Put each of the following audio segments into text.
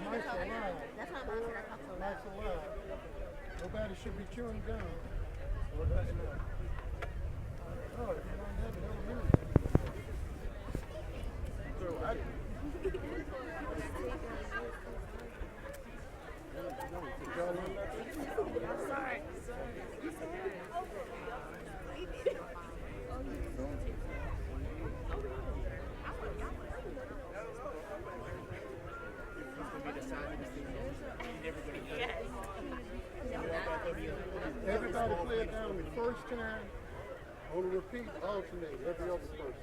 Nice and loud. That's what I'm talking about. Nice and loud. Nobody should be chewing gum. Oh, if you don't have it, that'll do it. So I... Sorry. Everybody play it down the first time. On a repeat, alternate every other person.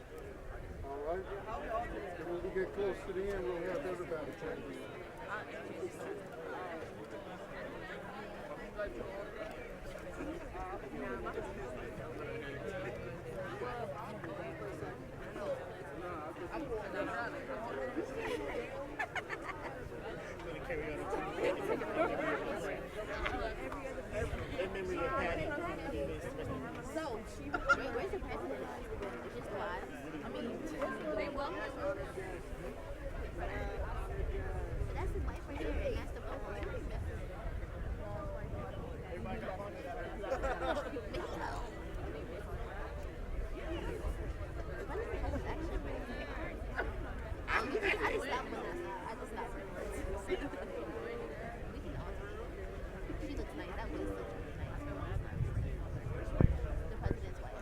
All right? And when we get close to the end, we'll have everybody change. So, where's the president? It's just live. I mean, they will. That's his wife right here. He has to vote for him. Everybody got money. I just stopped with us. I just stopped with us. We can alternate. She looks nice. That was nice. The president's wife.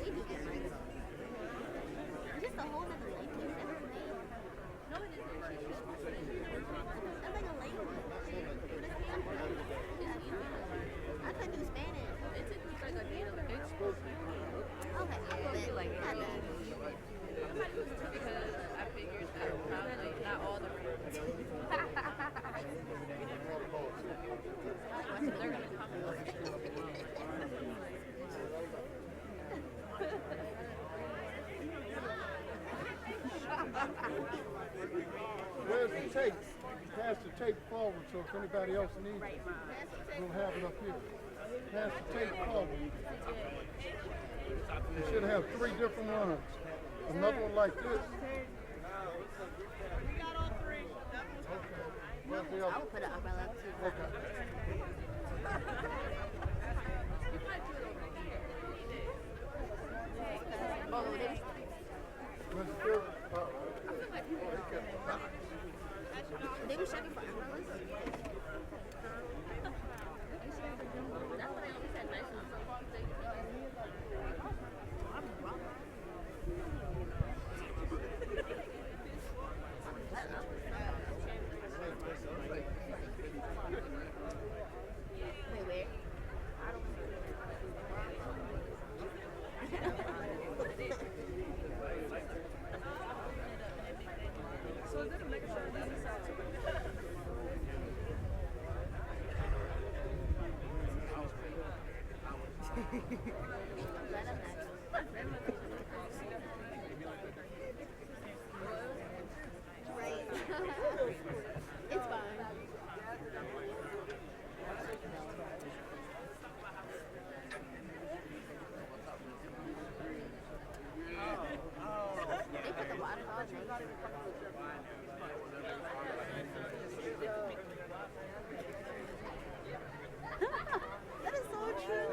They do get nice. Just a whole other language. That's a name. No, it isn't. That's like a language. I couldn't do Spanish. It took me like a day to learn. Okay, then like not that. Because I figured that probably not all the rooms. They're gonna come and look. Where's the tape? Pass the tape forward so if anybody else needs it, we'll have it up here. Pass the tape forward. You should have 3 different ones. Another one like this. We got all 3. Okay. Where's the I other? would put an umbrella up too. Okay. Oh, they Where's the third? They were checking for umbrellas. That's what I always said. Nice ones. I'm wrong. Wait, where? I don't know. So is it a make sure that it's out too? Right. It's fine. They put the water on it. That is so true.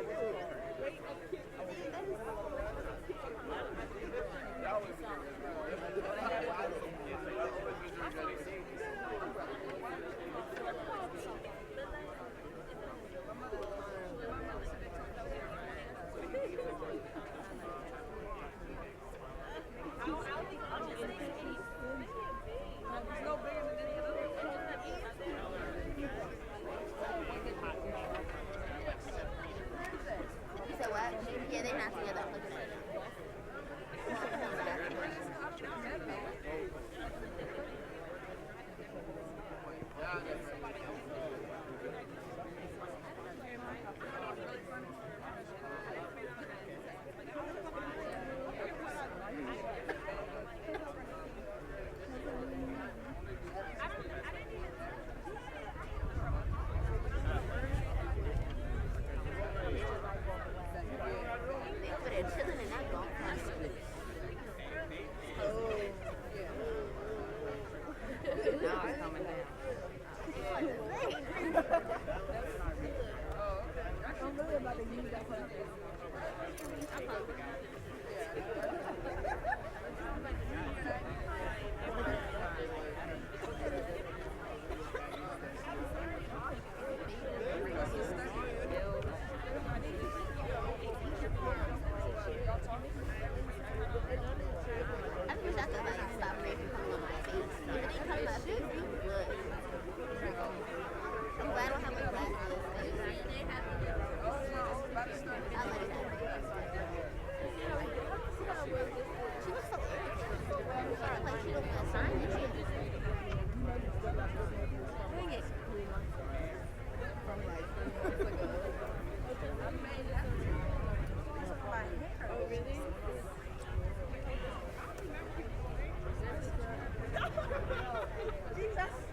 should be good. I'm glad I don't have my glasses. I'll let it happen. She looks so irritated. She looks like she don't want to sign this shit. Dang it. From like 3 months ago. Oh, really? Jesus.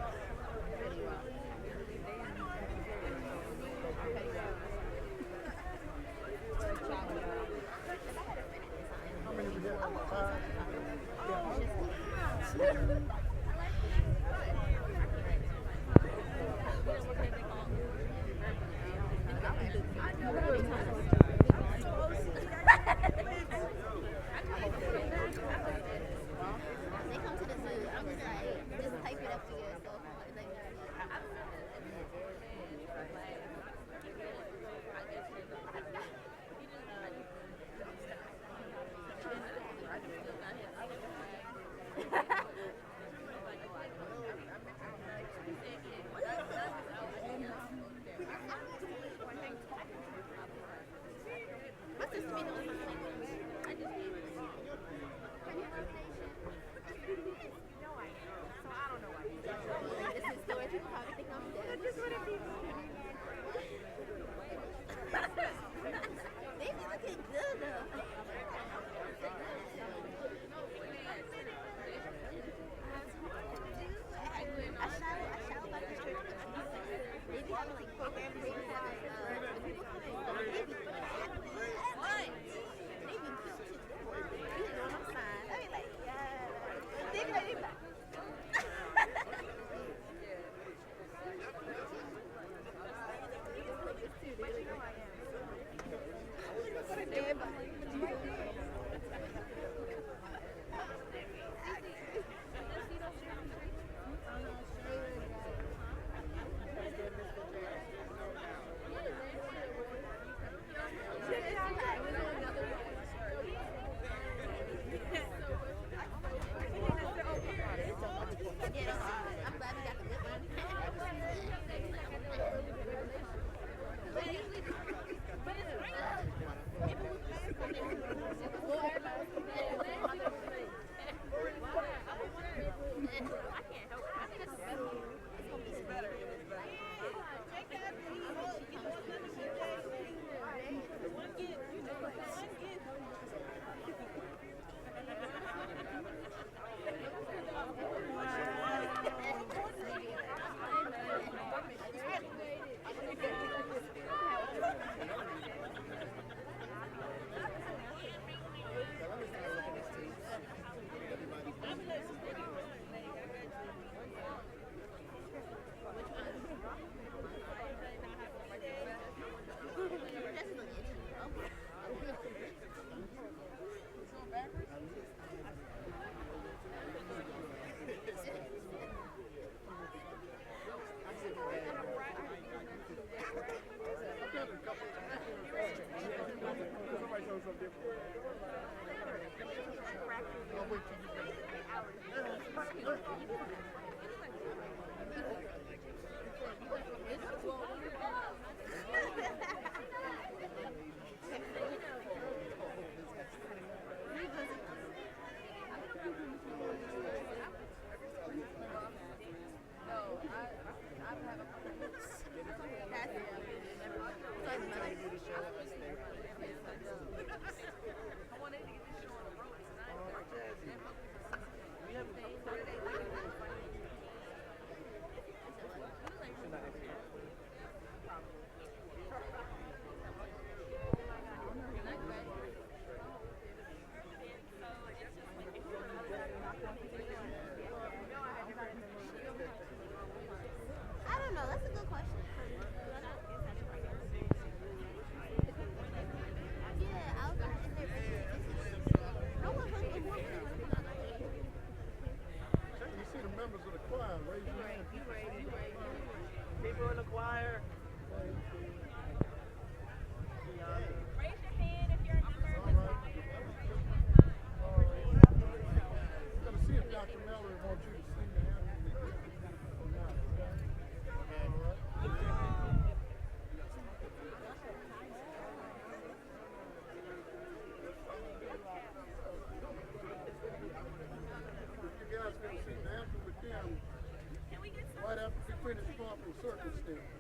finish pomp and circumstance,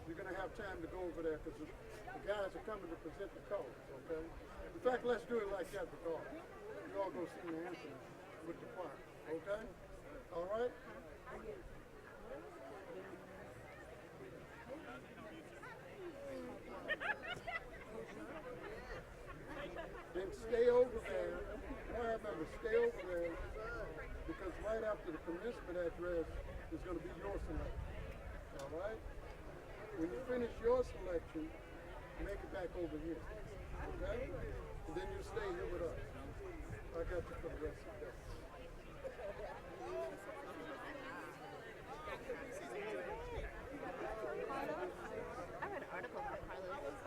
you're going to have time to go over there because the guys are coming to present the colors, okay? In fact, let's do it like that regardless. You all go sing the anthem with the choir, okay? All right? Then stay over there. Choir members, stay over there because right after the commencement address is going to be your selection. All right? When you finish your selection, make it back over here. Okay? And then you stay here with us. I got you for the rest of the day. I read an article about Carlos.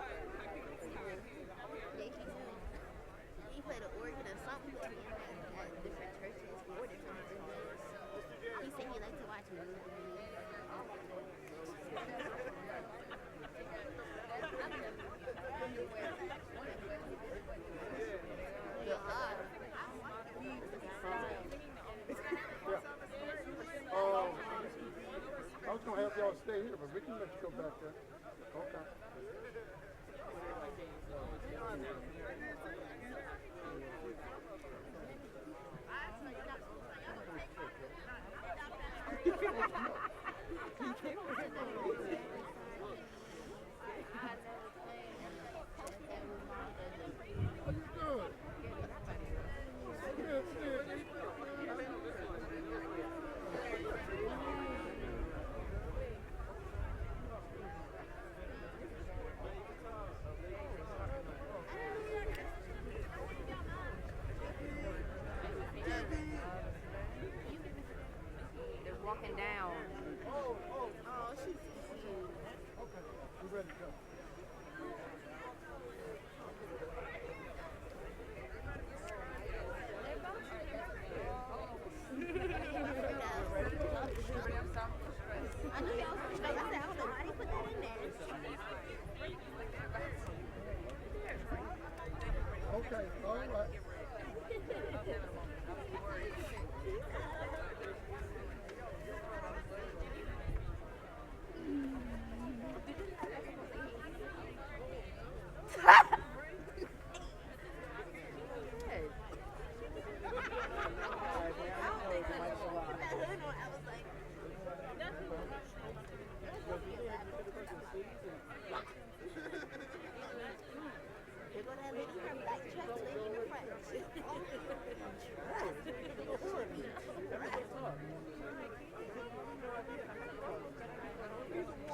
Yeah, he played an organ or something at different churches, 4 different churches. He said he liked to watch movies. I was going to have y'all stay here, but we can let you go back there. Okay. Walking down. Oh, she's cute. Okay, we're ready to go. I knew y'all was straight. I said, I don't know why they put that in there. Okay, all right.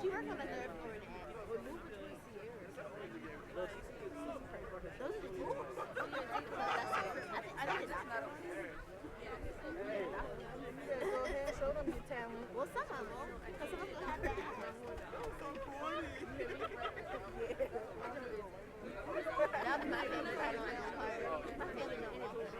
She worked on the third floor in the attic. Those are the tools. I think it's not over there. Show them your talent. Well, some of them. Because some of them have that. That was my favorite part on that part. My family don't walk that.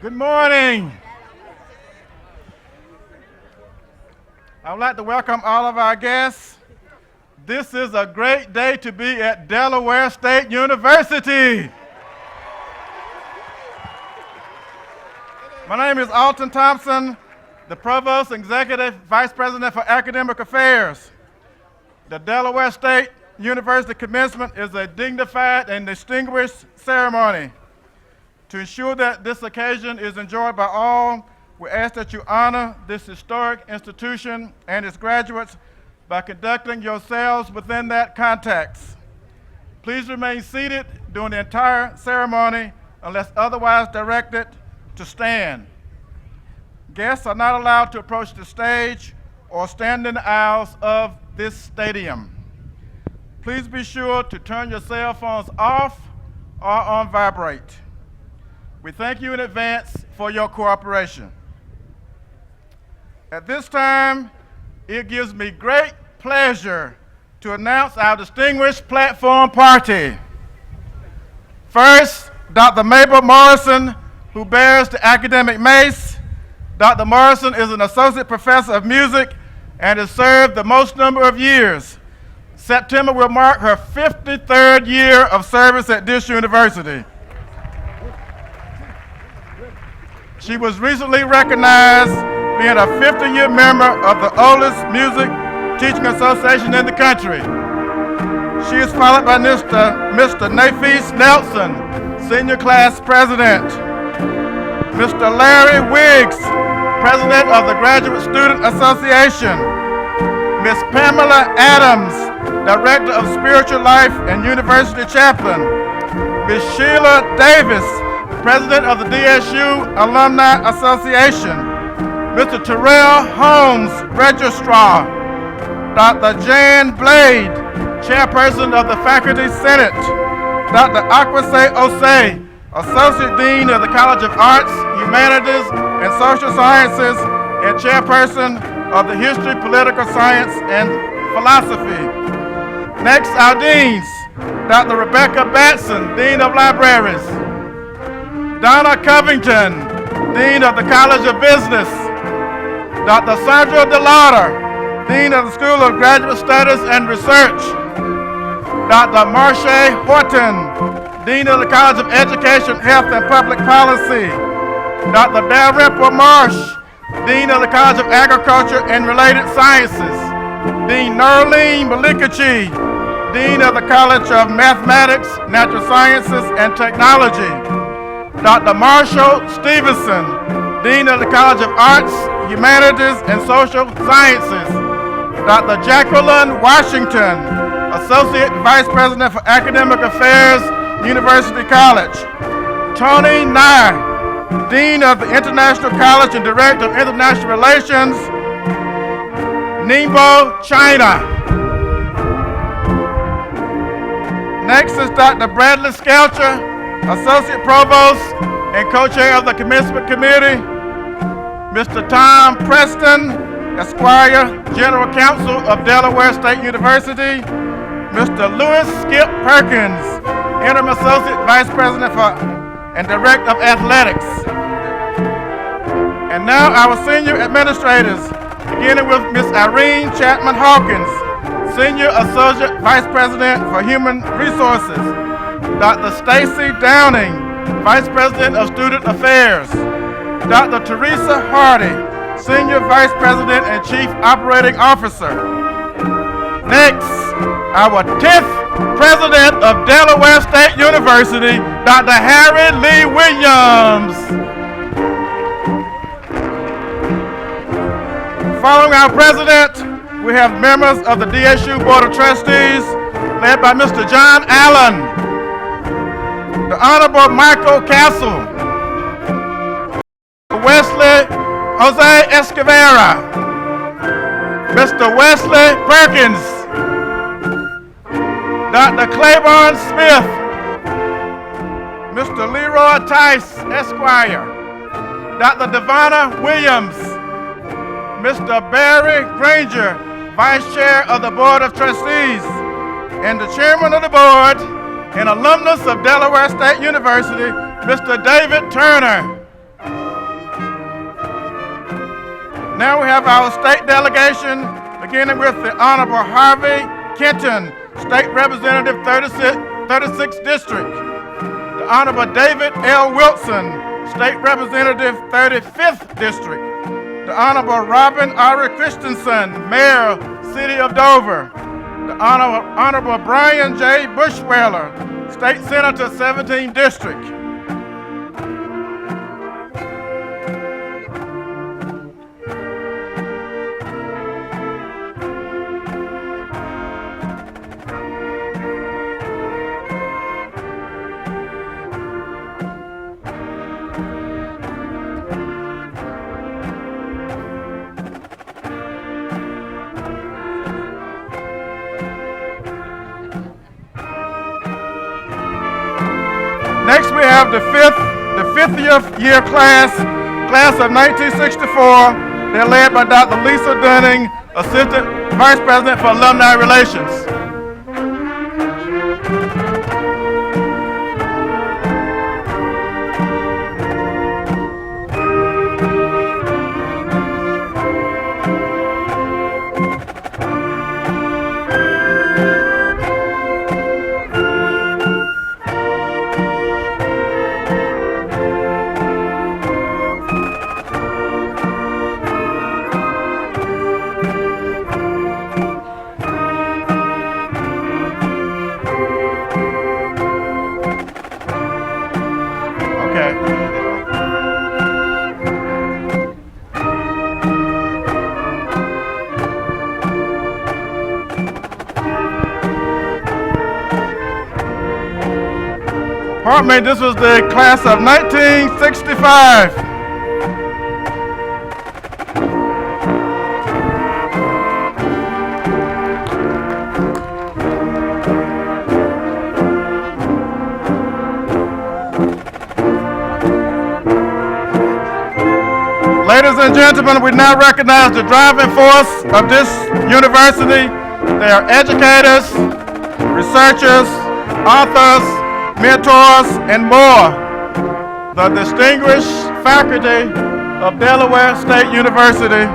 Good morning. I would like to welcome all of our guests. This is a great day to be at Delaware State University. My name is Alton Thompson, the Provost Executive Vice President for Academic Affairs. The Delaware State University Commencement is a dignified and distinguished ceremony. To ensure that this occasion is enjoyed by all, we ask that you honor this historic institution and its graduates by conducting yourselves within that context. Please remain seated during the entire ceremony unless otherwise directed to stand. Guests are not allowed to approach the stage or stand in the aisles of this stadium. Please be sure to turn your cell phones off or on vibrate. We thank you in advance for your cooperation. At this time, it gives me great pleasure to announce our distinguished platform party. First, Dr. Mabel Morrison, who bears the academic mace. Dr. Morrison is an associate professor of music and has served the most number of years. September will mark her 53rd year of service at this university. She was recently recognized being a 50-year member of the oldest music teaching association in the country. She is followed by Mr. Nafis Nelson, Senior Class President. Mr. Larry Wiggs, President of the Graduate Student Association. Ms. Pamela Adams, Director of Spiritual Life and University Chaplain. Ms. Sheila Davis, President of the DSU Alumni Association. Mr. Terrell Holmes, Registrar. Dr. Jan Blade, Chairperson of the Faculty Senate. Dr. Akwese Osei, Associate Dean of the College of Arts, Humanities, and Social Sciences, and Chairperson of the History, Political Science, and Philosophy. Next, our deans, Dr. Rebecca Batson, Dean of Libraries. Donna Covington, Dean of the College of Business. Dr. Sandra DeLauder, Dean of the School of Graduate Studies and Research. Dr. Marche Horton, Dean of the College of Education, Health, and Public Policy. Dr. Dalrymple Marsh, Dean of the College of Agriculture and Related Sciences. Dean Nerline Malikachi, Dean of the College of Mathematics, Natural Sciences, and Technology. Dr. Marshall Stevenson, Dean of the College of Arts, Humanities, and Social Sciences. Dr. Jacqueline Washington, Associate Vice President for Academic Affairs, University College. Tony Nye, Dean of the International College and Director of International Relations, Ningbo, China. Next is Dr. Bradley Skelcher, Associate Provost and Co-Chair of the Commencement Committee. Mr. Tom Preston, Esquire, General Counsel of Delaware State University. Mr. Louis Skip Perkins, Interim Associate Vice President and Director of Athletics. And now our senior administrators, beginning with Ms. Irene Chapman Hawkins, Senior Associate Vice President for Human Resources. Dr. Stacy Downing, Vice President of Student Affairs. Dr. Teresa Hardy, Senior Vice President and Chief Operating Officer. Next, our 10th President of Delaware State University, Dr. Harry Lee Williams. Following our President, we have members of the DSU Board of Trustees, led by Mr. John Allen, the Honorable Michael Castle, Wesley Jose Escavera, Mr. Wesley Perkins, Dr. Claiborne Smith, Mr. Leroy Tice, Esquire, Dr. Devonna Williams, Mr. Barry Granger, Vice Chair of the Board of Trustees, and the Chairman of the Board and alumnus of Delaware State University, Mr. David Turner. Now we have our state delegation, beginning with the Honorable Harvey Kenton, State Representative 36th District. The Honorable David L. Wilson, State Representative 35th District. The Honorable Robin R. Christensen, Mayor, City of Dover. The Honorable Brian J. Bushweiler, State Senator, 17th District. Next, we have the fifth year class of 1964. They're led by Dr. Lisa Dunning, Assistant Vice President for Alumni Relations. Pardon me, this was the class of 1965. Ladies and gentlemen, we now recognize the driving force of this university. They are educators, researchers, authors, mentors, and more. The distinguished faculty of Delaware State University.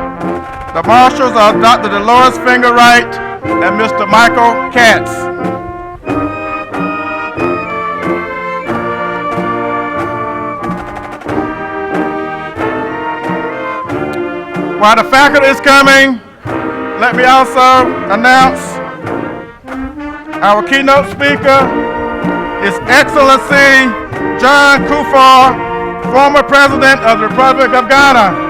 The marshals are Dr. Dolores Fingerwright and Mr. Michael Katz. While the faculty is coming, let me also announce our keynote speaker, His Excellency John Kufuor, former President of the Republic of Ghana.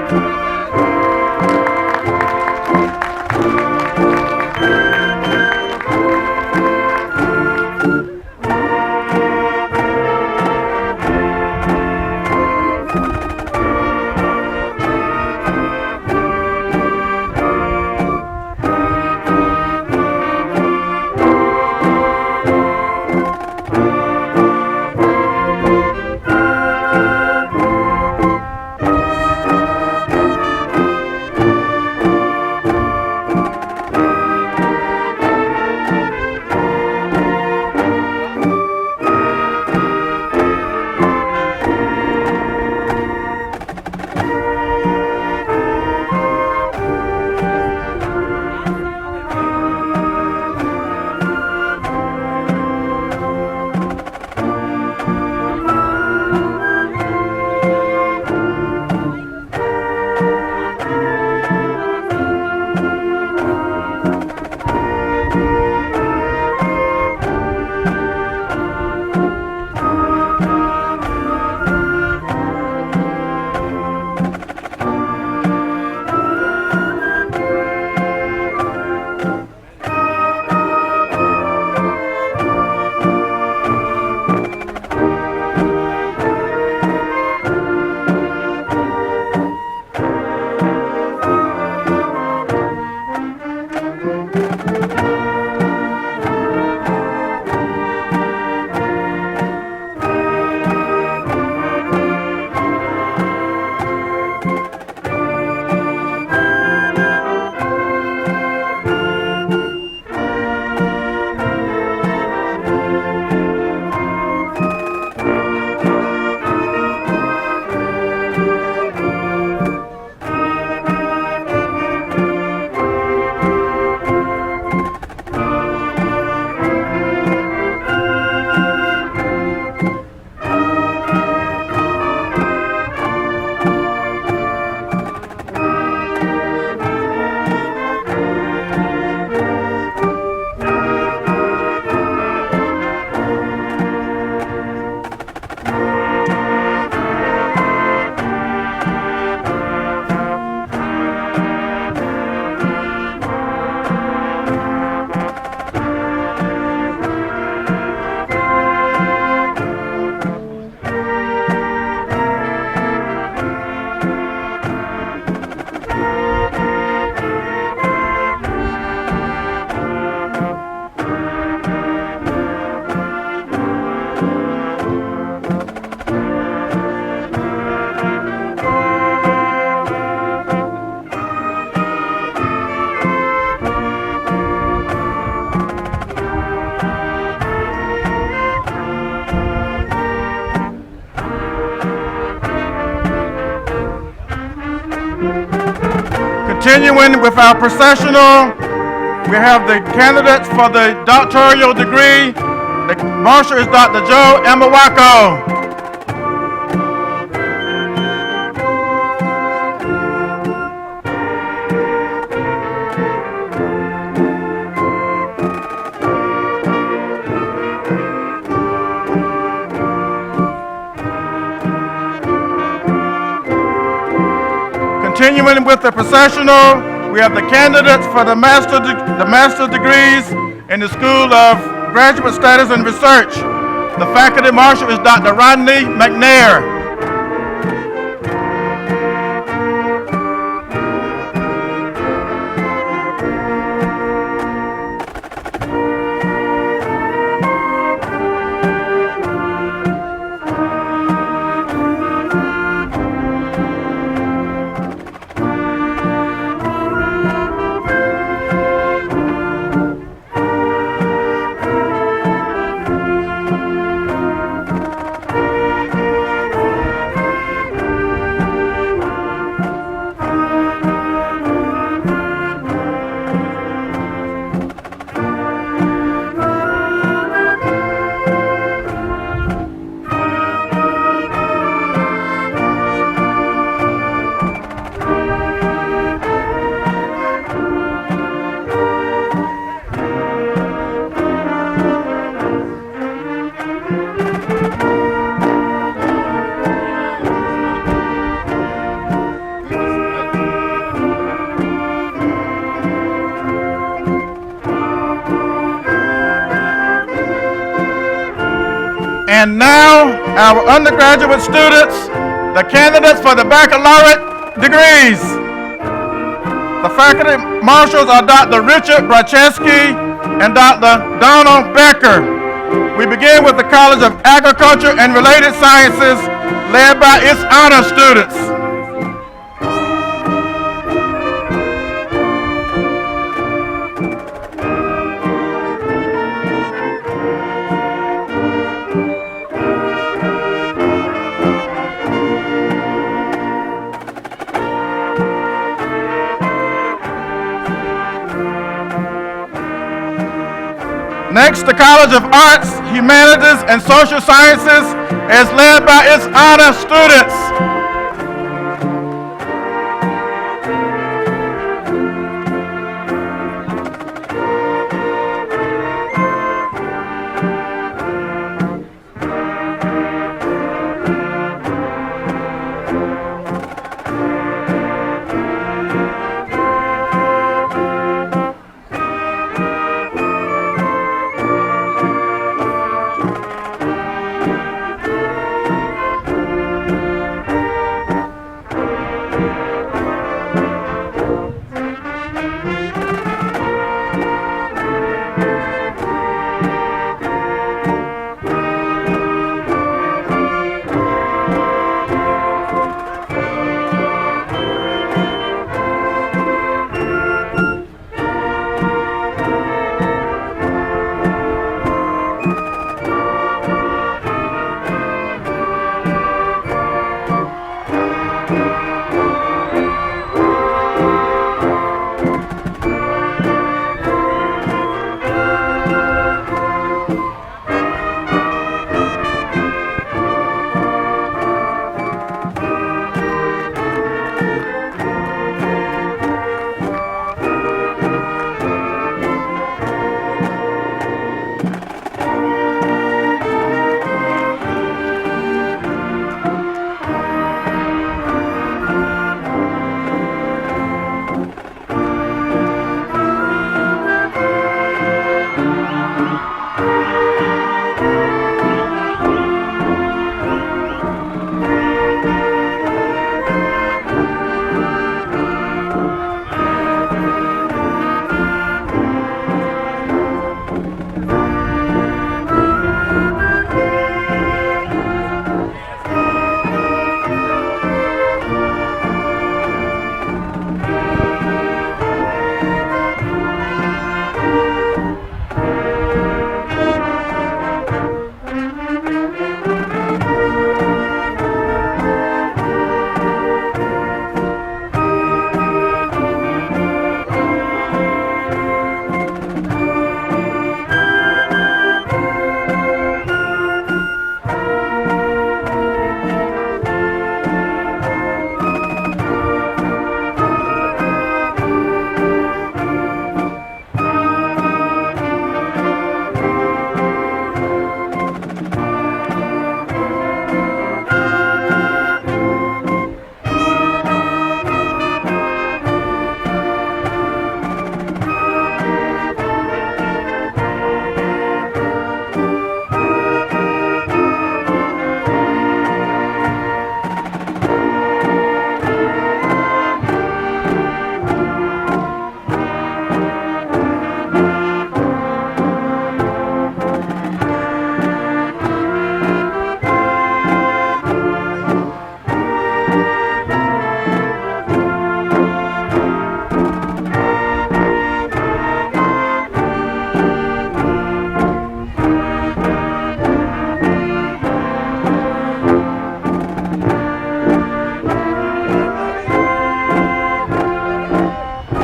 Continuing with our processional, we have the candidates for the doctoral degree. The marshal is Dr. Joe Amawako. Continuing with the processional, we have the candidates for the master's degrees in the School of Graduate Studies and Research. The faculty marshal is Dr. Rodney McNair. And now, our undergraduate students, the candidates for the baccalaureate degrees. The faculty marshals are Dr. Richard Bracheski and Dr. Donald Becker. We begin with the College of Agriculture and Related Sciences, led by its honor students. Next, the College of Arts, Humanities, and Social Sciences is led by its honor students.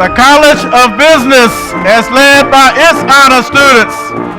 The College of Business, as led by its honor students.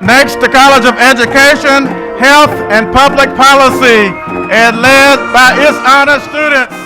Next, the College of Education, Health, and Public Policy, and led by its honor students.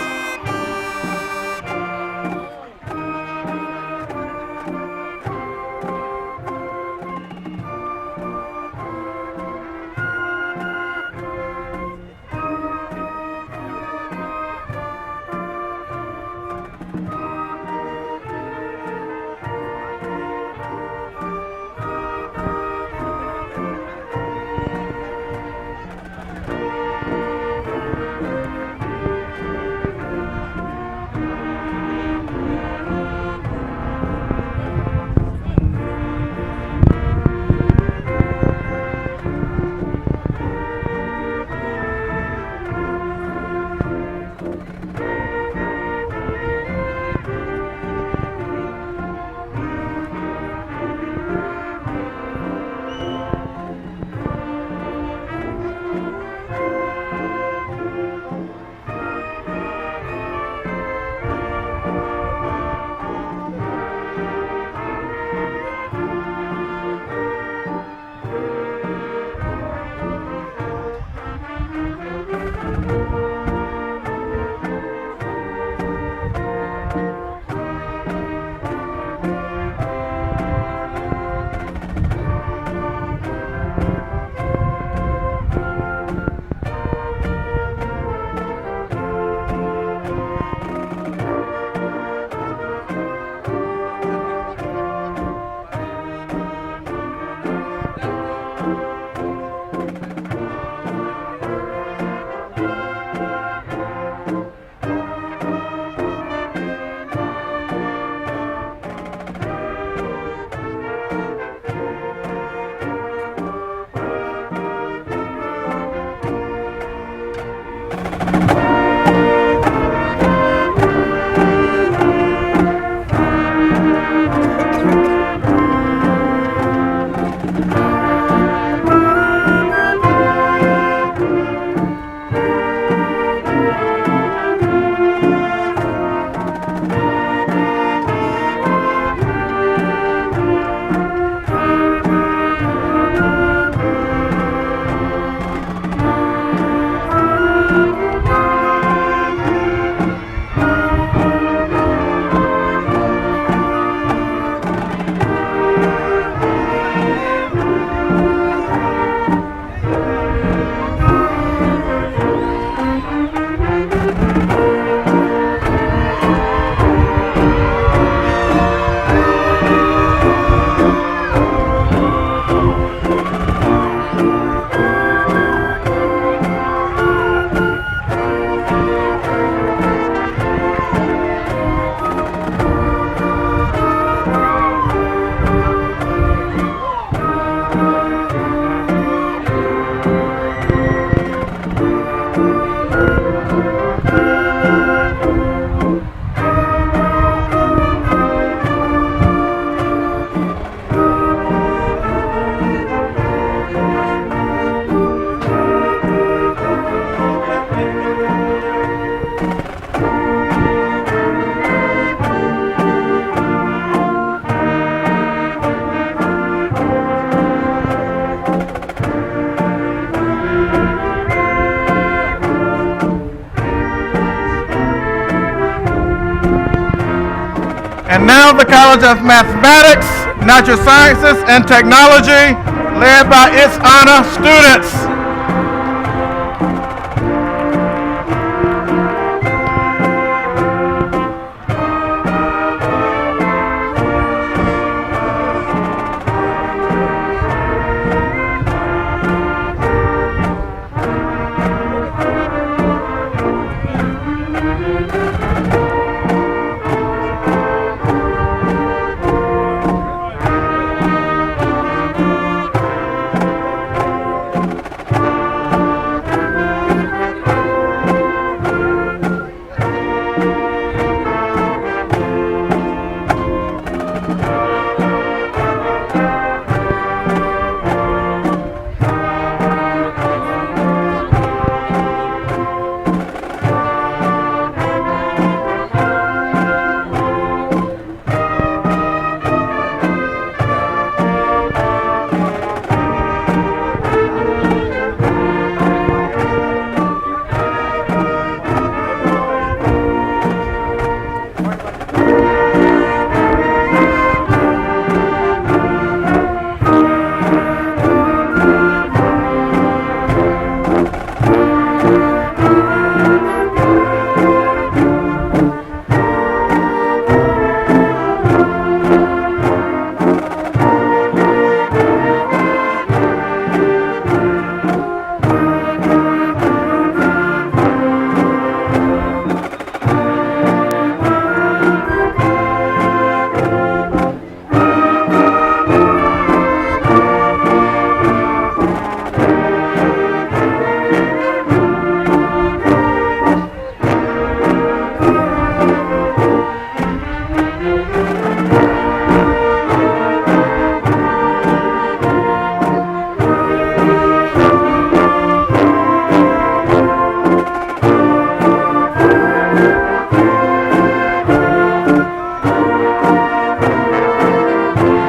And now the College of Mathematics, Natural Sciences, and Technology, led by its honor students.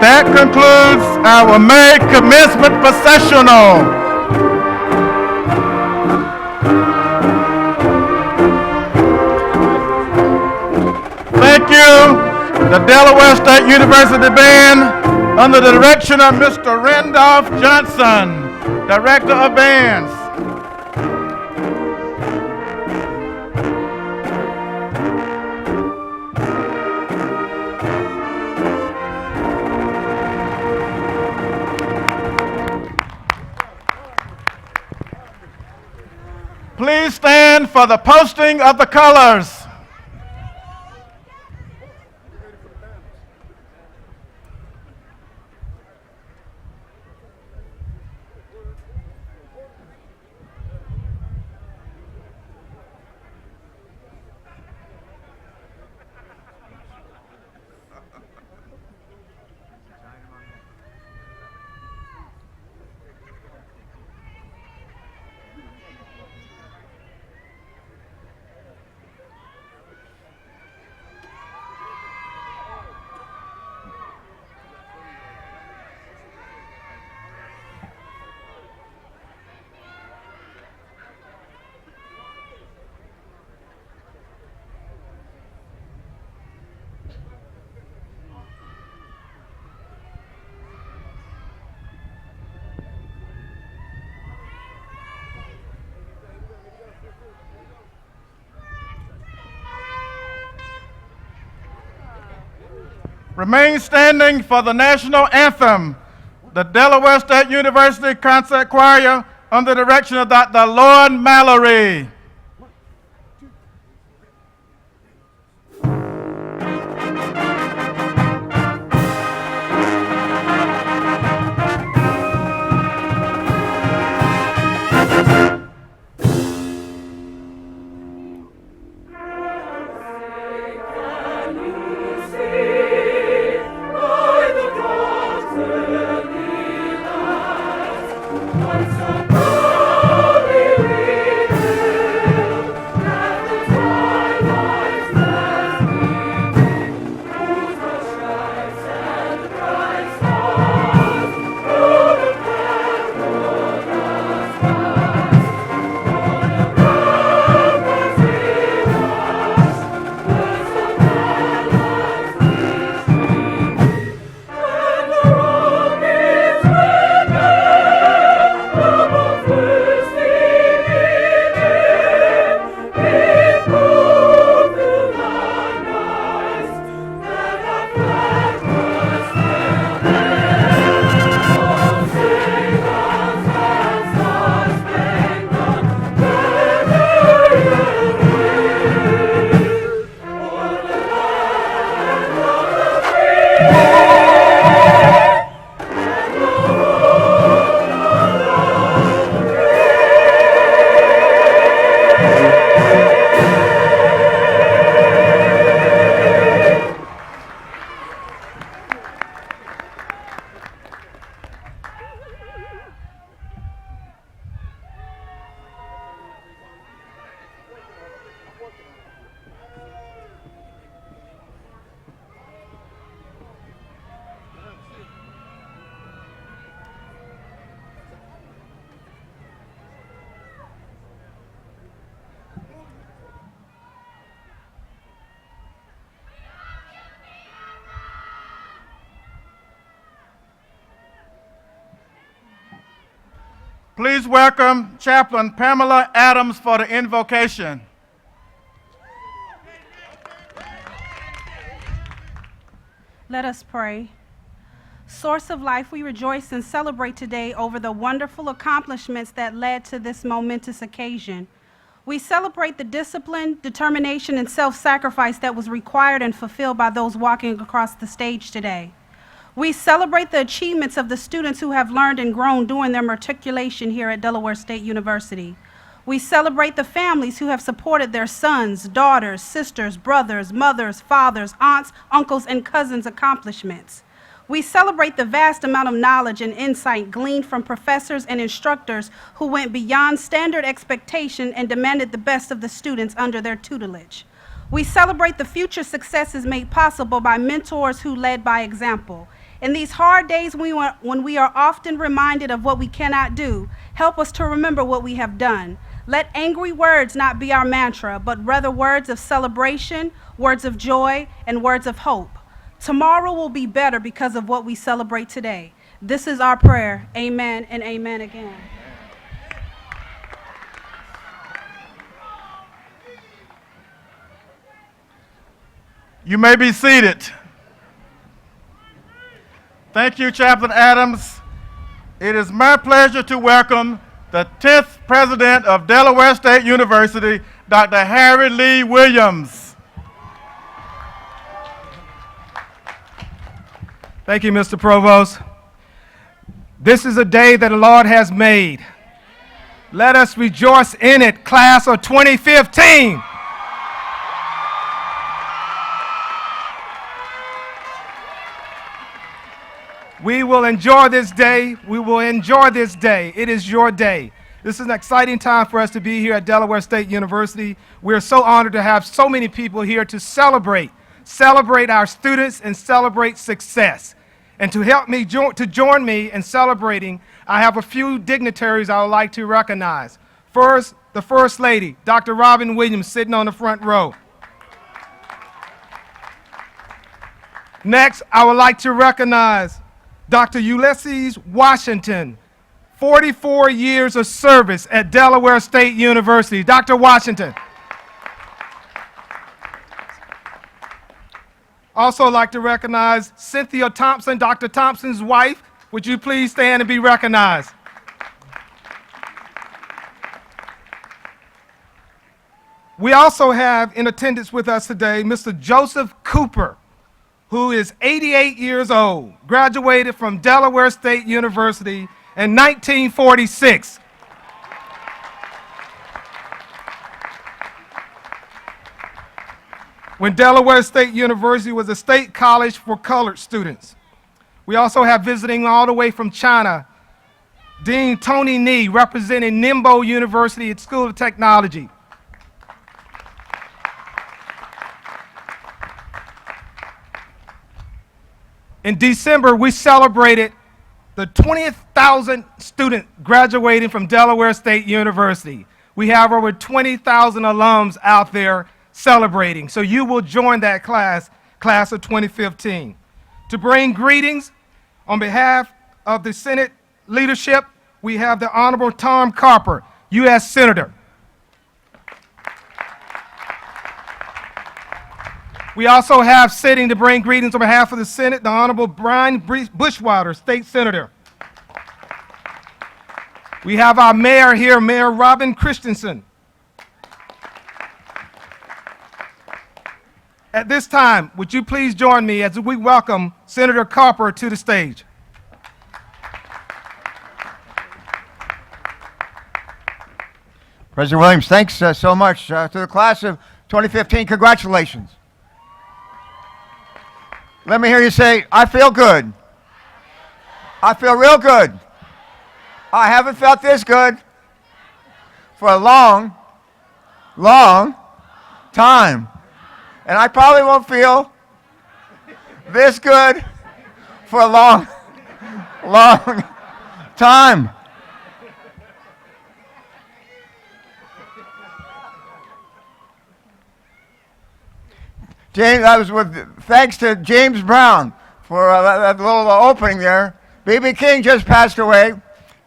That concludes our May Commencement Processional. Thank you, the Delaware State University Band, under the direction of Mr. Randolph Johnson, Director of Bands. Please stand for the posting of the colors. Remain standing for the national anthem, the Delaware State University Concert Choir under the direction of Dr. Lord Mallory. Once a holy river. Please welcome Chaplain Pamela Adams for the invocation. Let us pray. Source of life, we rejoice and celebrate today over the wonderful accomplishments that led to this momentous occasion. We celebrate the discipline, determination, and self-sacrifice that was required and fulfilled by those walking across the stage today. We celebrate the achievements of the students who have learned and grown during their matriculation here at Delaware State University. We celebrate the families who have supported their sons, daughters, sisters, brothers, mothers, fathers, aunts, uncles, and cousins' accomplishments. We celebrate the vast amount of knowledge and insight gleaned from professors and instructors who went beyond standard expectation and demanded the best of the students under their tutelage. We celebrate the future successes made possible by mentors who led by example. In these hard days when we are often reminded of what we cannot do, help us to remember what we have done. Let angry words not be our mantra, but rather words of celebration, words of joy, and words of hope. Tomorrow will be better because of what we celebrate today. This is our prayer. Amen and amen again. You may be seated. Thank you, Chaplain Adams. It is my pleasure to welcome the 10th President of Delaware State University, Dr. Harry Lee Williams. Thank you, Mr. Provost. This is a day that the Lord has made. Let us rejoice in it, class of 2015. We will enjoy this day. We will enjoy this day. It is your day. This is an exciting time for us to be here at Delaware State University. We are so honored to have so many people here to celebrate our students and celebrate success. And to help me join me in celebrating, I have a few dignitaries I would like to recognize. First, the First Lady, Dr. Robin Williams, sitting on the front row. Next, I would like to recognize Dr. Ulysses Washington, 44 years of service at Delaware State University. Dr. Washington. Also like to recognize Cynthia Thompson, Dr. Thompson's wife. Would you please stand and be recognized? We also have in attendance with us today Mr. Joseph Cooper, who is 88 years old, graduated from Delaware State University in 1946. When Delaware State University was a state college for colored students. We also have visiting all the way from China, Dean Tony Ni, representing Ningbo University at School of Technology. In December, we celebrated the 20,000 students graduating from Delaware State University. We have over 20,000 alums out there celebrating. So you will join that class of 2015. To bring greetings on behalf of the Senate leadership, we have the Honorable Tom Carper, U.S. Senator. We also have sitting to bring greetings on behalf of the Senate, the Honorable Brian Bushwater, State Senator. We have our mayor here, Mayor Robin Christensen. At this time, would you please join me as we welcome Senator Carper to the stage. President Williams, thanks so much to the class of 2015. Congratulations. Let me hear you say, I feel good. I feel real good. I haven't felt this good for a long, long time. And I probably won't feel this good for a long, long time. James, I was thanks to James Brown for that little opening there. B.B. King just passed away.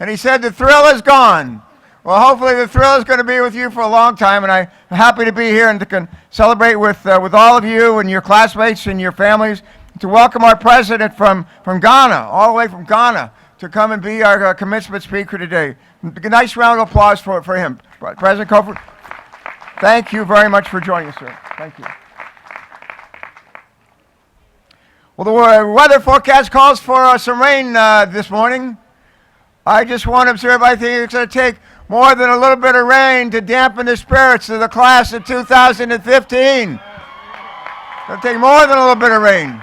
And he said, the thrill is gone. Well, hopefully the thrill is going to be with you for a long time, and I'm happy to be here and to celebrate with all of you and your classmates and your families, to welcome our president from Ghana, all the way from Ghana, to come and be our commencement speaker today. A nice round of applause for him. President Conferring, thank you very much for joining us, sir. Thank you. Well, the weather forecast calls for some rain this morning. I just want to observe, I think it's going to take more than a little bit of rain to dampen the spirits of the class of 2015. It's going to take more than a little bit of rain.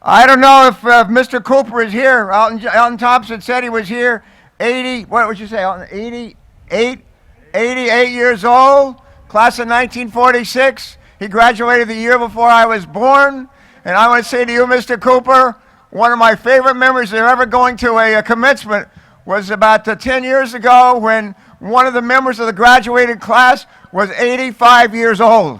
I don't know if Mr. Cooper is here. Alton Thompson said he was here 88 years old, class of 1946. He graduated the year before I was born. And I want to say to you, Mr. Cooper, one of my favorite memories of ever going to a commencement was about 10 years ago when one of the members of the graduated class was 85 years old.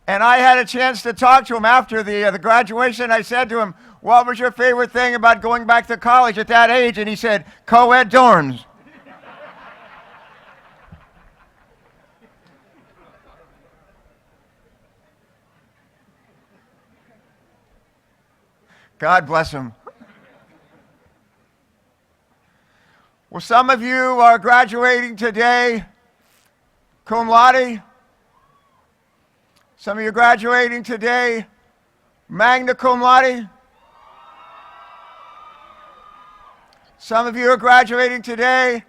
And I had a chance to talk to him after the graduation. I said to him, what was your favorite thing about going back to college at that age? And he said, co-ed dorms. God bless him. Well, some of you are graduating today cum laude. Some of you are graduating today magna cum laude. Some of you are graduating today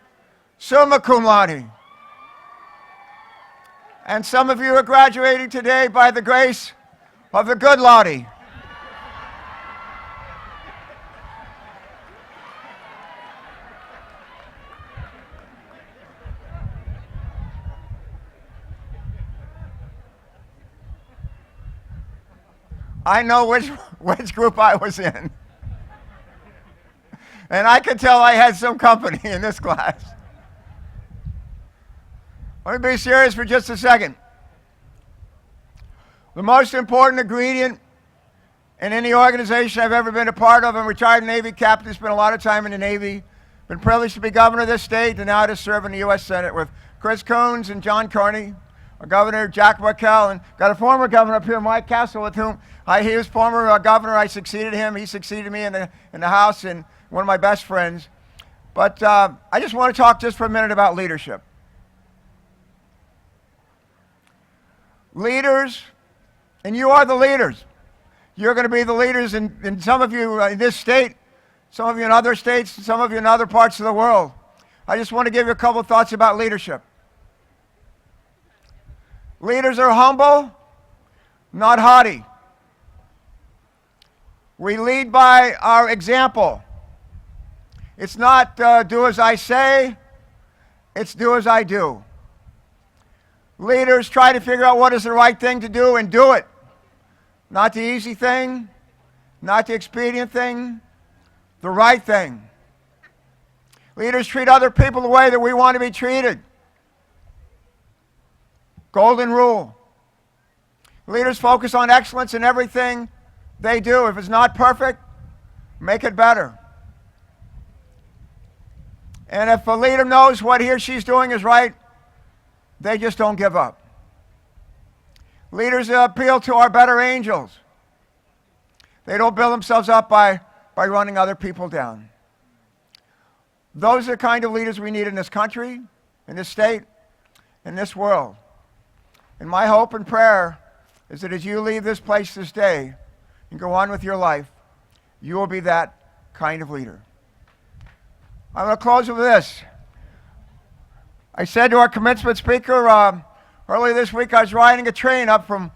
summa cum laude. And some of you are graduating today by the grace of the good laude. I know which group I was in. And I could tell I had some company in this class. Let me be serious for just a second. The most important ingredient in any organization I've ever been a part of, I'm a retired Navy captain, spent a lot of time in the Navy, been privileged to be governor of this state, and now to serve in the U.S. Senate with Chris Coons and John Carney, our governor, Jack McKell, and got a former governor up here, Mike Castle, with whom he was former governor. I succeeded him. He succeeded me in the House, and one of my best friends. But I just want to talk just for a minute about leadership. Leaders, and you are the leaders. You're going to be the leaders in some of you in this state, some of you in other states, some of you in other parts of the world. I just want to give you a couple of thoughts about leadership. Leaders are humble, not haughty. We lead by our example. It's not do as I say, it's do as I do. Leaders try to figure out what is the right thing to do and do it. Not the easy thing, not the expedient thing, the right thing. Leaders treat other people the way that we want to be treated. Golden rule. Leaders focus on excellence in everything they do. If it's not perfect, make it better. And if a leader knows what he or she's doing is right, they just don't give up. Leaders appeal to our better angels. They don't build themselves up by running other people down. Those are the kind of leaders we need in this country, in this state, in this world. And my hope and prayer is that as you leave this place this day and go on with your life, you will be that kind of leader. I'm going to close with this. I said to our commencement speaker earlier this week, I was riding a train up from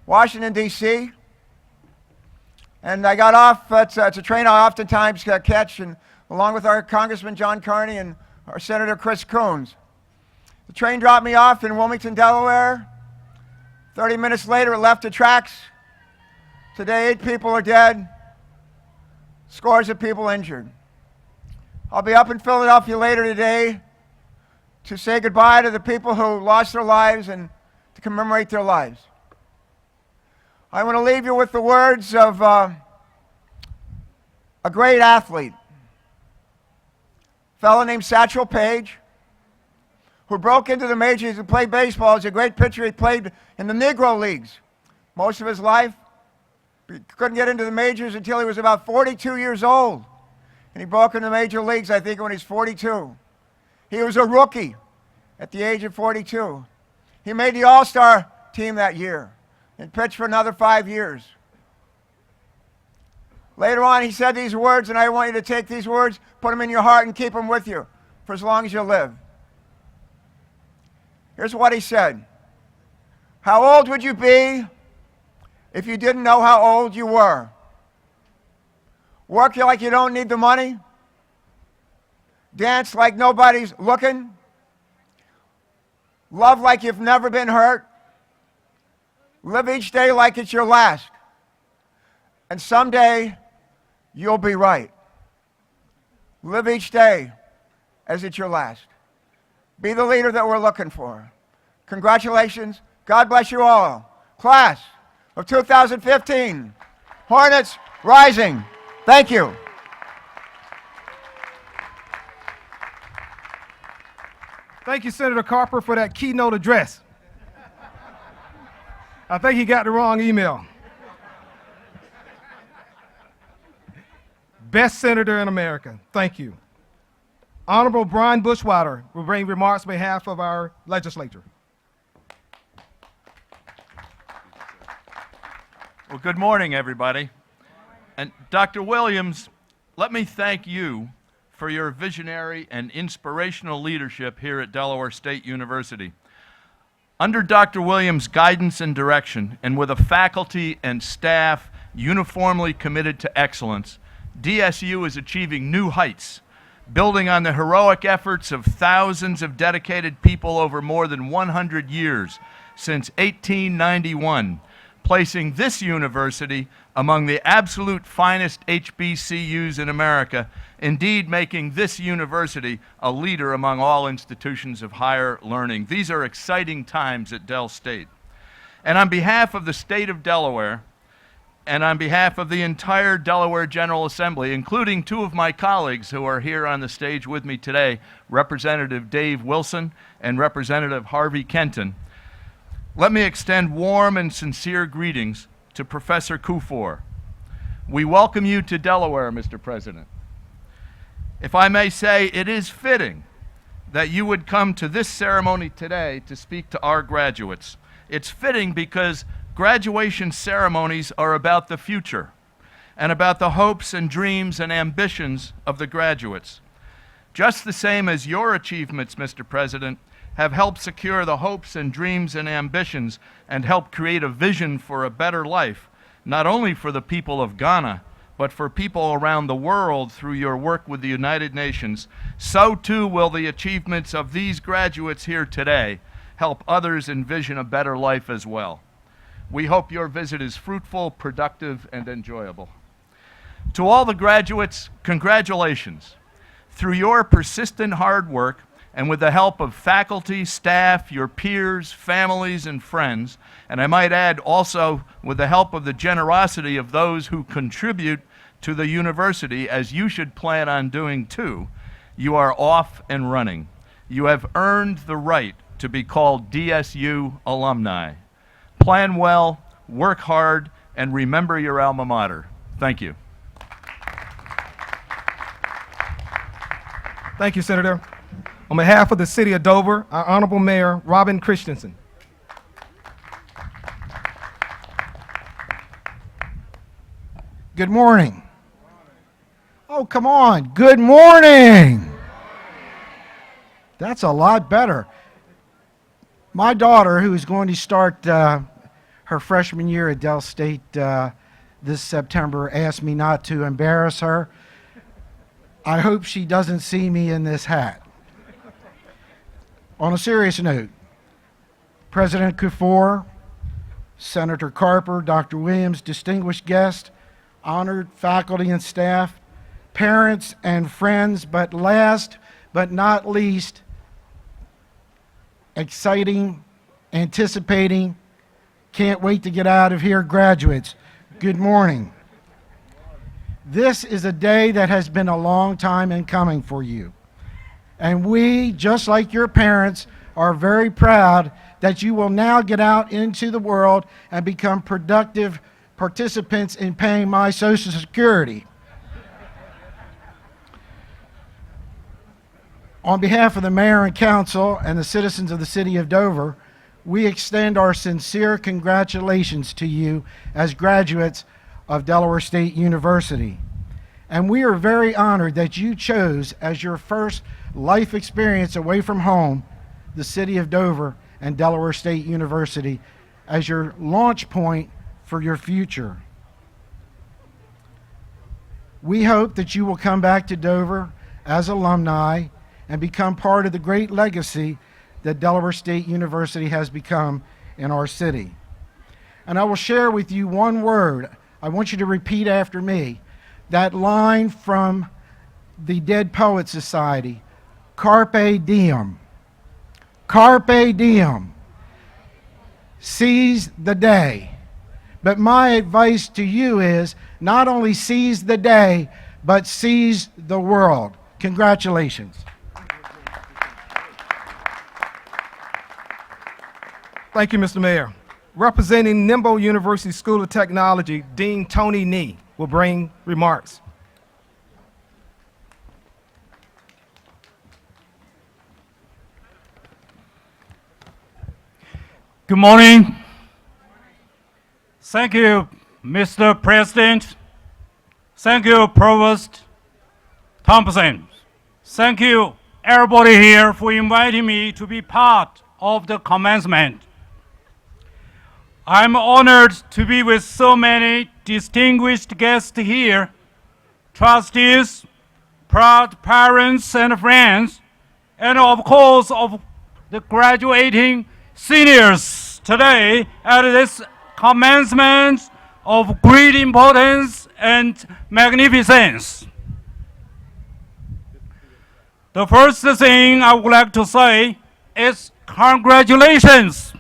Washington, D.C., and I got off. It's a train I oftentimes catch, and along with our Congressman John Carney and our Senator Chris Coons. The train dropped me off in Wilmington, Delaware. 30 minutes later, it left the tracks. Today, 8 people are dead, scores of people injured. I'll be up in Philadelphia later today to say goodbye to the people who lost their lives and to commemorate their lives. I want to leave you with the words of a great athlete, a fellow named Satchel Paige, who broke into the majors and played baseball. He's a great pitcher. He played in the Negro Leagues most of his life. He couldn't get into the majors until he was about 42 years old. And he broke into the major leagues, I think, when he was 42. He was a rookie at the age of 42. He made the All-Star team that year and pitched for another 5 years. Later on, he said these words, and I want you to take these words, put them in your heart, and keep them with you for as long as you live. Here's what he said. How old would you be if you didn't know how old you were? Work like you don't need the money? Dance like nobody's looking? Love like you've never been hurt? Live each day like it's your last. And someday, you'll be right. Live each day as it's your last. Be the leader that we're looking for. Congratulations. God bless you all. Class of 2015, Hornets Rising. Thank you. Thank you, Senator Carper, for that keynote address. I think he got the wrong email. Best senator in America. Thank you. Honorable Brian Bushwater will bring remarks on behalf of our legislature. Well, good morning, everybody. And Dr. Williams, let me thank you for your visionary and inspirational leadership here at Delaware State University. Under Dr. Williams' guidance and direction, and with a faculty and staff uniformly committed to excellence, DSU is achieving new heights, building on the heroic efforts of thousands of dedicated people over more than 100 years, since 1891, placing this university among the absolute finest HBCUs in America, indeed making this university a leader among all institutions of higher learning. These are exciting times at Del State. And on behalf of the state of Delaware, and on behalf of the entire Delaware General Assembly, including two of my colleagues who are here on the stage with me today, Representative Dave Wilson and Representative Harvey Kenton, let me extend warm and sincere greetings to Professor Kufor. We welcome you to Delaware, Mr. President. If I may say, it is fitting that you would come to this ceremony today to speak to our graduates. It's fitting because graduation ceremonies are about the future and about the hopes and dreams and ambitions of the graduates. Just the same as your achievements, Mr. President, have helped secure the hopes and dreams and ambitions and helped create a vision for a better life, not only for the people of Ghana, but for people around the world through your work with the United Nations, so too will the achievements of these graduates here today help others envision a better life as well. We hope your visit is fruitful, productive, and enjoyable. To all the graduates, congratulations. Through your persistent hard work, and with the help of faculty, staff, your peers, families, and friends, and I might add also with the help of the generosity of those who contribute to the university, as you should plan on doing too, you are off and running. You have earned the right to be called DSU alumni. Plan well, work hard, and remember your alma mater. Thank you. Thank you, Senator. On behalf of the City of Dover, our Honorable Mayor, Robin Christensen. Good morning. Oh, come on. Good morning. That's a lot better. My daughter, who is going to start her freshman year at Del State this September, asked me not to embarrass her. I hope she doesn't see me in this hat. On a serious note, President Kufor, Senator Carper, Dr. Williams, distinguished guests, honored faculty and staff, parents and friends, but last but not least, exciting, anticipating Can't wait to get out of here, graduates. Good morning. This is a day that has been a long time in coming for you. And we, just like your parents, are very proud that you will now get out into the world and become productive participants in paying my Social Security. On behalf of the mayor and council and the citizens of the city of Dover, we extend our sincere congratulations to you as graduates of Delaware State University. And we are very honored that you chose as your first life experience away from home the city of Dover and Delaware State University as your launch point for your future. We hope that you will come back to Dover as alumni and become part of the great legacy that Delaware State University has become in our city. And I will share with you one word. I want you to repeat after me that line from the Dead Poets Society, Carpe diem. Carpe diem. Seize the day. But my advice to you is not only seize the day, but seize the world. Congratulations. Thank you, Mr. Mayor. Representing Nimbo University School of Technology, Dean Tony Nee will bring remarks. Good morning. Thank you, Mr. President. Thank you, Provost Thompson. Thank you, everybody here, for inviting me to be part of the commencement. I'm honored to be with so many distinguished guests here, trustees, proud parents and friends, and of course of the graduating seniors today at this commencement of great importance and magnificence. The first thing I would like to say is congratulations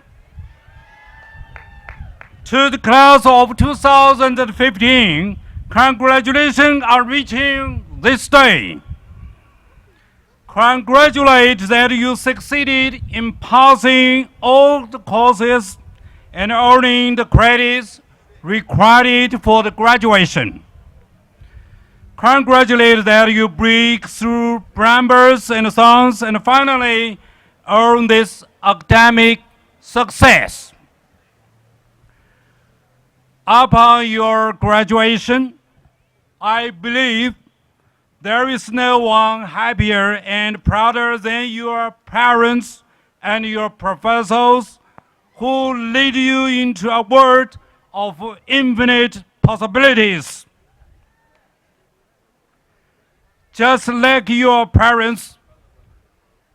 to the class of 2015. Congratulations on reaching this day. Congratulate that you succeeded in passing all the courses and earning the credits required for the graduation. Congratulate that you break through barriers and songs and finally earn this academic success. Upon your graduation, I believe there is no one happier and prouder than your parents and your professors who lead you into a world of infinite possibilities. Just like your parents,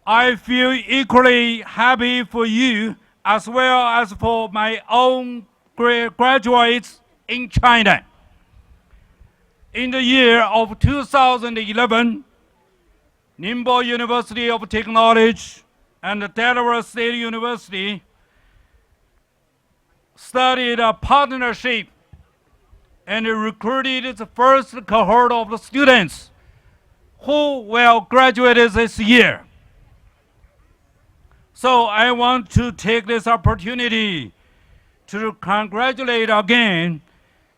I feel equally happy for you as well as for my own graduates in China. In the year of 2011, Nimbo University of Technology and Delaware State University started a partnership and recruited the first cohort of the students who will graduate this year. So I want to take this opportunity to congratulate again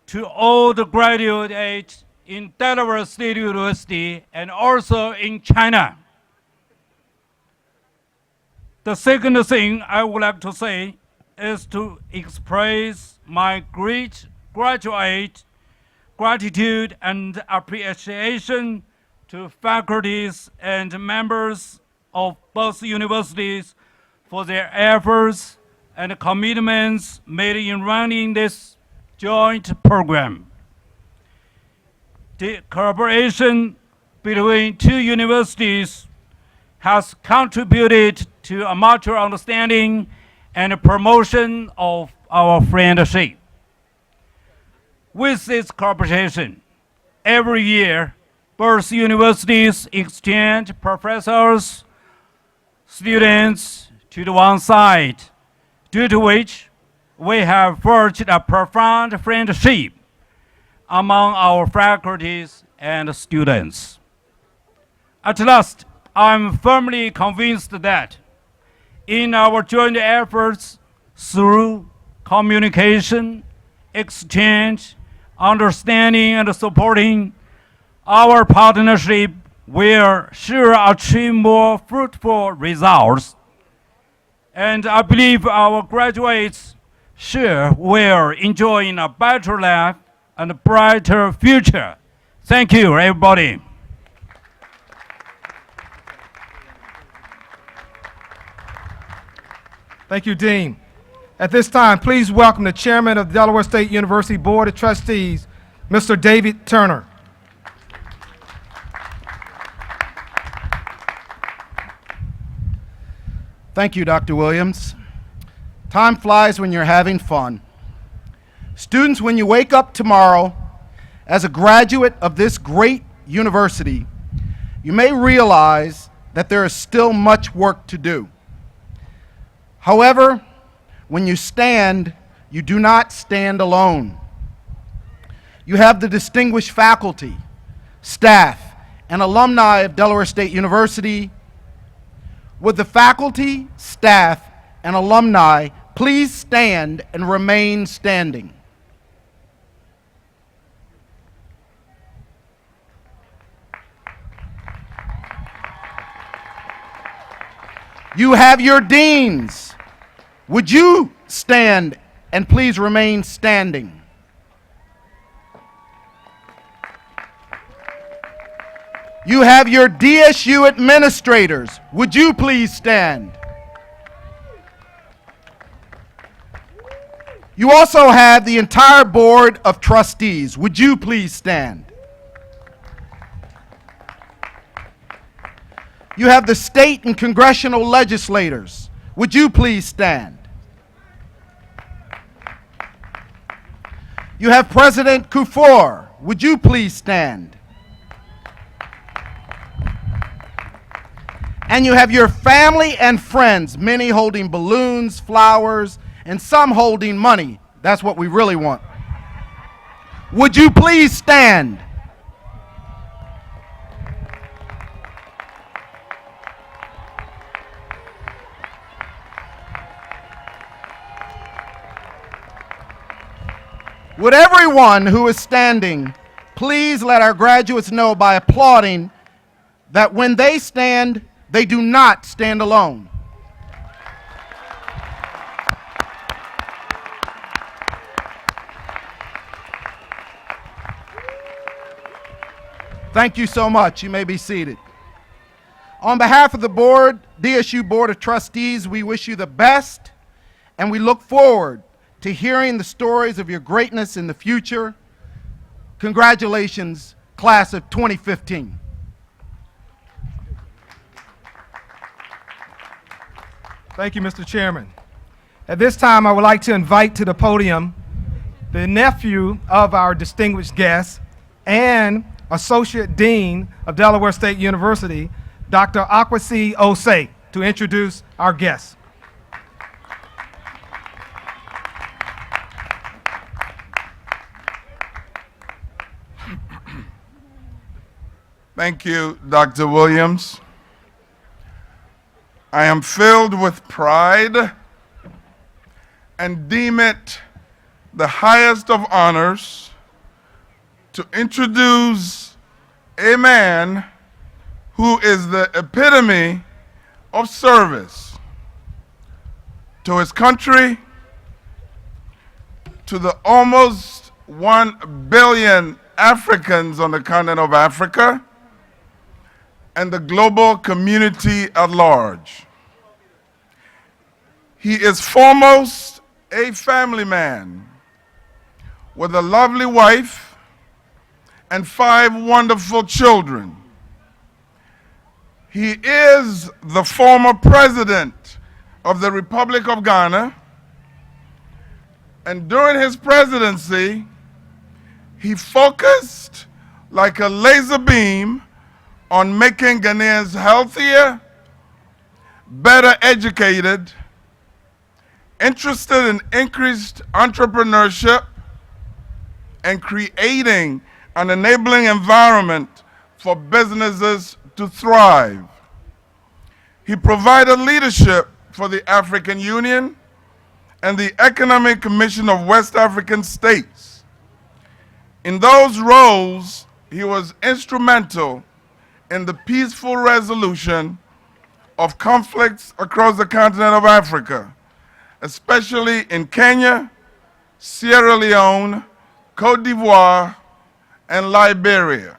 to all the graduates in Delaware State University and also in China. The second thing I would like to say is to express my great gratitude and appreciation to faculties and members of both universities for their efforts and commitments made in running this joint program. The collaboration between two universities has contributed to a mutual understanding and promotion of our friendship. With this cooperation, every year, both universities exchange professors, students to the one side, due to which we have forged a profound friendship among our faculties and students. At last, I'm firmly convinced that in our joint efforts through communication, exchange, understanding, and supporting, our partnership will sure achieve more fruitful results. And I believe our graduates sure will enjoy a better life and a brighter future. Thank you, everybody. Thank you, Dean. At this time, please welcome the Chairman of the Delaware State University Board of Trustees, Mr. David Turner. Thank you, Dr. Williams. Time flies when you're having fun. Students, when you wake up tomorrow as a graduate of this great university, you may realize that there is still much work to do. However, when you stand, you do not stand alone. You have the distinguished faculty, staff, and alumni of Delaware State University. Would the faculty, staff, and alumni please stand and remain standing? You have your deans. Would you stand and please remain standing? You have your DSU administrators. Would you please stand? You also have the entire board of trustees. Would you please stand? You have the state and congressional legislators. Would you please stand? You have President Kufuor. Would you please stand? And you have your family and friends, many holding balloons, flowers, and some holding money. That's what we really want. Would you please stand? Would everyone who is standing please let our graduates know by applauding that when they stand, they do not stand alone. Thank you so much. You may be seated. On behalf of the board, DSU Board of Trustees, we wish you the best, and we look forward to hearing the stories of your greatness in the future. Congratulations, class of 2015. Thank you, Mr. Chairman. At this time, I would like to invite to the podium the nephew of our distinguished guest and Associate Dean of Delaware State University, Dr. Akwasi Osei, to introduce our guest. Thank you, Dr. Williams. I am filled with pride and deem it the highest of honors to introduce a man who is the epitome of service to his country, to the almost 1 billion Africans on the continent of Africa, and the global community at large. He is foremost a family man with a lovely wife and 5 wonderful children. He is the former president of the Republic of Ghana, and during his presidency, he focused like a laser beam on making Ghanaians healthier, better educated, interested in increased entrepreneurship and creating an enabling environment for businesses to thrive. He provided leadership for the African Union and the Economic Commission of West African States. In those roles, he was instrumental in the peaceful resolution of conflicts across the continent of Africa, especially in Kenya, Sierra Leone, Cote d'Ivoire, and Liberia.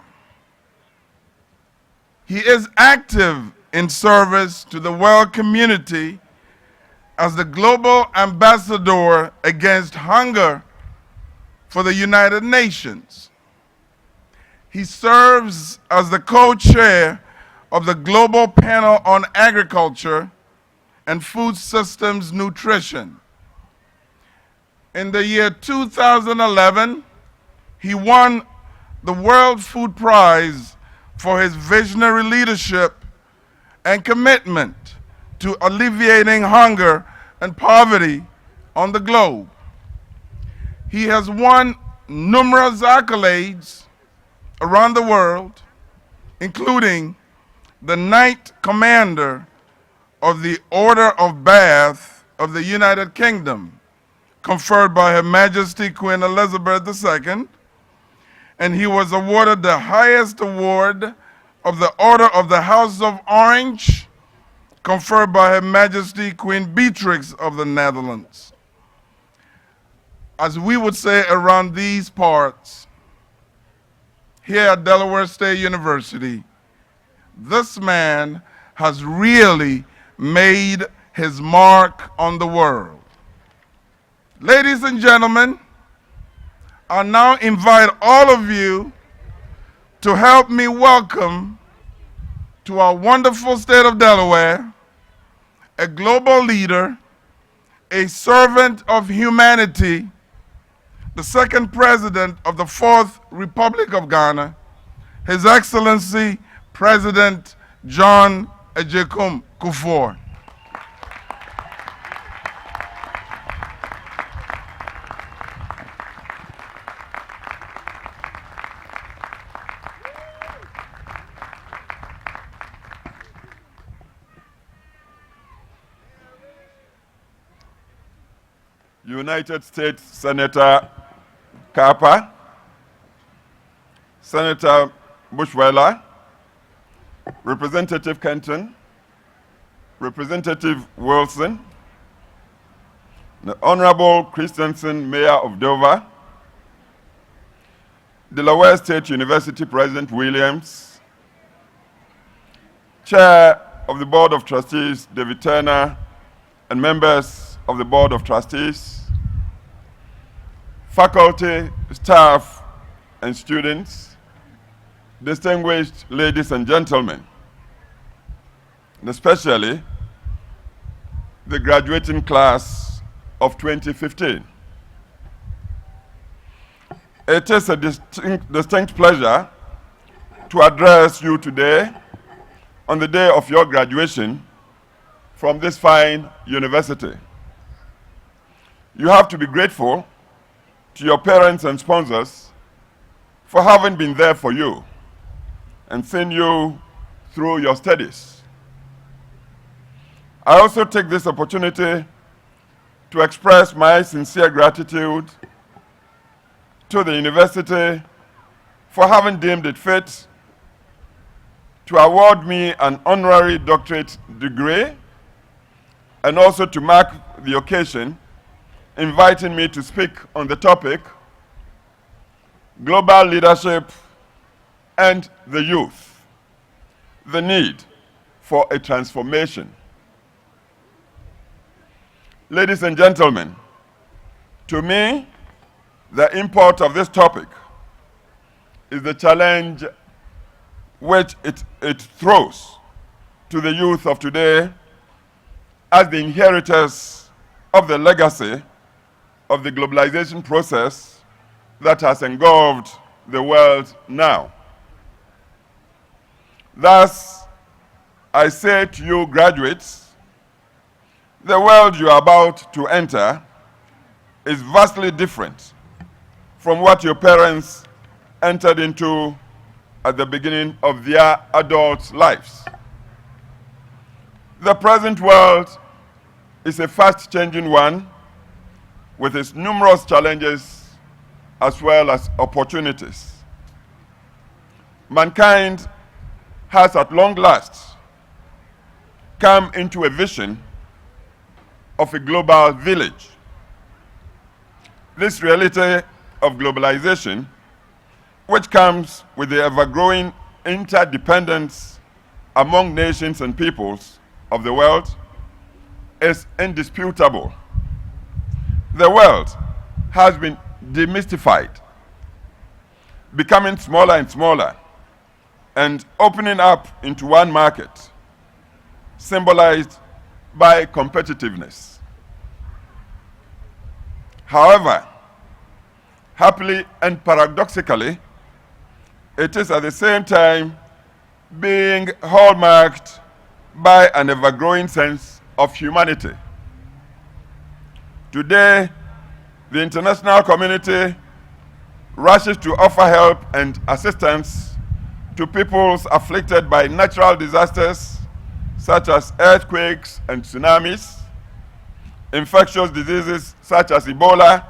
He is active in service to the world community as the global ambassador against hunger for the United Nations. He serves as the co-chair of the Global Panel on Agriculture and Food Systems Nutrition. In the year 2011, he won the World Food Prize for his visionary leadership and commitment to alleviating hunger and poverty on the globe. He has won numerous accolades around the world, including the Knight Commander of the Order of Bath of the United Kingdom, conferred by Her Majesty Queen Elizabeth II, and he was awarded the highest award of the Order of the House of Orange, conferred by Her Majesty Queen Beatrix of the Netherlands. As we would say around these parts, here at Delaware State University, this man has really made his mark on the world. Ladies and gentlemen, I now invite all of you to help me welcome to our wonderful state of Delaware a global leader, a servant of humanity, the second president of the Fourth Republic of Ghana, His Excellency President John Agyekum Kufuor. United States Senator Carper, Senator Bushwella, Representative Kenton, Representative Wilson, the Honorable Christensen, Mayor of Dover, Delaware State University President Williams, Chair of the Board of Trustees David Turner, and members of the Board of Trustees, faculty, staff, and students, distinguished ladies and gentlemen, and especially the graduating class of 2015. It is a distinct pleasure to address you today on the day of your graduation from this fine university. You have to be grateful to your parents and sponsors for having been there for you and seen you through your studies. I also take this opportunity to express my sincere gratitude to the university for having deemed it fit to award me an honorary doctorate degree and also to mark the occasion inviting me to speak on the topic Global Leadership and the Youth, the Need for a Transformation. Ladies and gentlemen, to me, the import of this topic is the challenge which it throws to the youth of today as the inheritors of the legacy of the globalization process that has engulfed the world now. Thus, I say to you graduates The world you are about to enter is vastly different from what your parents entered into at the beginning of their adult lives. The present world is a fast-changing one with its numerous challenges as well as opportunities. Mankind has at long last come into a vision of a global village. This reality of globalization, which comes with the ever-growing interdependence among nations and peoples of the world, is indisputable. The world has been demystified, becoming smaller and smaller, and opening up into one market, symbolized by competitiveness. However, happily and paradoxically, it is at the same time being hallmarked by an ever-growing sense of humanity. Today, the international community rushes to offer help and assistance to peoples afflicted by natural disasters such as earthquakes and tsunamis, infectious diseases such as Ebola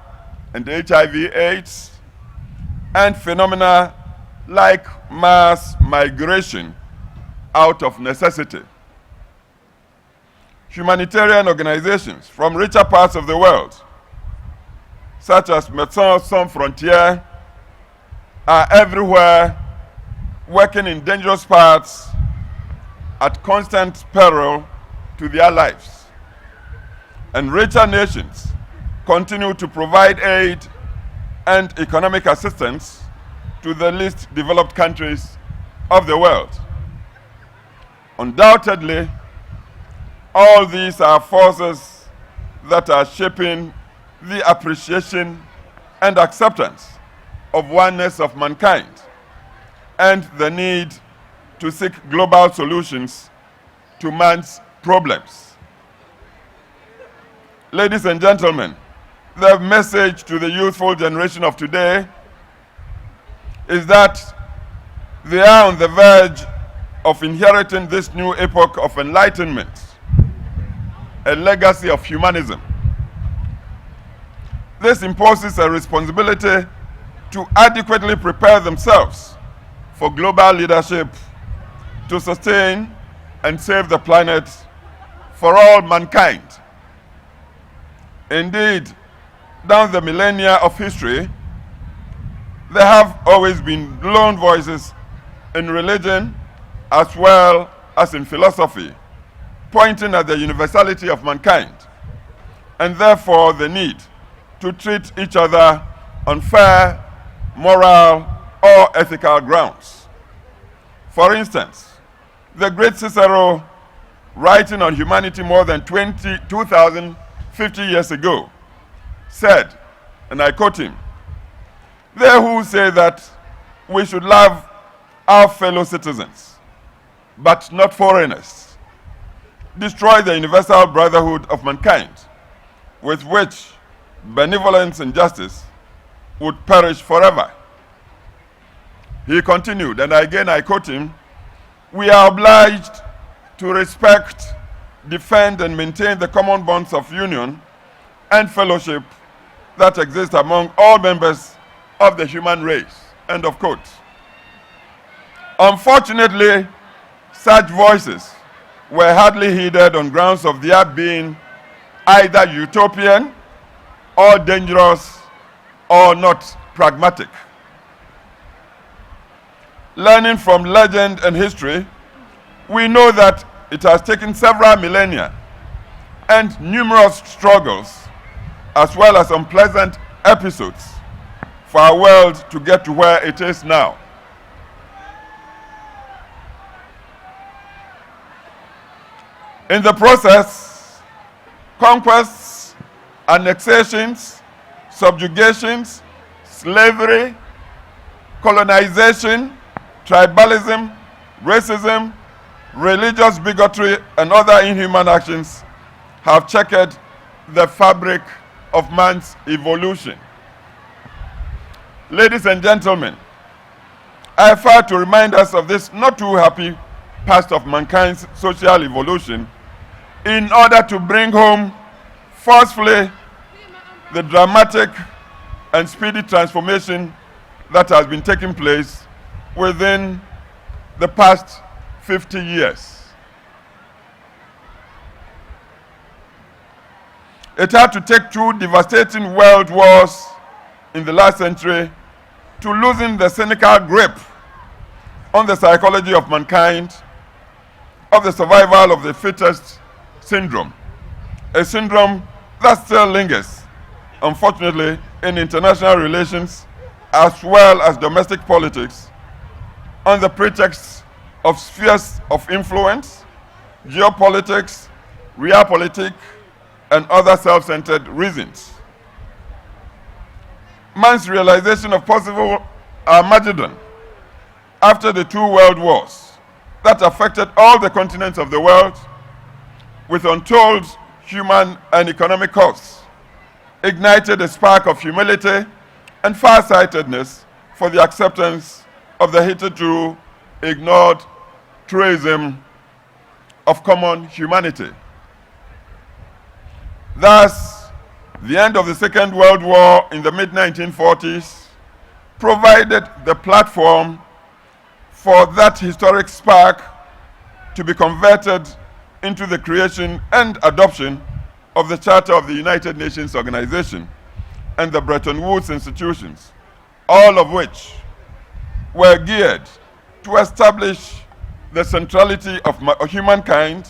and HIV/AIDS, and phenomena like mass migration out of necessity. Humanitarian organizations from richer parts of the world, such as Médecins Sans Frontières, are everywhere working in dangerous parts at constant peril to their lives. And richer nations continue to provide aid and economic assistance to the least developed countries of the world. Undoubtedly, all these are forces that are shaping the appreciation and acceptance of oneness of mankind and the need to seek global solutions to man's problems. Ladies and gentlemen, the message to the youthful generation of today is that they are on the verge of inheriting this new epoch of enlightenment, a legacy of humanism. This imposes a responsibility to adequately prepare themselves for global leadership to sustain and save the planet for all mankind. Indeed, down the millennia of history, there have always been lone voices in religion as well as in philosophy, pointing at the universality of mankind, and therefore the need to treat each other on fair, moral, or ethical grounds. For instance, the great Cicero, writing on humanity more than 2,050 years ago, said, and I quote him, "They who say that we should love our fellow citizens, but not foreigners, destroy the universal brotherhood of mankind, with which benevolence and justice would perish forever." He continued, and again I quote him, "We are obliged to respect, defend, and maintain the common bonds of union and fellowship that exist among all members of the human race." End of quote. Unfortunately, such voices were hardly heeded on grounds of their being either utopian or dangerous or not pragmatic. Learning from legend and history, we know that it has taken several millennia and numerous struggles as well as unpleasant episodes for our world to get to where it is now. In the process, conquests, annexations, subjugations, slavery, colonization, tribalism, racism, religious bigotry, and other inhuman actions have checkered the fabric of man's evolution. Ladies and gentlemen, I fail to remind us of this not too happy past of mankind's social evolution in order to bring home forcefully the dramatic and speedy transformation that has been taking place within the past 50 years. It had to take 2 devastating world wars in the last century to loosen the cynical grip on the psychology of mankind of the survival of the fittest syndrome, a syndrome that still lingers, unfortunately, in international relations as well as domestic politics on the pretext of spheres of influence, geopolitics, realpolitik, and other self-centered reasons. Man's realization of possible Armageddon after the 2 world wars that affected all the continents of the world with untold human and economic costs ignited a spark of humility and farsightedness for the acceptance of the hitherto ignored truism of common humanity. Thus, the end of the Second World War in the mid-1940s provided the platform for that historic spark to be converted into the creation and adoption of the Charter of the United Nations Organization and the Bretton Woods institutions, all of which were geared to establish the centrality of humankind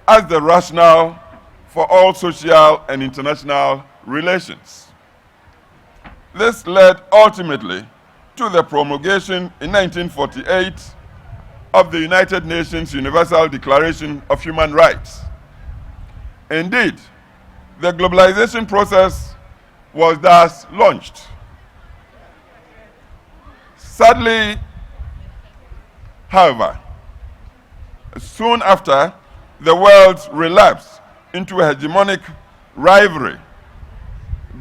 as the rationale for all social and international relations. This led ultimately to the promulgation in 1948 of the United Nations Universal Declaration of Human Rights. Indeed, the globalization process was thus launched. Sadly, however, soon after, the world relapsed into a hegemonic rivalry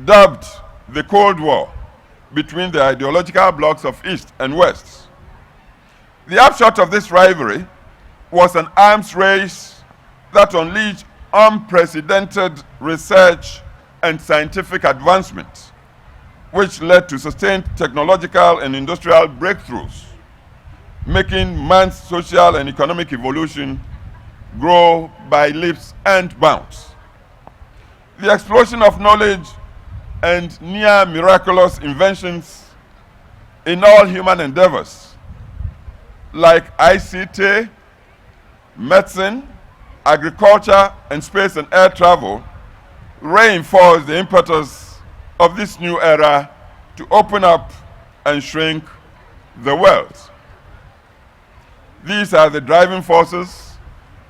dubbed the Cold War between the ideological blocs of East and West. The upshot of this rivalry was an arms race that unleashed unprecedented research and scientific advancement, which led to sustained technological and industrial breakthroughs, making man's social and economic evolution grow by leaps and bounds. The explosion of knowledge and near miraculous inventions in all human endeavors, like ICT, medicine, agriculture, and space and air travel, reinforce the impetus of this new era to open up and shrink the world. These are the driving forces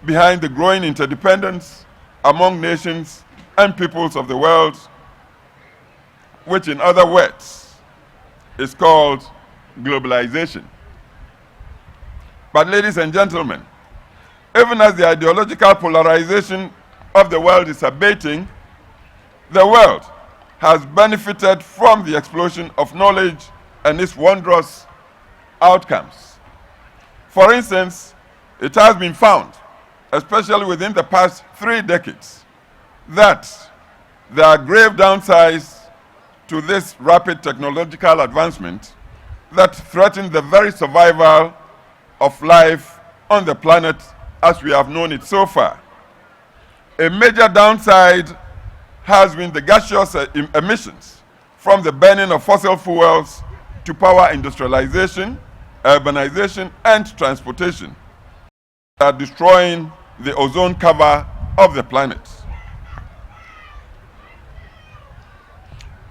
behind the growing interdependence among nations and peoples of the world, which in other words is called globalization. But ladies and gentlemen, even as the ideological polarization of the world is abating, the world has benefited from the explosion of knowledge and its wondrous outcomes. For instance, it has been found, especially within the past 3 decades, that there are grave downsides to this rapid technological advancement that threaten the very survival of life on the planet as we have known it so far. A major downside has been the gaseous emissions from the burning of fossil fuels to power industrialization, urbanization, and transportation that are destroying the ozone cover of the planet.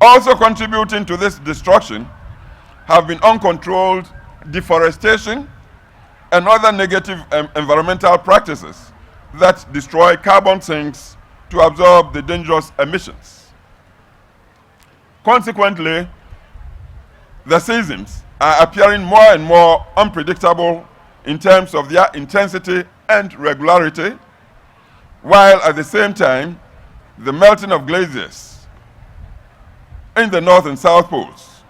Also contributing to this destruction have been uncontrolled deforestation and other negative environmental practices that destroy carbon sinks to absorb the dangerous emissions. Consequently, the seasons are appearing more and more unpredictable in terms of their intensity and regularity, while at the same time, the melting of glaciers in the North and South Poles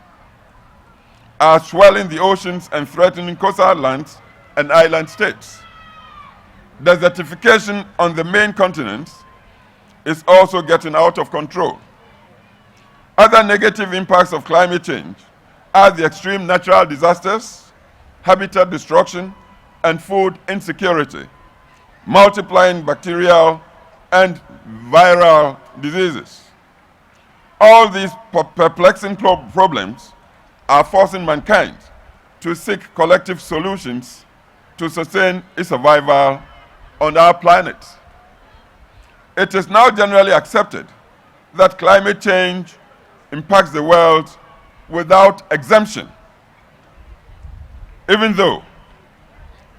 are swelling the oceans and threatening coastal lands and island states. Desertification on the main continents is also getting out of control. Other negative impacts of climate change are the extreme natural disasters, habitat destruction, and food insecurity, multiplying bacterial and viral diseases. All these perplexing problems are forcing mankind to seek collective solutions to sustain its survival on our planet. It is now generally accepted that climate change impacts the world without exemption, even though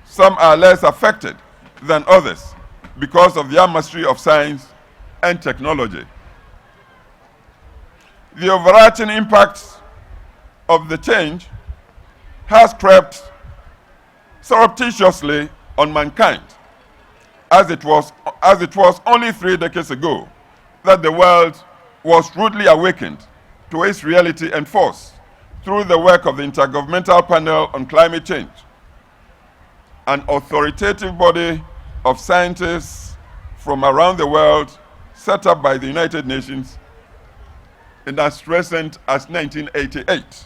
some are less affected than others because of their mastery of science and technology. The overarching impact of the change has crept surreptitiously on mankind, as it was only 3 decades ago that the world was rudely awakened to its reality and force through the work of the Intergovernmental Panel on Climate Change, an authoritative body of scientists from around the world set up by the United Nations in as recent as 1988.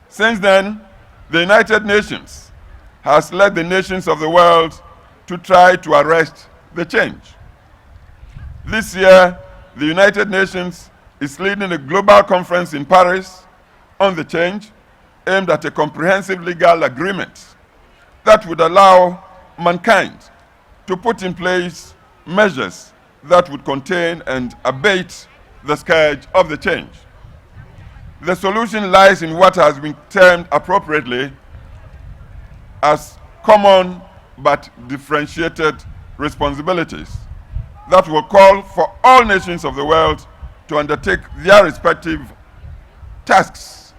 Since then, the United Nations has led the nations of the world to try to arrest the change. This year, the United Nations is leading a global conference in Paris on the change, aimed at a comprehensive legal agreement that would allow mankind to put in place measures that would contain and abate the scourge of the change. The solution lies in what has been termed appropriately as common but differentiated responsibilities that will call for all nations of the world to undertake their respective tasks,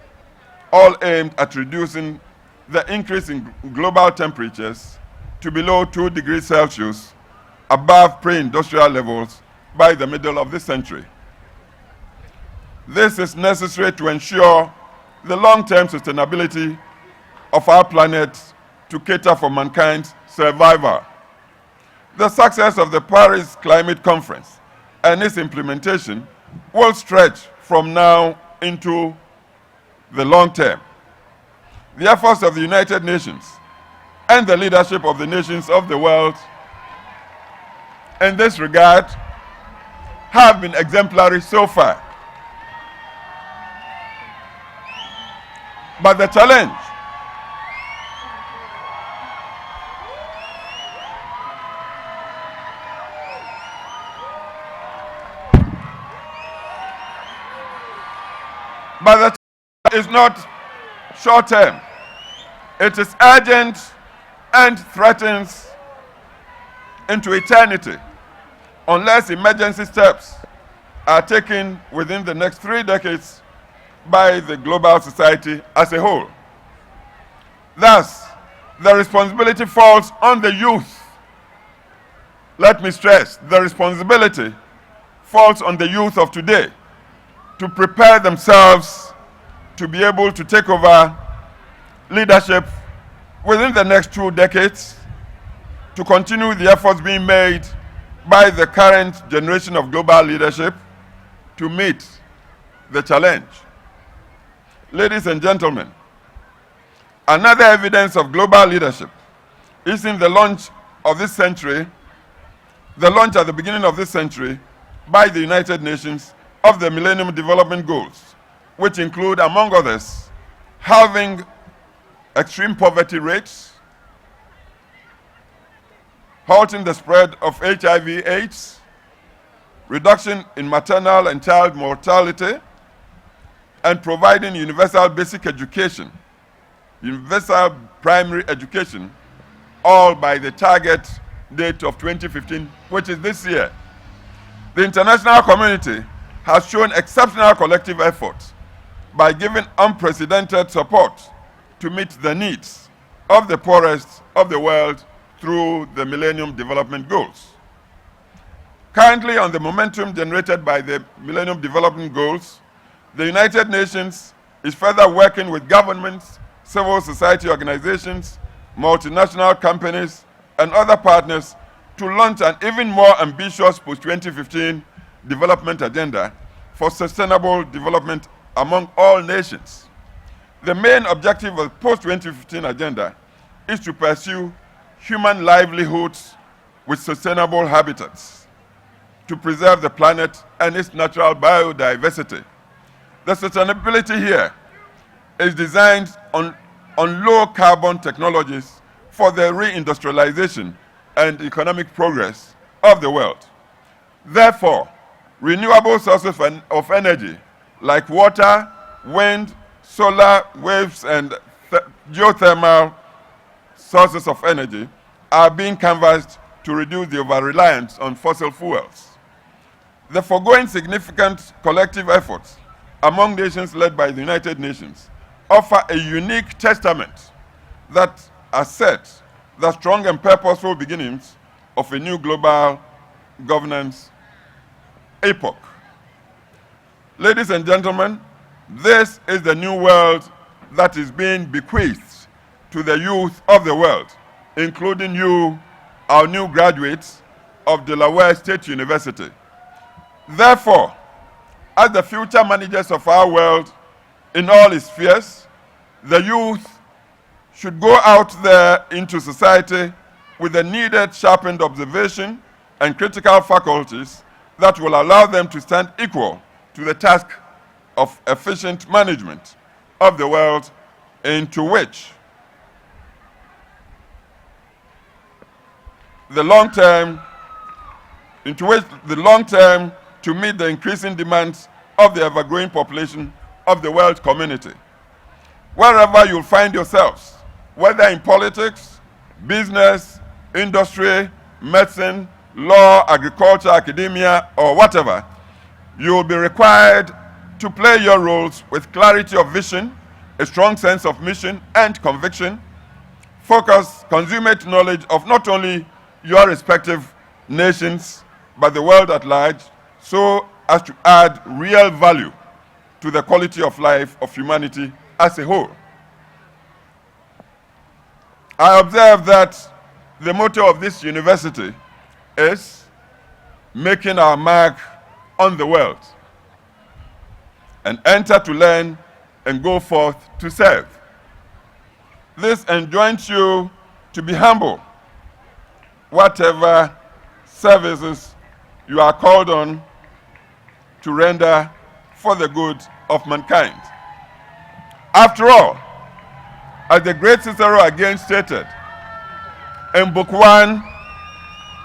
all aimed at reducing the increase in global temperatures to below 2 degrees Celsius above pre-industrial levels by the middle of this century. This is necessary to ensure the long-term sustainability of our planet to cater for mankind's survival. The success of the Paris Climate Conference and its implementation will stretch from now into the long term. The efforts of the United Nations and the leadership of the nations of the world in this regard have been exemplary so far. But the challenge is not short-term. It is urgent and threatens into eternity unless emergency steps are taken within the next 3 decades by the global society as a whole. Thus, the responsibility falls on the youth. Let me stress, the responsibility falls on the youth of today to prepare themselves to be able to take over leadership within the next 2 decades, to continue the efforts being made by the current generation of global leadership to meet the challenge. Ladies and gentlemen, another evidence of global leadership is in the launch of this century, the launch at the beginning of this century by the United Nations of the Millennium Development Goals, which include, among others, halving extreme poverty rates, halting the spread of HIV/AIDS, reduction in maternal and child mortality, and providing universal basic education, universal primary education, all by the target date of 2015, which is this year. The international community has shown exceptional collective effort by giving unprecedented support to meet the needs of the poorest of the world through the Millennium Development Goals. Currently, on the momentum generated by the Millennium Development Goals, the United Nations is further working with governments, civil society organizations, multinational companies, and other partners to launch an even more ambitious post-2015 development agenda for sustainable development among all nations. The main objective of the post-2015 agenda is to pursue human livelihoods with sustainable habitats, to preserve the planet and its natural biodiversity. The sustainability here is designed on low-carbon technologies for the reindustrialization and economic progress of the world. Therefore, renewable sources of energy like water, wind, solar, waves, and geothermal sources of energy are being canvassed to reduce the over-reliance on fossil fuels. The foregoing significant collective efforts among nations led by the United Nations offer a unique testament that asserts the strong and purposeful beginnings of a new global governance epoch. Ladies and gentlemen, this is the new world that is being bequeathed to the youth of the world, including you, our new graduates of Delaware State University. Therefore, as the future managers of our world in all its spheres, the youth should go out there into society with the needed sharpened observation and critical faculties that will allow them to stand equal to the task of efficient management of the world into which the long term to meet the increasing demands of the ever-growing population of the world community. Wherever you'll find yourselves, whether in politics, business, industry, medicine, law, agriculture, academia, or whatever, you will be required to play your roles with clarity of vision, a strong sense of mission and conviction, focus, consummate knowledge of not only your respective nations, but the world at large, so as to add real value to the quality of life of humanity as a whole. I observe that the motto of this university is making our mark on the world, and enter to learn and go forth to serve. This enjoins you to be humble, whatever services you are called on to render for the good of mankind. After all, as the great Cicero again stated in Book 1,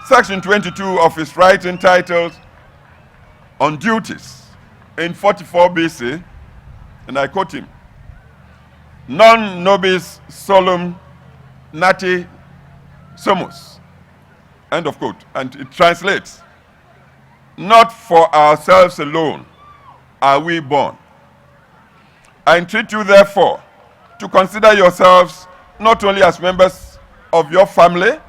Section 22 of his writing titled On Duties in 44 BC, and I quote him, Non nobis solum nati sumus, end of quote. And it translates, not for ourselves alone are we born. I entreat you, therefore, to consider yourselves not only as members of your family,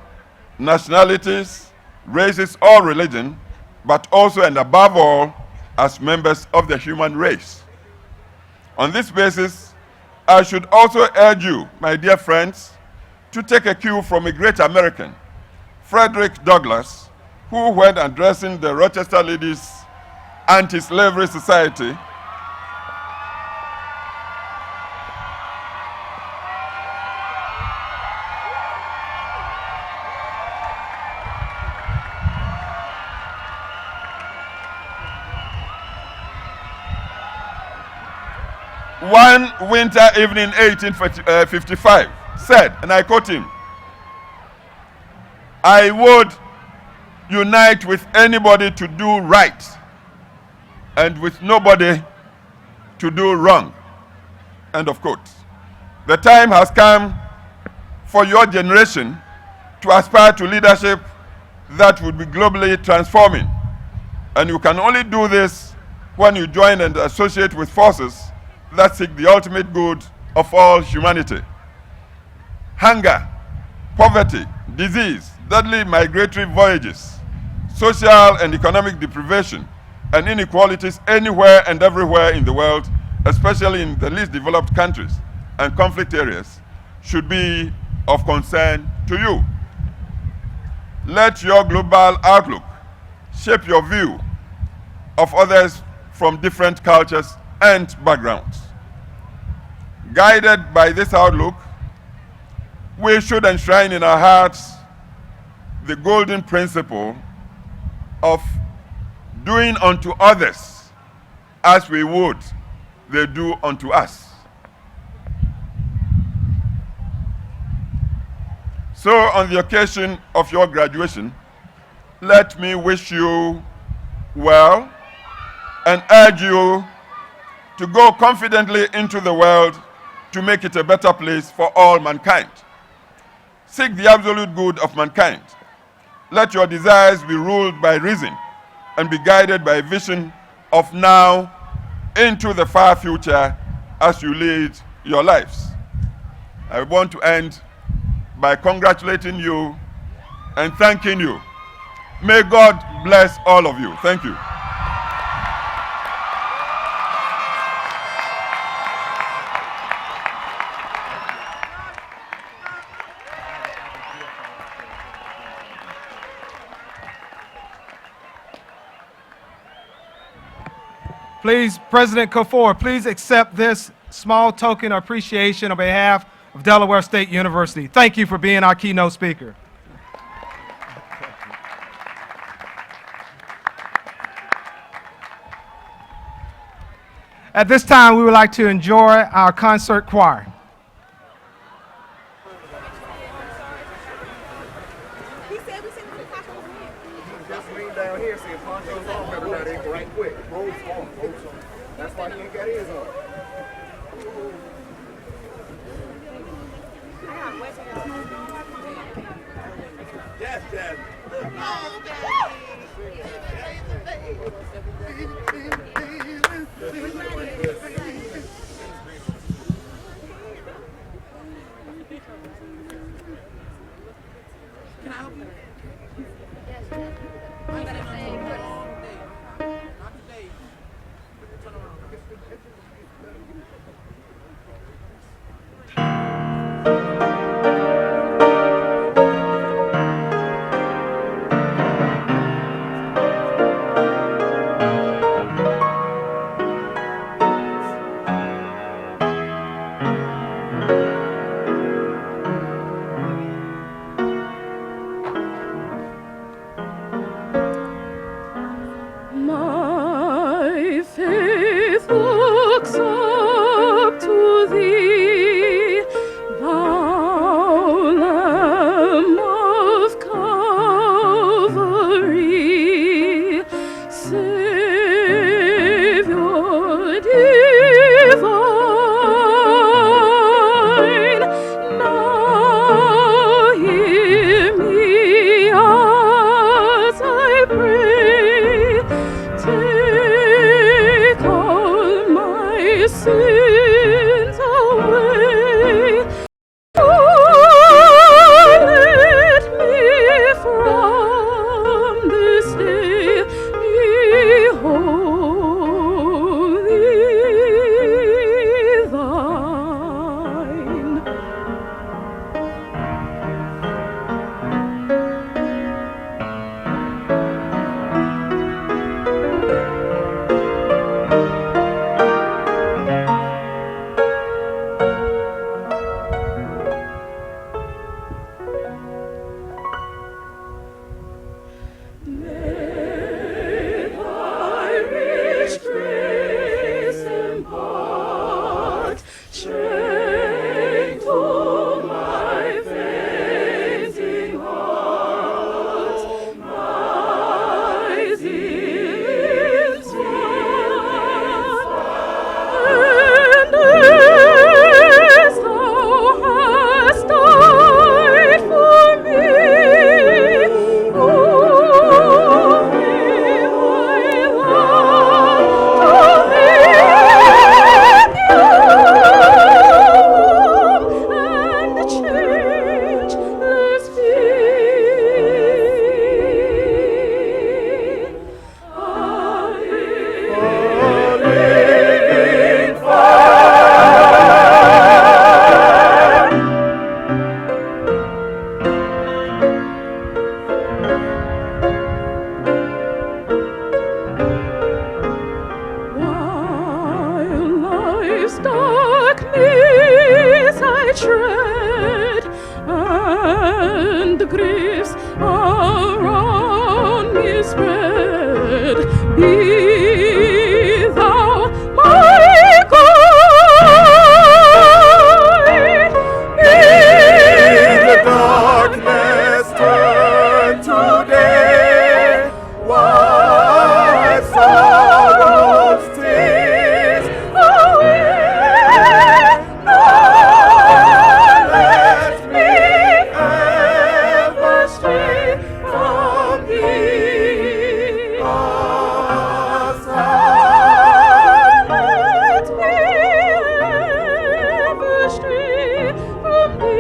nationalities, races, or religion, but also and above all, as members of the human race. On this basis, I should also urge you, my dear friends, to take a cue from a great American, Frederick Douglass, who, when addressing the Rochester Ladies Anti-Slavery Society, one winter evening, 1855, said, and I quote him, I would unite with anybody to do right and with nobody to do wrong. End of quote. The time has come for your generation to aspire to leadership that would be globally transforming. And you can only do this when you join and associate with forces that seek the ultimate good of all humanity. Hunger, poverty, disease, deadly migratory voyages, social and economic deprivation, and inequalities anywhere and everywhere in the world, especially in the least developed countries and conflict areas, should be of concern to you. Let your global outlook shape your view of others from different cultures and backgrounds. Guided by this outlook, we should enshrine in our hearts the golden principle of doing unto others as we would they do unto us. So on the occasion of your graduation, let me wish you well and urge you to go confidently into the world to make it a better place for all mankind. Seek the absolute good of mankind. Let your desires be ruled by reason and be guided by a vision of now into the far future as you lead your lives. I want to end by congratulating you and thanking you. May God bless all of you. Thank you. Please, President Conferring, please accept this small token of appreciation on behalf of Delaware State University. Thank you for being our keynote speaker. At this time, we would like to enjoy our concert choir. He said we sing the tacos in. Just lean down here, see if Poncho's on everybody right quick. Robes on. That's why he ain't got his on. Yes, Jazz. tread, and the griefs around me spread. Be thou my guide. Be the darkness turn to day. Wipe sorrow's tears away. Nor let me ever stray from thee. Let me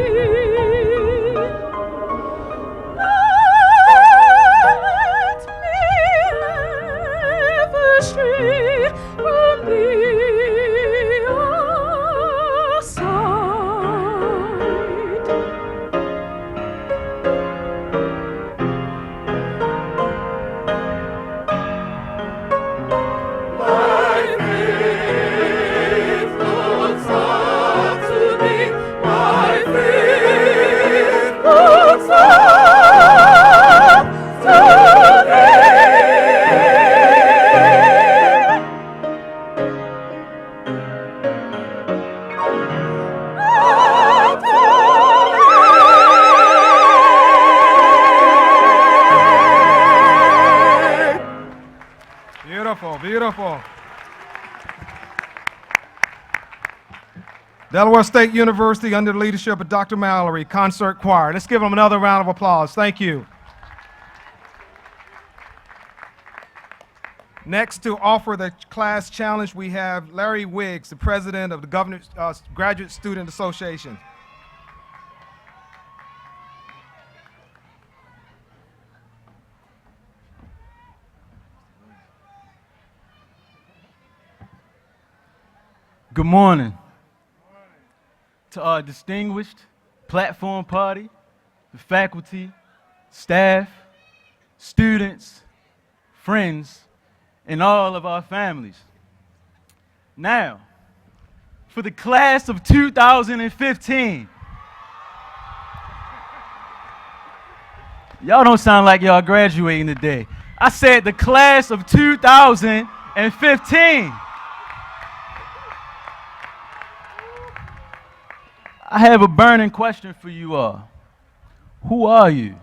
ever stray from thee. Let me ever stray from thee aside. My faith looks up to thee. My faith looks up to Beautiful, beautiful. Delaware State University, under the leadership of Dr. Mallory, Concert Choir. Let's give them another round of applause. Thank you. Next, to offer the class challenge, we have Larry Wiggs, the president of the Graduate Student Association. Good morning to our distinguished platform party, the faculty, staff, students, friends, and all of our families. Now, for the class of 2015. Y'all don't sound like y'all graduating today. I said the class of 2015. I have a burning question for you all. Who are you?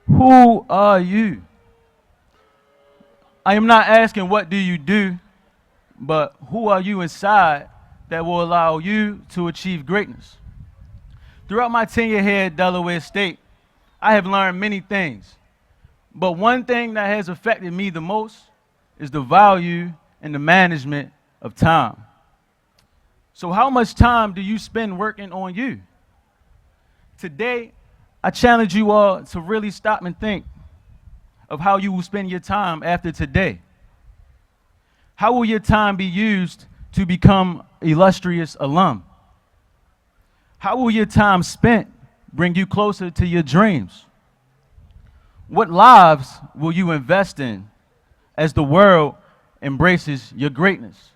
Who are you? I am not asking what do you do, but who are you inside that will allow you to achieve greatness? Throughout my tenure here at Delaware State, I have learned many things, but one thing that has affected me the most is the value and the management of time. So how much time do you spend working on you? Today, I challenge you all to really stop and think of how you will spend your time after today. How will your time be used to become illustrious alum? How will your time spent bring you closer to your dreams? What lives will you invest in as the world embraces your greatness?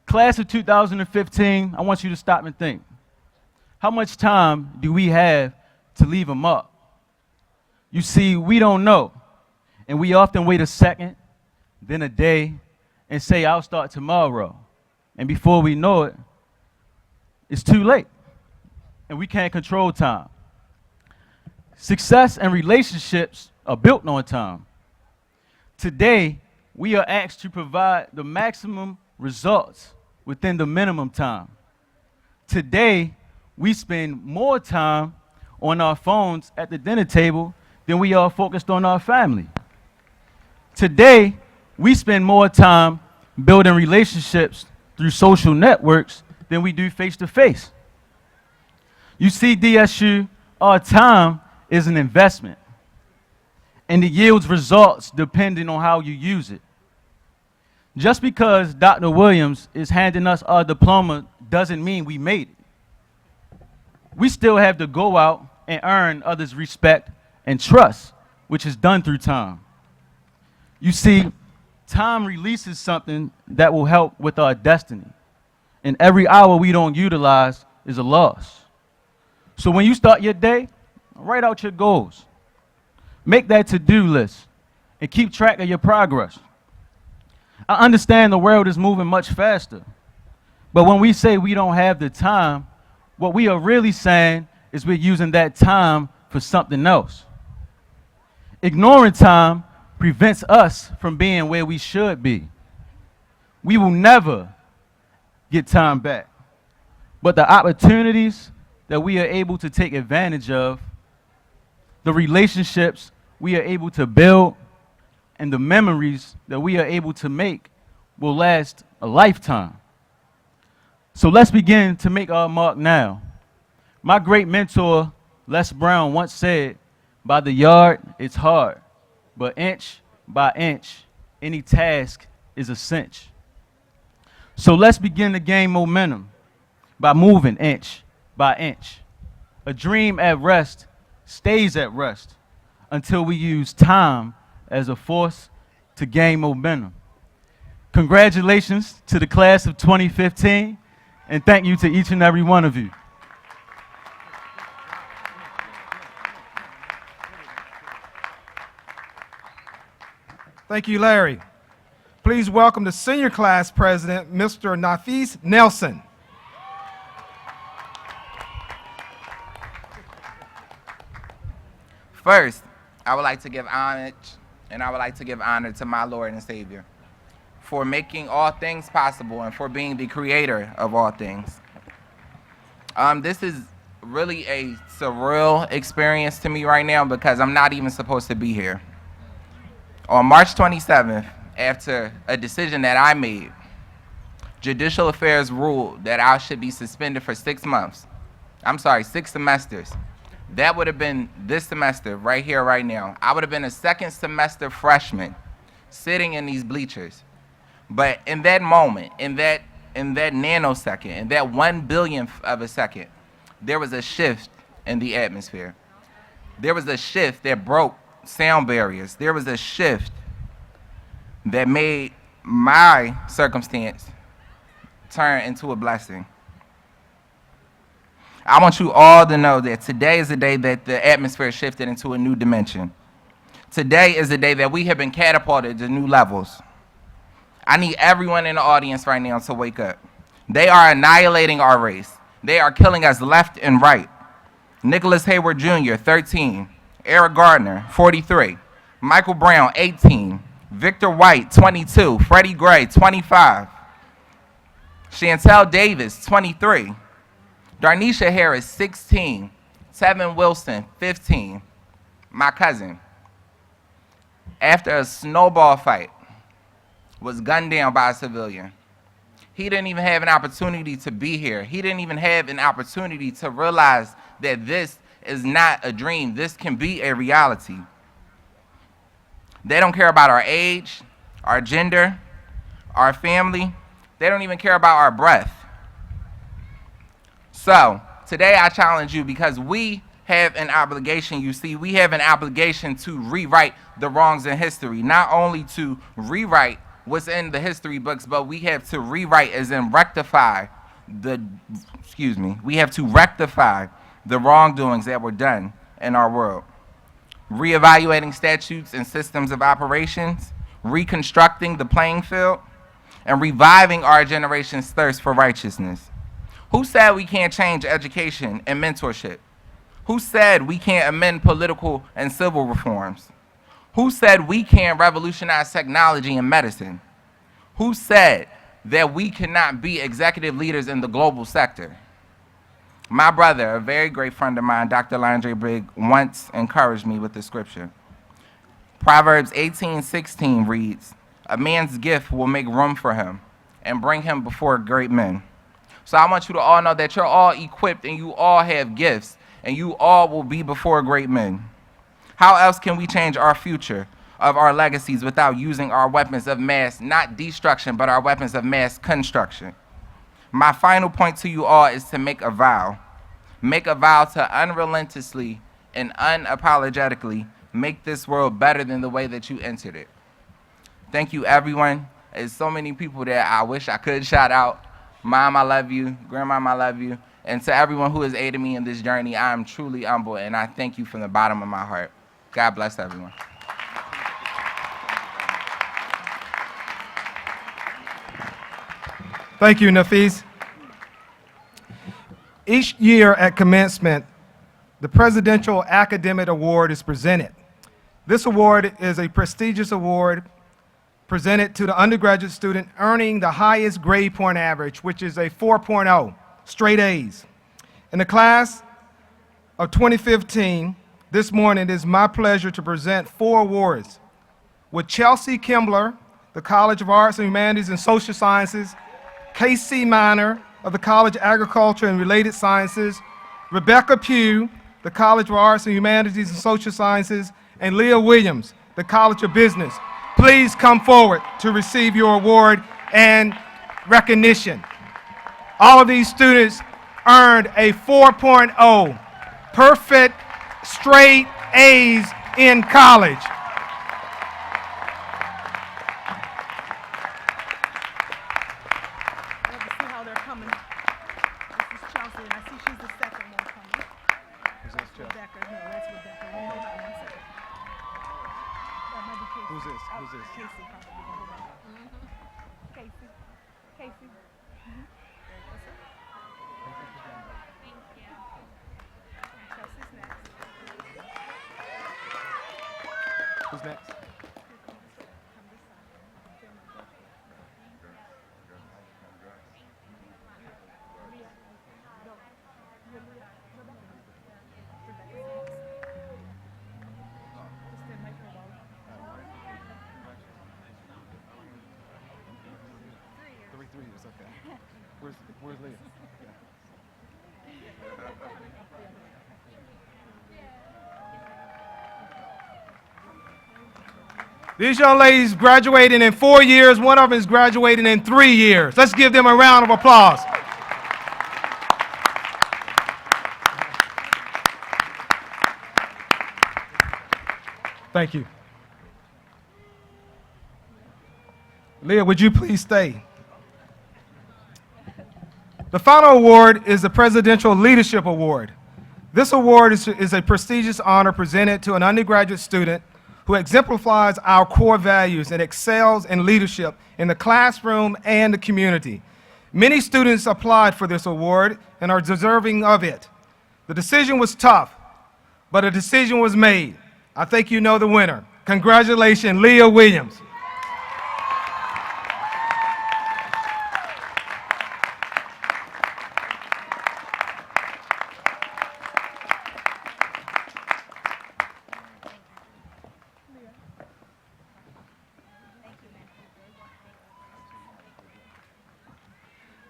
Class of 2015, I want you to stop and think. How much time do we have to leave them up? You see, we don't know, and we often wait a second, then a day, and say, I'll start tomorrow. And before we know it, it's too late, and we can't control time. Success and relationships are built on time. Today, we are asked to provide the maximum results within the minimum time. Today, we spend more time on our phones at the dinner table than we are focused on our family. Today, we spend more time building relationships through social networks than we do face-to-face. You see, DSU, our time is an investment, and it yields results depending on how you use it. Just because Dr. Williams is handing us our diploma doesn't mean we made it. We still have to go out and earn others' respect and trust, which is done through time. You see, time releases something that will help with our destiny. And every hour we don't utilize is a loss. So when you start your day, write out your goals. Make that to-do list and keep track of your progress. I understand the world is moving much faster, but when we say we don't have the time, what we are really saying is we're using that time for something else. Ignoring time prevents us from being where we should be. We will never get time back, but the opportunities that we are able to take advantage of, the relationships we are able to build, and the memories that we are able to make will last a lifetime. So let's begin to make our mark now. My great mentor, Les Brown, once said, "By the yard, it's hard, but inch by inch, any task is a cinch." So let's begin to gain momentum by moving inch by inch. A dream at rest stays at rest until we use time as a force to gain momentum. Congratulations to the class of 2015, and thank you to each and every one of you. Thank you, Larry. Please welcome the senior class president, Mr. Nafis Nelson. First, I would like to give homage and I would like to give honor to my Lord and Savior for making all things possible and for being the creator of all things. This is really a surreal experience to me right now because I'm not even supposed to be here. On March 27th, after a decision that I made, Judicial Affairs ruled that I should be suspended for 6 months. I'm sorry, 6 semesters. That would have been this semester, right here, right now. I would have been a second semester freshman sitting in these bleachers. But in that moment, in that nanosecond, in that 1/100000th of a second, there was a shift in the atmosphere. There was a shift that broke sound barriers. There was a shift that made my circumstance turn into a blessing. I want you all to know that today is the day that the atmosphere shifted into a new dimension. Today is the day that we have been catapulted to new levels. I need everyone in the audience right now to wake up. They are annihilating our race. They are killing us left and right. Nicholas Hayward Jr., 13. Eric Gardner, 43. Michael Brown, 18. Victor White, 22. Freddie Gray, 25. Chantel Davis, 23. Darnisha Harris, 16. Tevin Wilson, 15. My cousin, after a snowball fight, was gunned down by a civilian. He didn't even have an opportunity to be here. He didn't even have an opportunity to realize that this is not a dream. This can be a reality. They don't care about our age, our gender, our family. They don't even care about our breath. So today I challenge you because we have an obligation, you see, we have an obligation to rewrite the wrongs in history. Not only to rewrite what's in the history books, but we have to rewrite as in rectify we have to rectify the wrongdoings that were done in our world. Reevaluating statutes and systems of operations, reconstructing the playing field, and reviving our generation's thirst for righteousness. Who said we can't change education and mentorship? Who said we can't amend political and civil reforms? Who said we can't revolutionize technology and medicine? Who said that we cannot be executive leaders in the global sector? My brother, a very great friend of mine, Dr. Landry Brigg, once encouraged me with the scripture. Proverbs 18:16 reads, "A man's gift will make room for him and bring him before great men." So I want you to all know that you're all equipped and you all have gifts and you all will be before great men. How else can we change our future of our legacies without using our weapons of mass, not destruction, but our weapons of mass construction? My final point to you all is to make a vow. Make a vow to unrelentlessly and unapologetically make this world better than the way that you entered it. Thank you, everyone. There's so many people that I wish I could shout out, Mom, I love you. Grandmom, I love you. And to everyone who has aided me in this journey, I am truly humble, and I thank you from the bottom of my heart. God bless everyone. Thank you, Nafis. Each year at commencement, the Presidential Academic Award is presented. This award is a prestigious award presented to the undergraduate student earning the highest grade point average, which is a 4.0, straight A's. In the class of 2015, this morning it is my pleasure to present 4 awards. With Chelsea Kimbler, the College of Arts and Humanities and Social Sciences, Casey Miner of the College of Agriculture and Related Sciences, Rebecca Pugh, the College of Arts and Humanities and Social Sciences, and Leah Williams, the College of Business. Please come forward to receive your award and recognition. All of these students earned a 4.0, perfect, straight A's in college. Who's this? Casey. Casey. Who's next? Three is okay. Where's Leah? These young ladies graduating in 4 years. One of them is graduating in 3 years. Let's give them a round of applause. Thank you. Leah, would you please stay? The final award is the Presidential Leadership Award. This award is a prestigious honor presented to an undergraduate student who exemplifies our core values and excels in leadership in the classroom and the community. Many students applied for this award and are deserving of it. The decision was tough, but a decision was made. I think you know the winner. Congratulations, Leah Williams.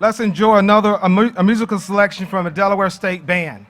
Let's enjoy a musical selection from the Delaware State Band.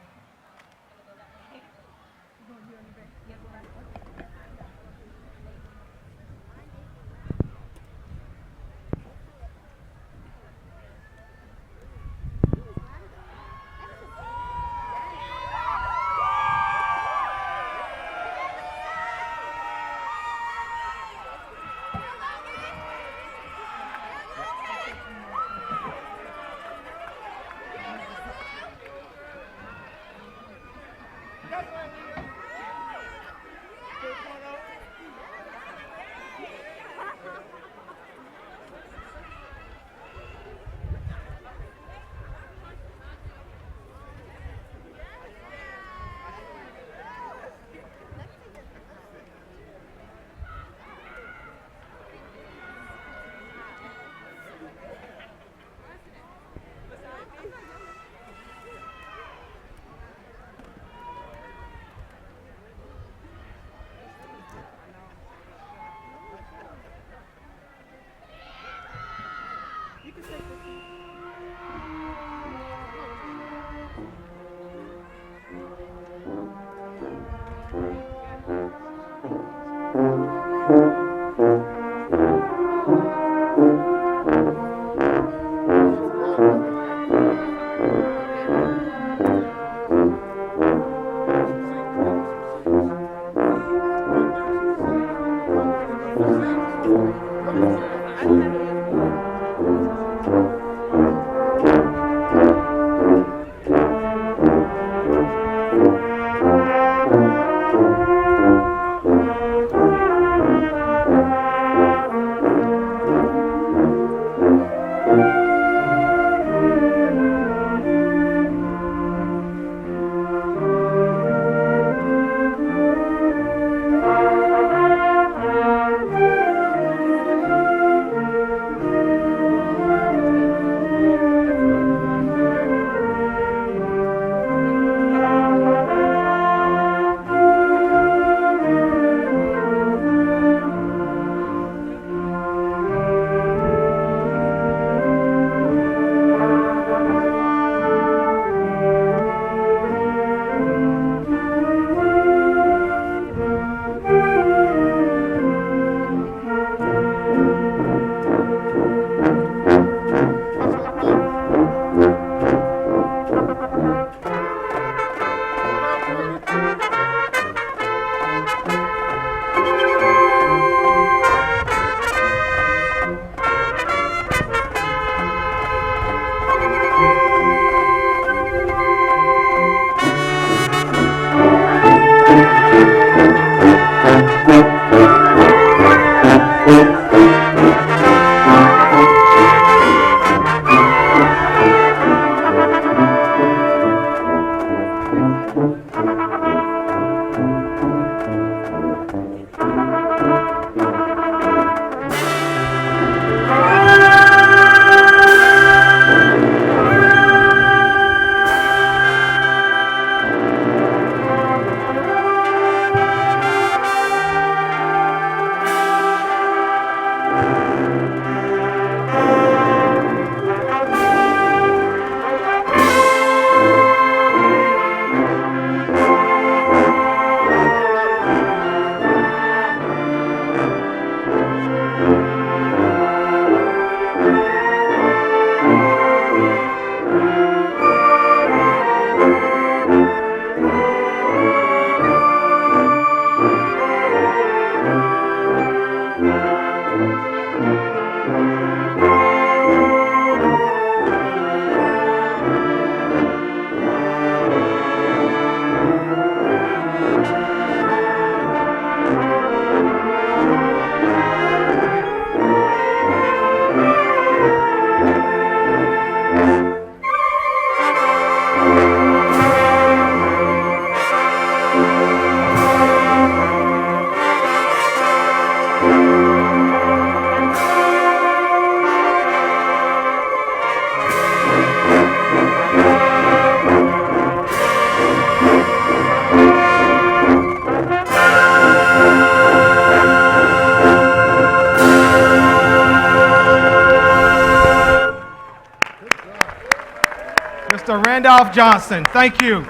Mr. Randolph Johnson, thank you.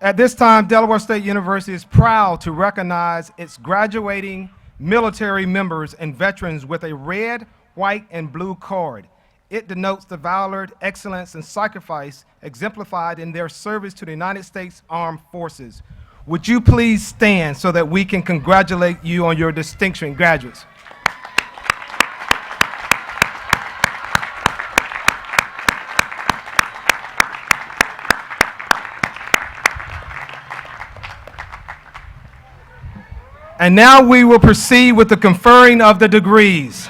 At this time, Delaware State University is proud to recognize its graduating military members and veterans with a red, white, and blue card. It denotes the valor, excellence, and sacrifice exemplified in their service to the United States Armed Forces. Would you please stand so that we can congratulate you on your distinction, graduates? And now we will proceed with the conferring of the degrees.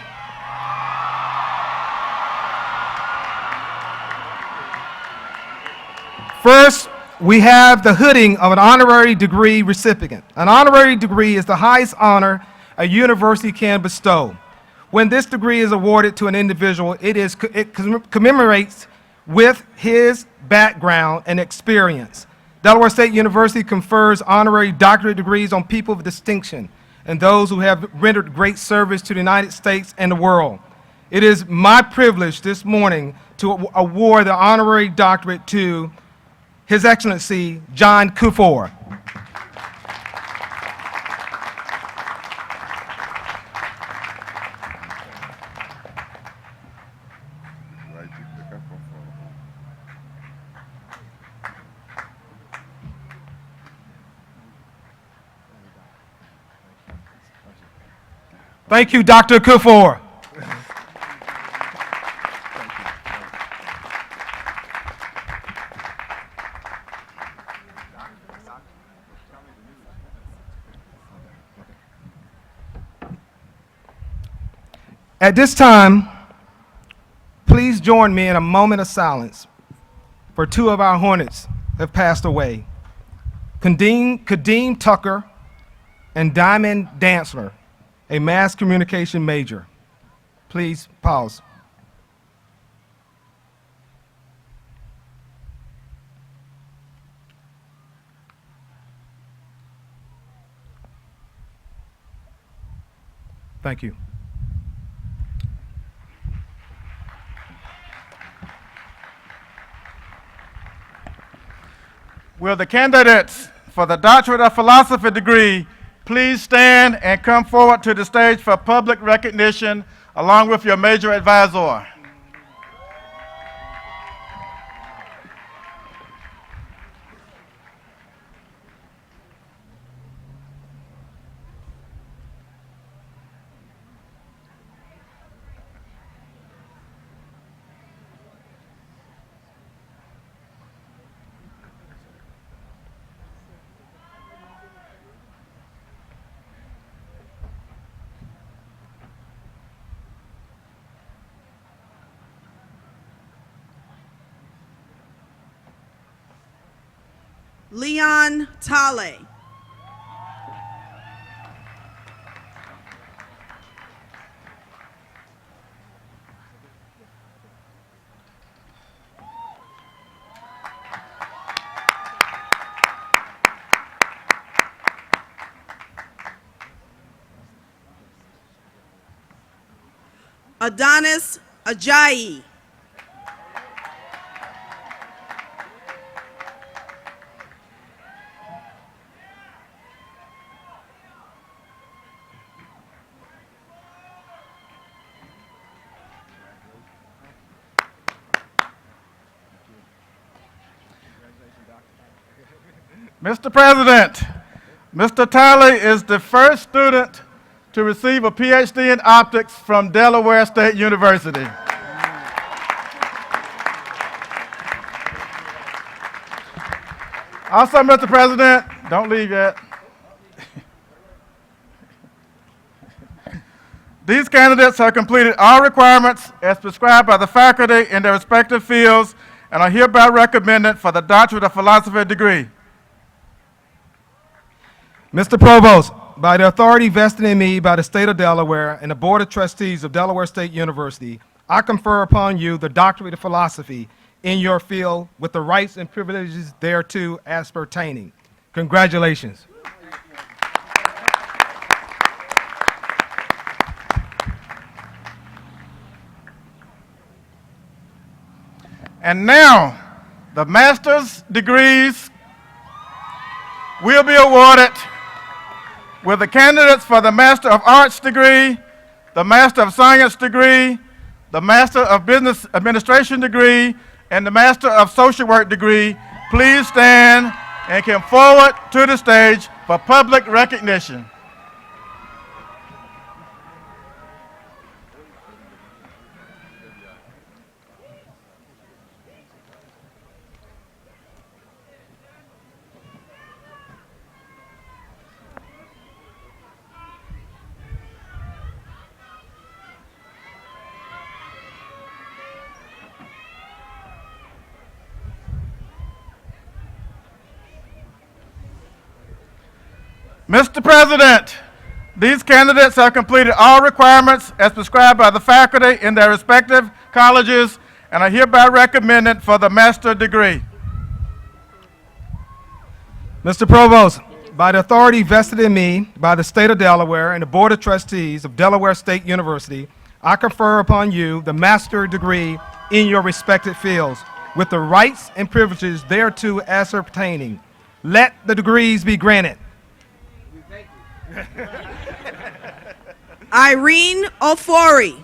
First, we have the hooding of an honorary degree recipient. An honorary degree is the highest honor a university can bestow. When this degree is awarded to an individual, it commemorates with his background and experience. Delaware State University confers honorary doctorate degrees on people of distinction and those who have rendered great service to the United States and the world. It is my privilege this morning to award the honorary doctorate to His Excellency John Kufor. Thank you, Dr. Kufor. At this time, please join me in a moment of silence for two of our Hornets have passed away, Kadeem Tucker and Diamond Dantzler, a mass communication major. Please pause. Thank you. Will the candidates for the Doctorate of Philosophy degree please stand and come forward to the stage for public recognition along with your major advisor. Leon Tale. Adonis Ajayi. Mr. President, Mr. Talley is the first student to receive a PhD in optics from Delaware State University. Also, Mr. President, don't leave yet. These candidates have completed all requirements as prescribed by the faculty in their respective fields and are hereby recommended for the Doctorate of Philosophy degree. Mr. Provost, by the authority vested in me by the state of Delaware and the Board of Trustees of Delaware State University, I confer upon you the Doctorate of Philosophy in your field with the rights and privileges thereto as pertaining. And now, the master's degrees will be awarded with the candidates for the Master of Arts degree, the Master of Science degree, the Master of Business Administration degree, and the Master of Social Work degree. Please stand and come forward to the stage for public recognition. Mr. President, these candidates have completed all requirements as prescribed by the faculty in their respective colleges and are hereby recommended for the master degree. Mr. Provost, by the authority vested in me by the State of Delaware and the Board of Trustees of Delaware State University, I confer upon you the master degree in your respective fields with the rights and privileges thereto ascertaining. Let the degrees be granted. Irene Ofori.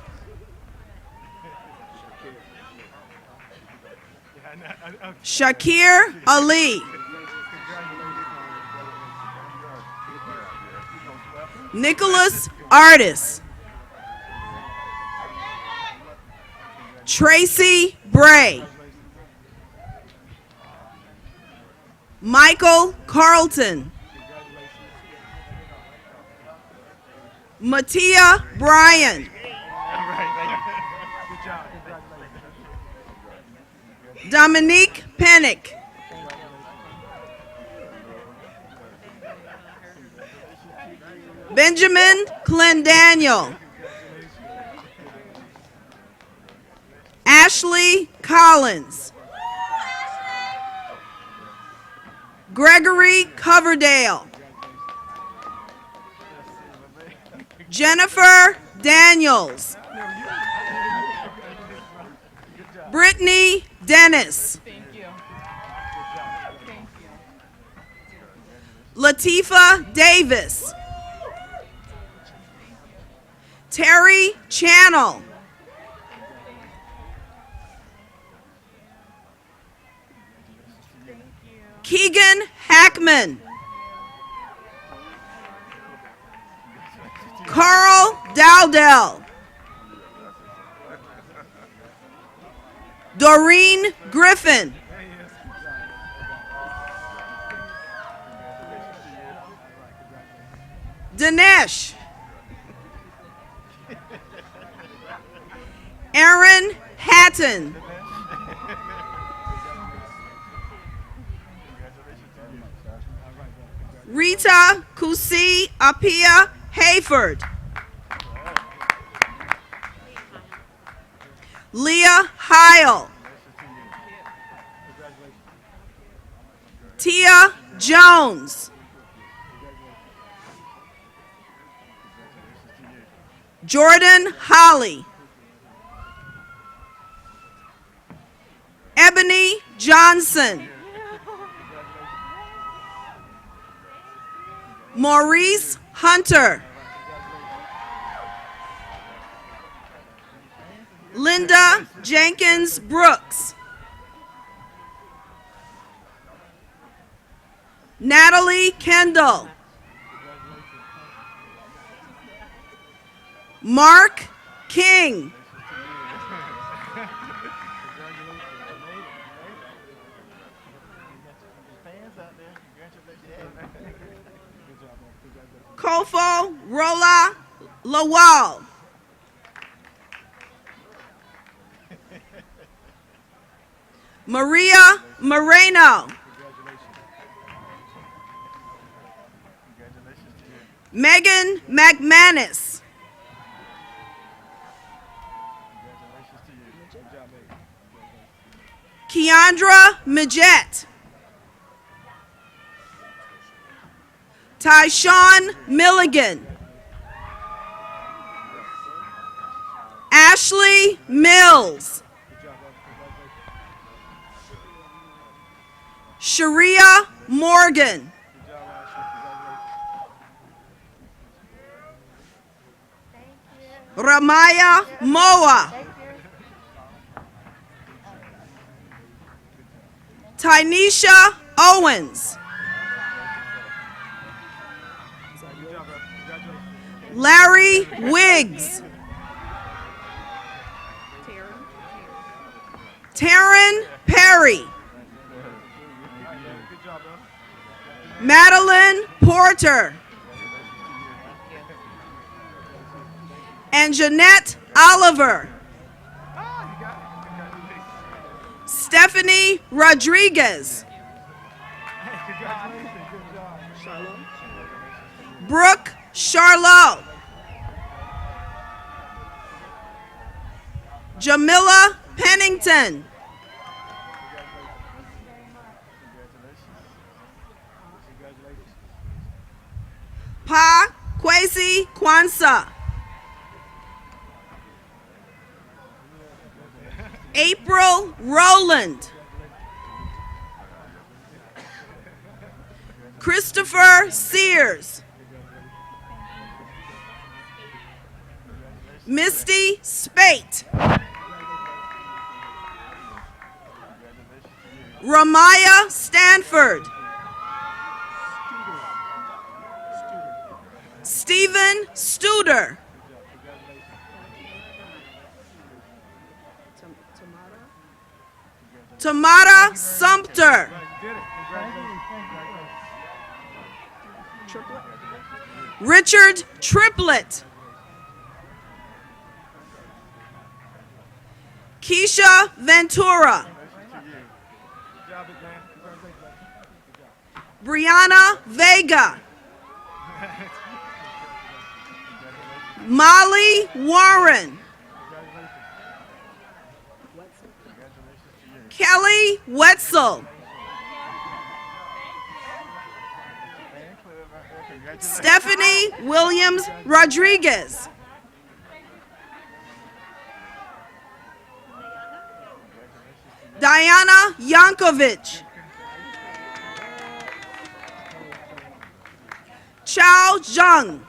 Shakir Ali. Nicholas Artis. Tracy Bray. Michael Carlton. Mattia Bryan. Dominique Pennick. Benjamin Clendaniel. Ashley Collins. Gregory Coverdale. Jennifer Daniels. Brittany Dennis. Latifa Davis. Terry Channel. Keegan Hackman. Carl Dowdell. Doreen Griffin. Dinesh. Aaron Hatton. Rita Kusi Apia Hayford. Leah Heil. Tia Jones. Jordan Holly. Ebony Johnson. Maurice Hunter. Linda Jenkins Brooks. Natalie Kendall. Mark King. Kofo Rola Lawal. Maria Moreno. Megan McManus. Keandra Majette. Tyshawn Milligan. Ashley Mills. Sharia Morgan. Ramaya Moa. Tynesha Owens. Larry Wiggs. Taryn Perry. Madeline Porter. And Jeanette Oliver. Stephanie Rodriguez. Brooke Charlot. Jamila Pennington. Pa Kwesi Kwanzaa. April Rowland. Christopher Sears. Misty Spate. Ramaya Stanford. Stephen Studer. Tamara Sumter. Richard Triplett. Keisha Ventura. Brianna Vega. Molly Warren. Kelly Wetzel. Stephanie Williams Rodriguez. Diana Yankovic. Chao Zhang.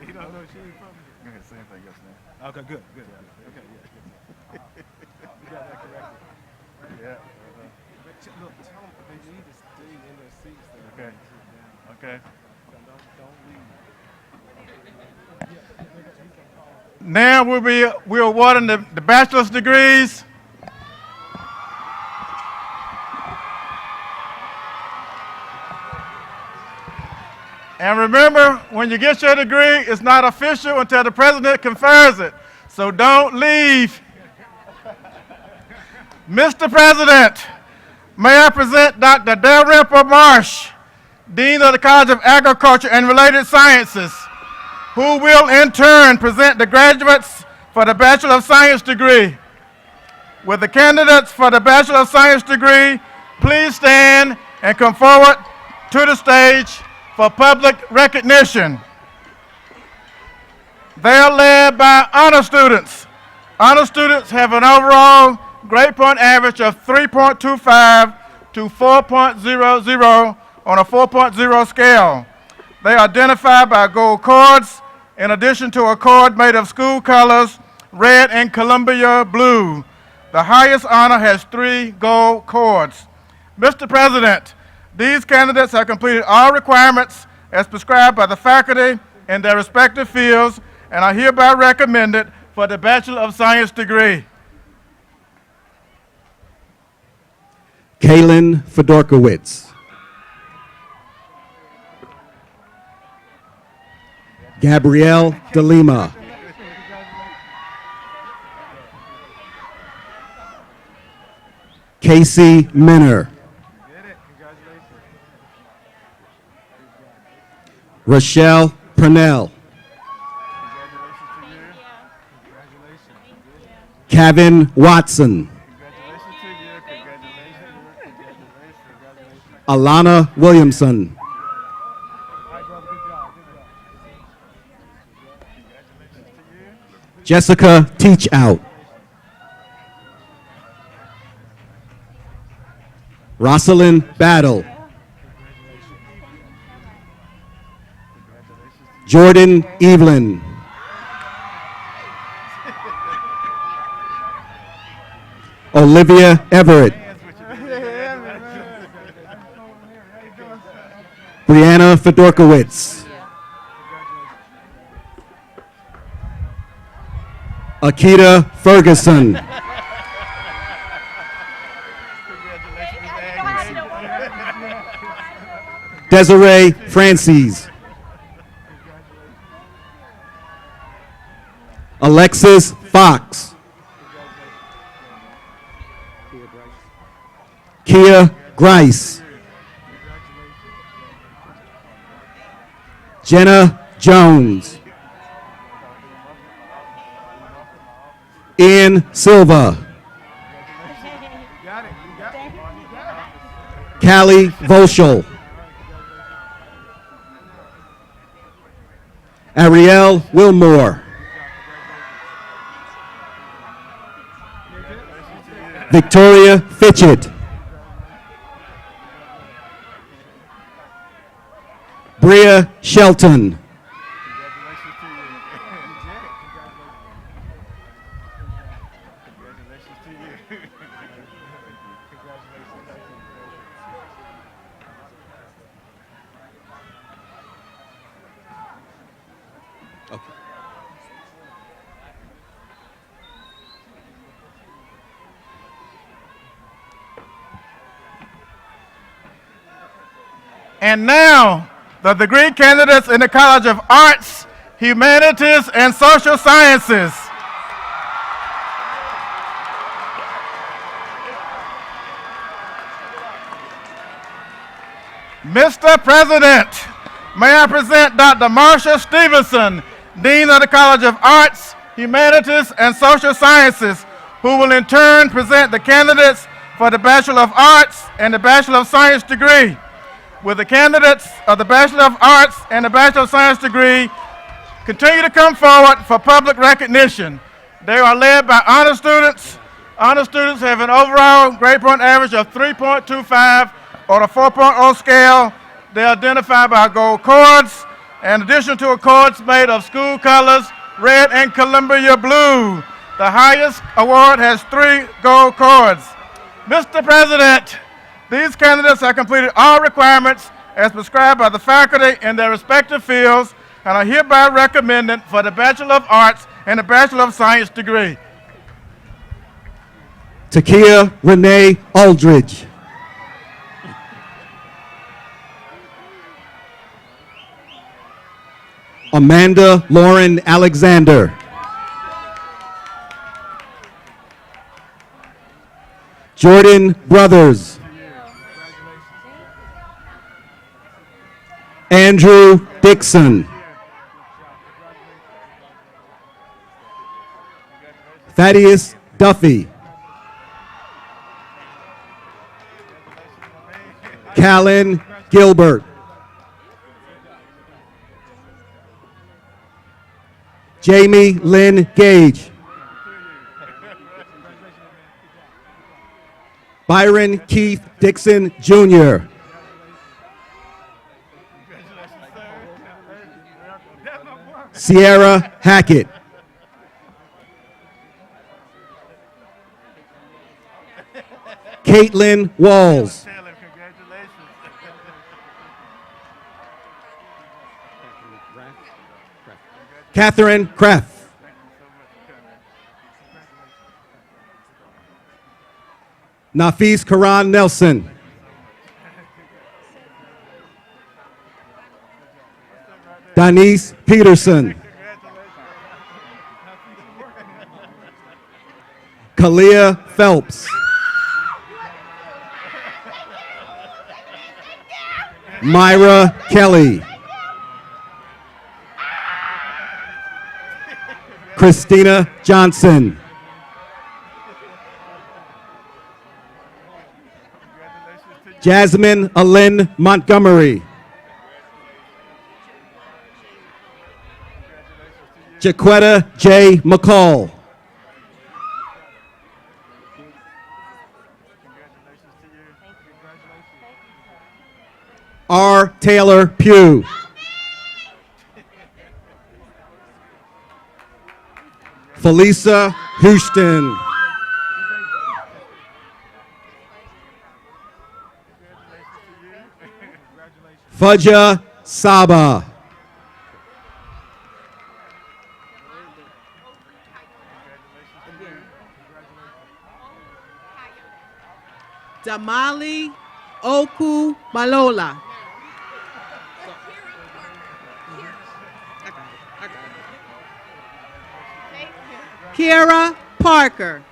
He don't know she ain't from here. Go ahead, same thing else now. Okay, good. Okay, yeah. You got that corrected. Yeah. Look, tell them they need to stay in their seats. Okay. Okay. Don't leave. Now we're awarding the bachelor's degrees. And remember, when you get your degree, it's not official until the president confers it. So don't leave. Mr. President, may I present Dr. Dalrymple Marsh, Dean of the College of Agriculture and Related Sciences, who will in turn present the graduates for the Bachelor of Science degree. Will the candidates for the Bachelor of Science degree please stand and come forward to the stage for public recognition. They are led by honor students. Honor students have an overall grade point average of 3.25 to 4.00 on a 4.0 scale. They are identified by gold cords, in addition to a cord made of school colors, red and Columbia blue. The highest honor has 3 gold cords. Mr. President, these candidates have completed all requirements as prescribed by the faculty in their respective fields and are hereby recommended for the Bachelor of Science degree. Kaylin Fedorkowitz. Gabrielle DeLima. Casey Minner. Rochelle Purnell. Kevin Watson. Alana Williamson. Jessica Teach Out. Rosalind Battle. Jordan Evelyn. Olivia Everett. Brianna Fedorkowitz. Akita Ferguson. Desiree Francis. Alexis Fox. Kia Grice. Jenna Jones. Ian Silva. Callie Volschel. Ariel Wilmore. Victoria Fitchett. Bria Shelton. And now, the degree candidates in the College of Arts, Humanities, and Social Sciences. Mr. President, may I present Dr. Marsha Stevenson, Dean of the College of Arts, Humanities, and Social Sciences, who will in turn present the candidates for the Bachelor of Arts and the Bachelor of Science degree. Will the candidates of the Bachelor of Arts and the Bachelor of Science degree continue to come forward for public recognition? They are led by honor students. Honor students have an overall grade point average of 3.25 on a 4.0 scale. They are identified by gold cords, in addition to cords made of school colors, red and Columbia blue. The highest award has 3 gold cords. Mr. President, these candidates have completed all requirements as prescribed by the faculty in their respective fields and are hereby recommended for the Bachelor of Arts and the Bachelor of Science degree. Takia Renee Aldridge. Amanda Lauren Alexander. Jordan Brothers. Andrew Dixon. Thaddeus Duffy. Callan Gilbert. Jamie Lynn Gage. Byron Keith Dixon Jr. Sierra Hackett. Caitlin Walls. Catherine Kraft. Nafis Karan Nelson. Denise Peterson. Kalia Phelps. Myra Kelly. Christina Johnson. Jasmine Alyn Montgomery. Jaquetta J. McCall. R. Taylor Pugh. Felisa Houston. Fudja Saba. Damali Oku Malola. Kira Parker.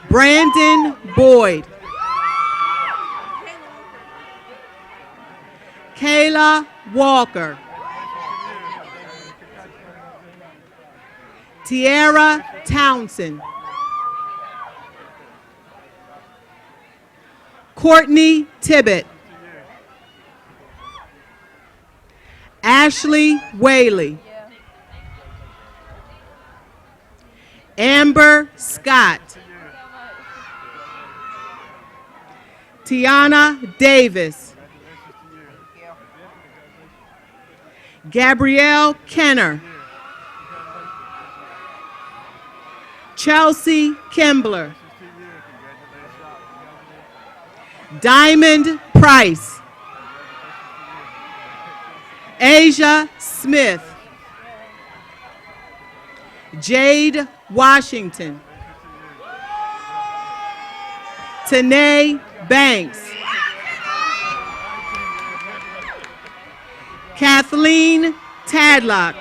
Brandon Boyd. Kayla Walker. Tiara Townsend. Courtney Tibbett. Ashley Whaley. Amber Scott. Tiana Davis. Gabrielle Kenner. Chelsea Kimbler. Diamond Price. Asia Smith. Jade Washington. Tanae Banks. Kathleen Tadlock.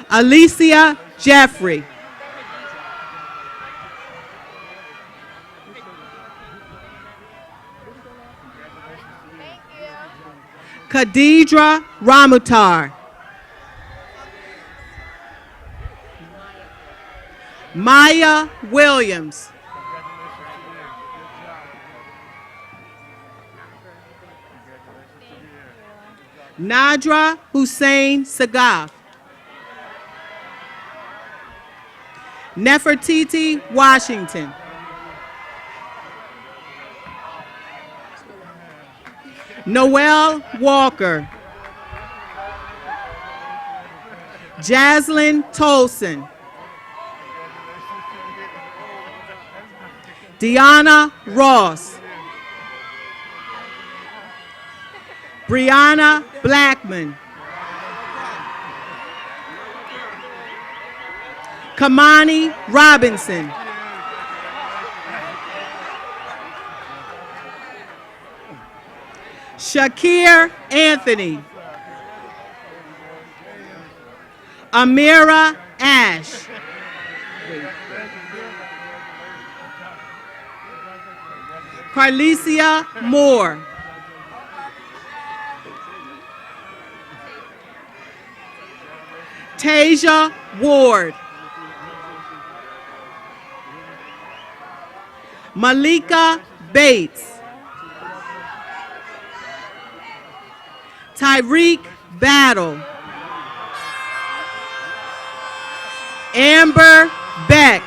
Alicia Jeffrey. Khadidra Ramutar. Maya Williams. Nadra Hussein Sagaf. Nefertiti Washington. Noel Walker. Jaslyn Tolson. Deanna Ross. Brianna Blackman. Kamani Robinson. Shakir Anthony. Amira Ash. Carlicia Moore. Tasia Ward. Malika Bates. Tyreek Battle. Amber Beck.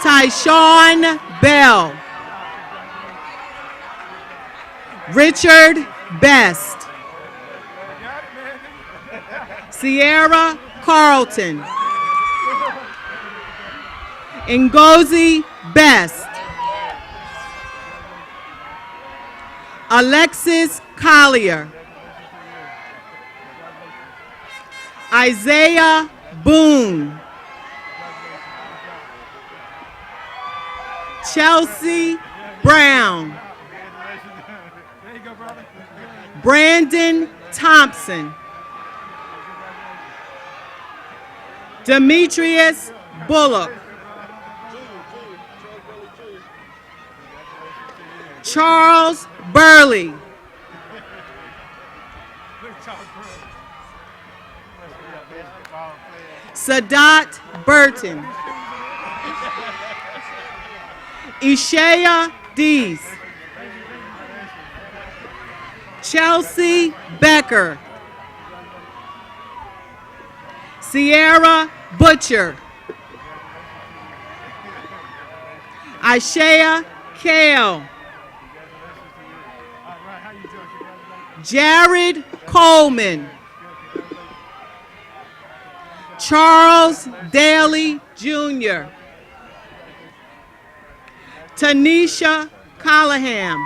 Tyshawn Bell. Richard Best. Sierra Carlton. Ngozi Best. Alexis Collier. Isaiah Boone. Chelsea Brown. Brandon Thompson. Demetrius Bullock. Charles Burley. Sadat Burton. Ishaya Dees. Chelsea Becker. Sierra Butcher. Ishaya Kale. Jared Coleman. Charles Daly Jr. Tanisha Callahan.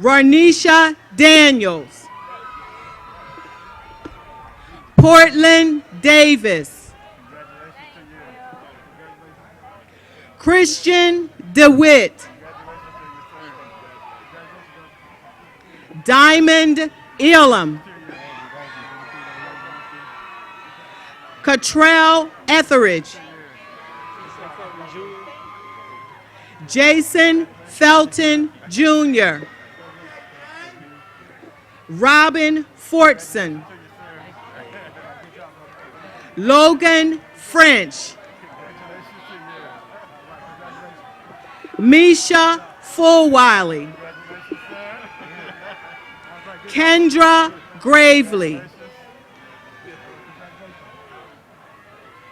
Ranisha Daniels. Portland Davis. Christian DeWitt. Diamond Elam. Cottrell Etheridge. Jason Felton Jr. Robin Fortson. Logan French. Misha Fulwiley. Kendra Gravely.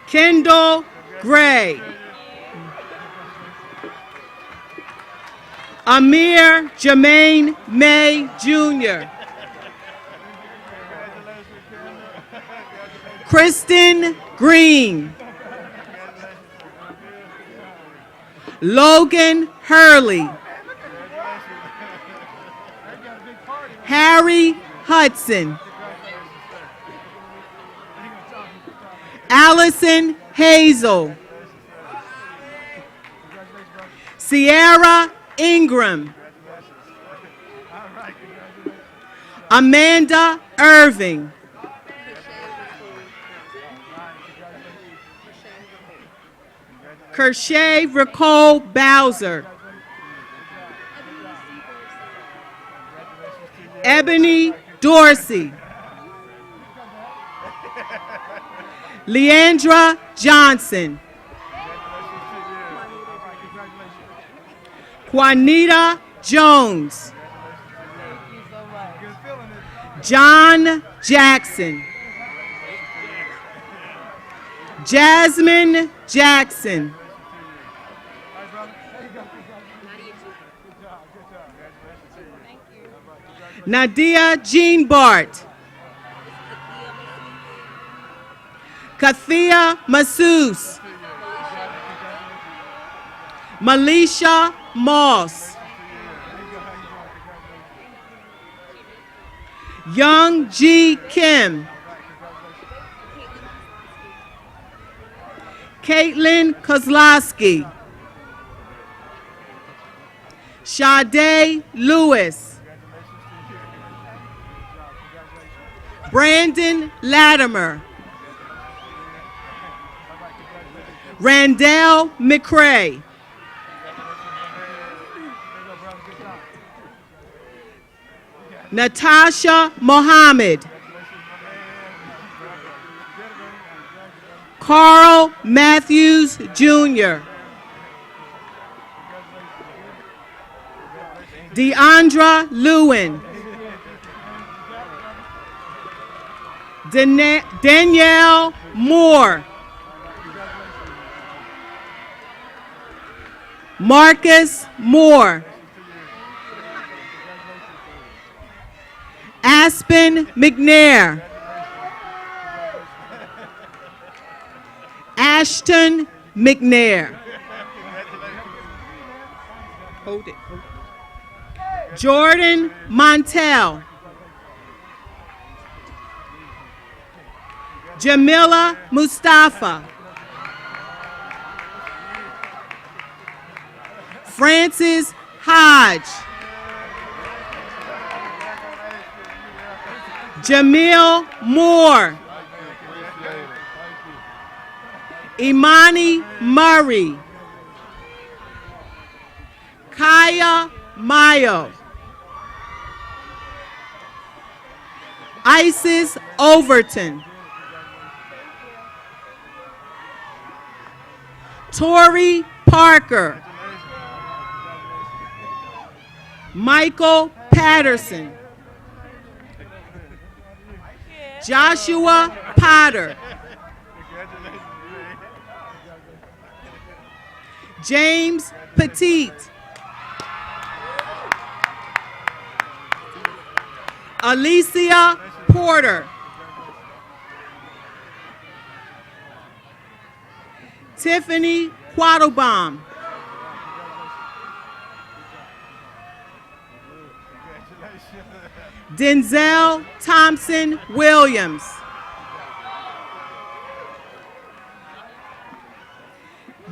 Kendall Gray. Amir Jermaine May Jr. Kristen Green. Logan Hurley. Harry Hudson. Allison Hazel. Sierra Ingram. Amanda Irving. Kershay Ricole Bowser. Ebony Dorsey. Leandra Johnson. Juanita Jones. John Jackson. Jasmine Jackson. Nadia Jean Bart. Kathia Massous. Malisha Moss. Young G. Kim. Caitlin Kozlowski. Sade Lewis. Brandon Latimer. Randall McCray. Natasha Mohammed. Carl Matthews Jr. Deandra Lewin. Danielle Moore. Marcus Moore. Aspen McNair. Ashton McNair. Hold it. Jordan Montel. Jamila Mustafa. Francis Hodge. Jamil Moore. Imani Murray. Kaya Mayo. Isis Overton. Tori Parker. Michael Patterson. Joshua Potter. James Petit. Alicia Porter. Tiffany Quattlebaum. Denzel Thompson Williams.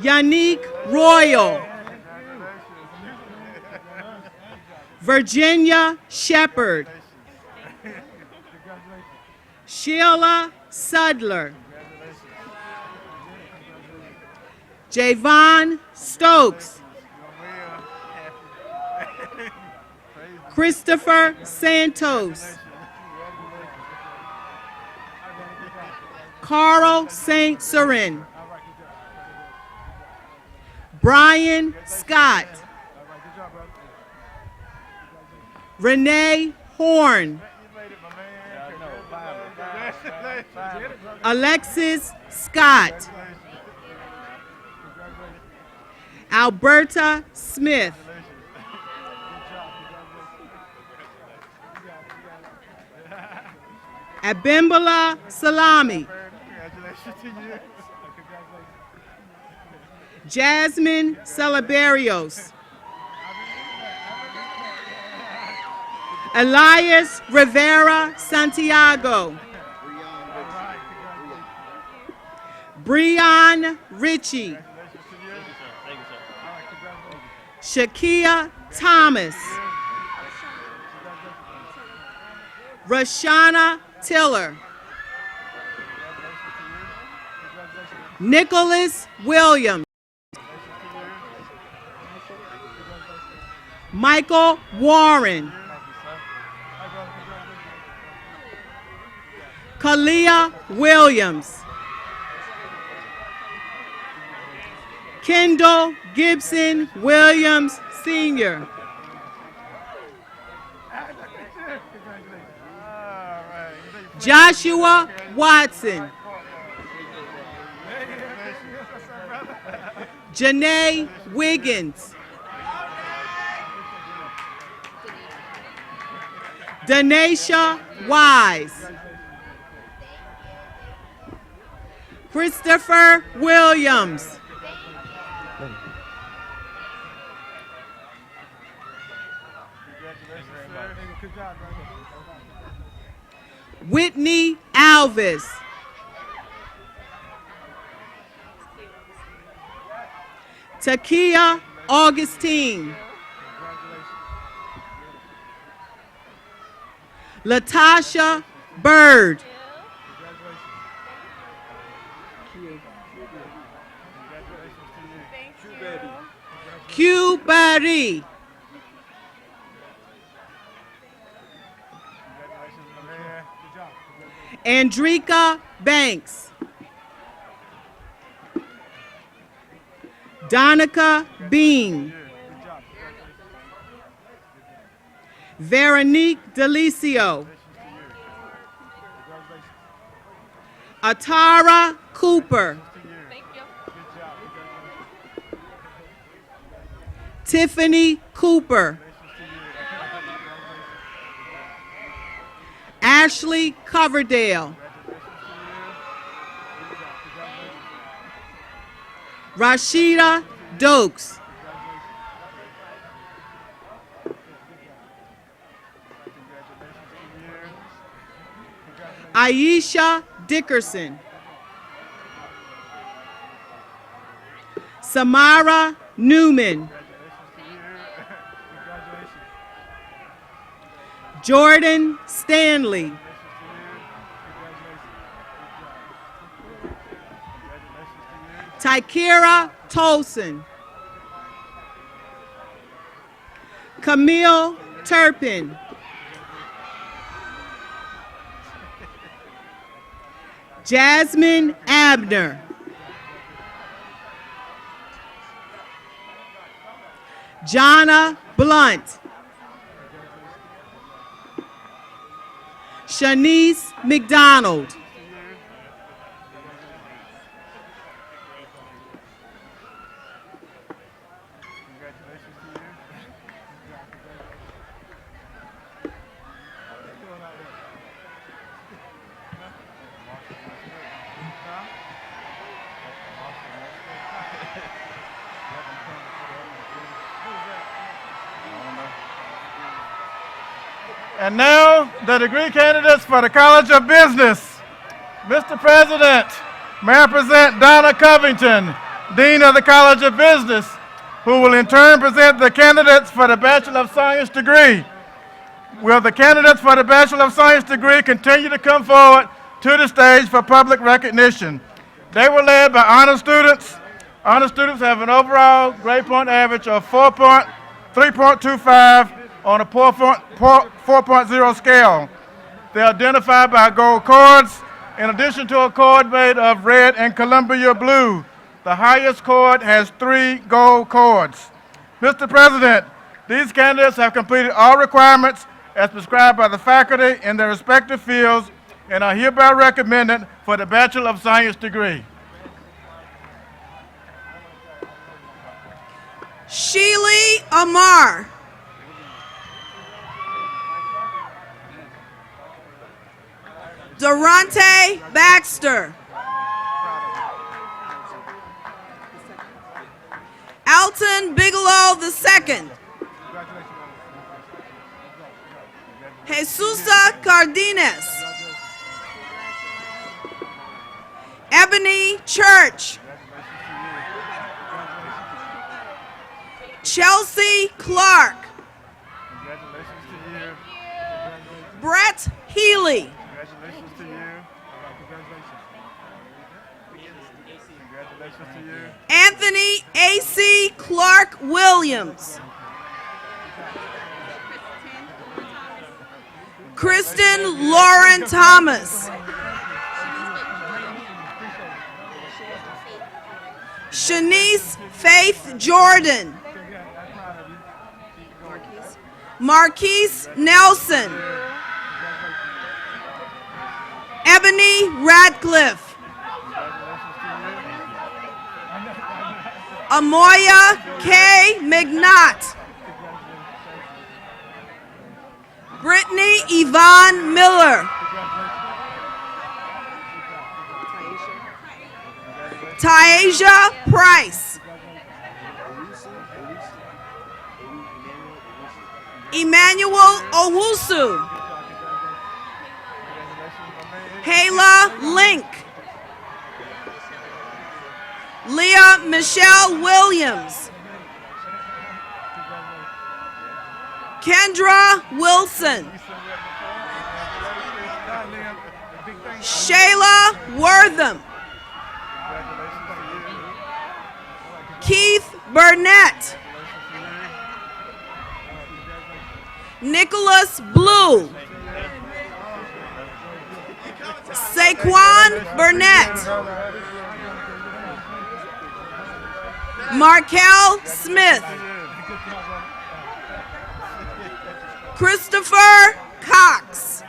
Yannick Royal. Virginia Shepard. Sheila Sudler. Javon Stokes. Christopher Santos. Carl St. Cyrin. Brian Scott. Renee Horn. Alexis Scott. Alberta Smith. Abimbola Salami. Jasmine Celebarios. Elias Rivera Santiago. Breon Ritchie. Shakia Thomas. Rashana Tiller. Nicholas Williams. Michael Warren. Kalia Williams. Kendall Gibson Williams Sr. Joshua Watson. Janae Wiggins. Danesha Wise. Christopher Williams. Whitney Alvis. Takia Augustine. Latasha Bird. Q Barry. Andrika Banks. Donica Bean. Veronique Delicio. Atara Cooper. Tiffany Cooper. Ashley Coverdale. Rashida Dokes. Aisha Dickerson. Samara Newman. Jordan Stanley. Tykira Tolson. Camille Turpin. Jasmine Abner. Jonna Blunt. Shanice McDonald. And now, the degree candidates for the College of Business. Mr. President, may I present Donna Covington, Dean of the College of Business, who will in turn present the candidates for the Bachelor of Science degree. Will the candidates for the Bachelor of Science degree continue to come forward to the stage for public recognition? They were led by honor students. Honor students have an overall grade point average of 3.25 on a 4.0 scale. They are identified by gold cords, in addition to a cord made of red and Columbia blue. The highest cord has 3 gold cords. Mr. President, these candidates have completed all requirements as prescribed by the faculty in their respective fields and are hereby recommended for the Bachelor of Science degree. Sheely Amar. Durante Baxter. Alton Bigelow II. Jesusa Cardenas. Ebony Church. Chelsea Clark. Brett Healy. Anthony A.C. Clark Williams. Kristen Lauren Thomas. Shanice Faith Jordan. Marquise Nelson. Ebony Radcliffe. Amoya K. McNaught. Brittany Yvonne Miller. Taisha Price. Emmanuel Owusu. Hayla Link. Leah Michelle Williams. Kendra Wilson. Shayla Wortham. Keith Burnett. Nicholas Blue. Saquon Burnett. Markel Smith. Christopher Cox.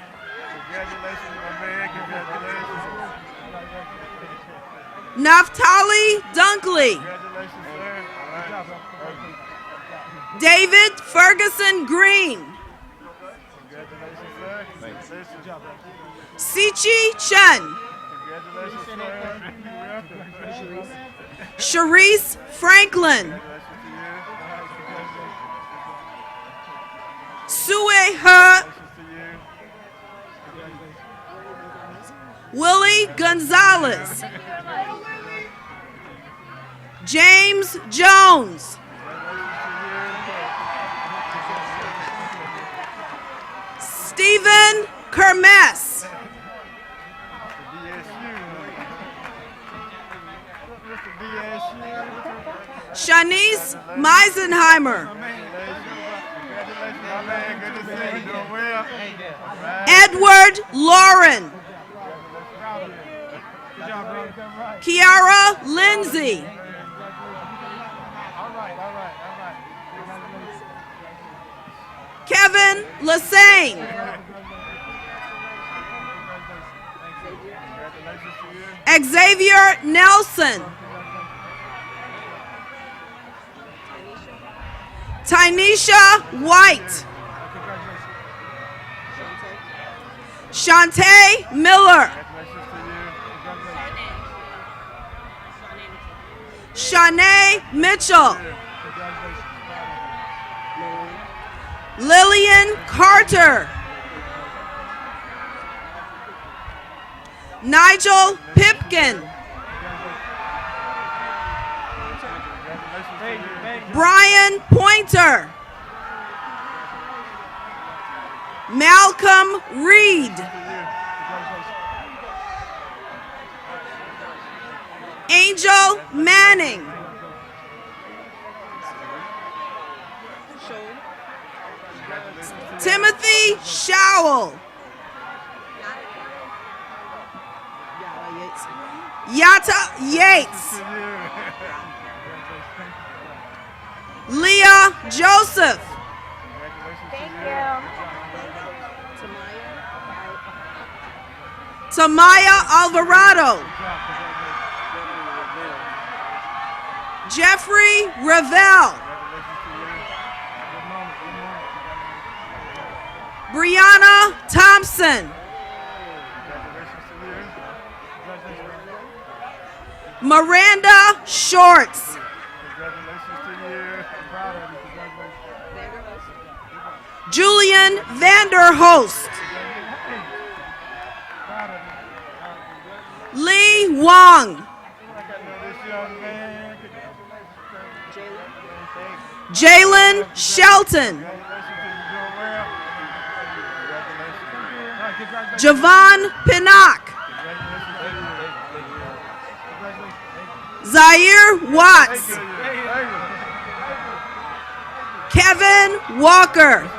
Naftali Dunkley. David Ferguson Green. Sichi Chen. Sharice Franklin. Sueha. Willie Gonzalez. James Jones. Stephen Kermesse. Mr. Shanice Meisenheimer. Edward Lauren. Kiara Lindsay. Kevin Lassane. Xavier Nelson. Tynesha White. Shantae Miller. Shanae Mitchell. Lillian Carter. Nigel Pipkin. Brian Pointer. Malcolm Reed. Angel Manning. Timothy Showell. Yata Yates. Leah Joseph. Thank you. Tamaya Alvarado. Jeffrey Ravel. Brianna Thompson. Miranda Shorts. Julian Vanderhost. Lee Wong. Jalen Shelton. Javon Pinnock. Zaire Watts. Kevin Walker.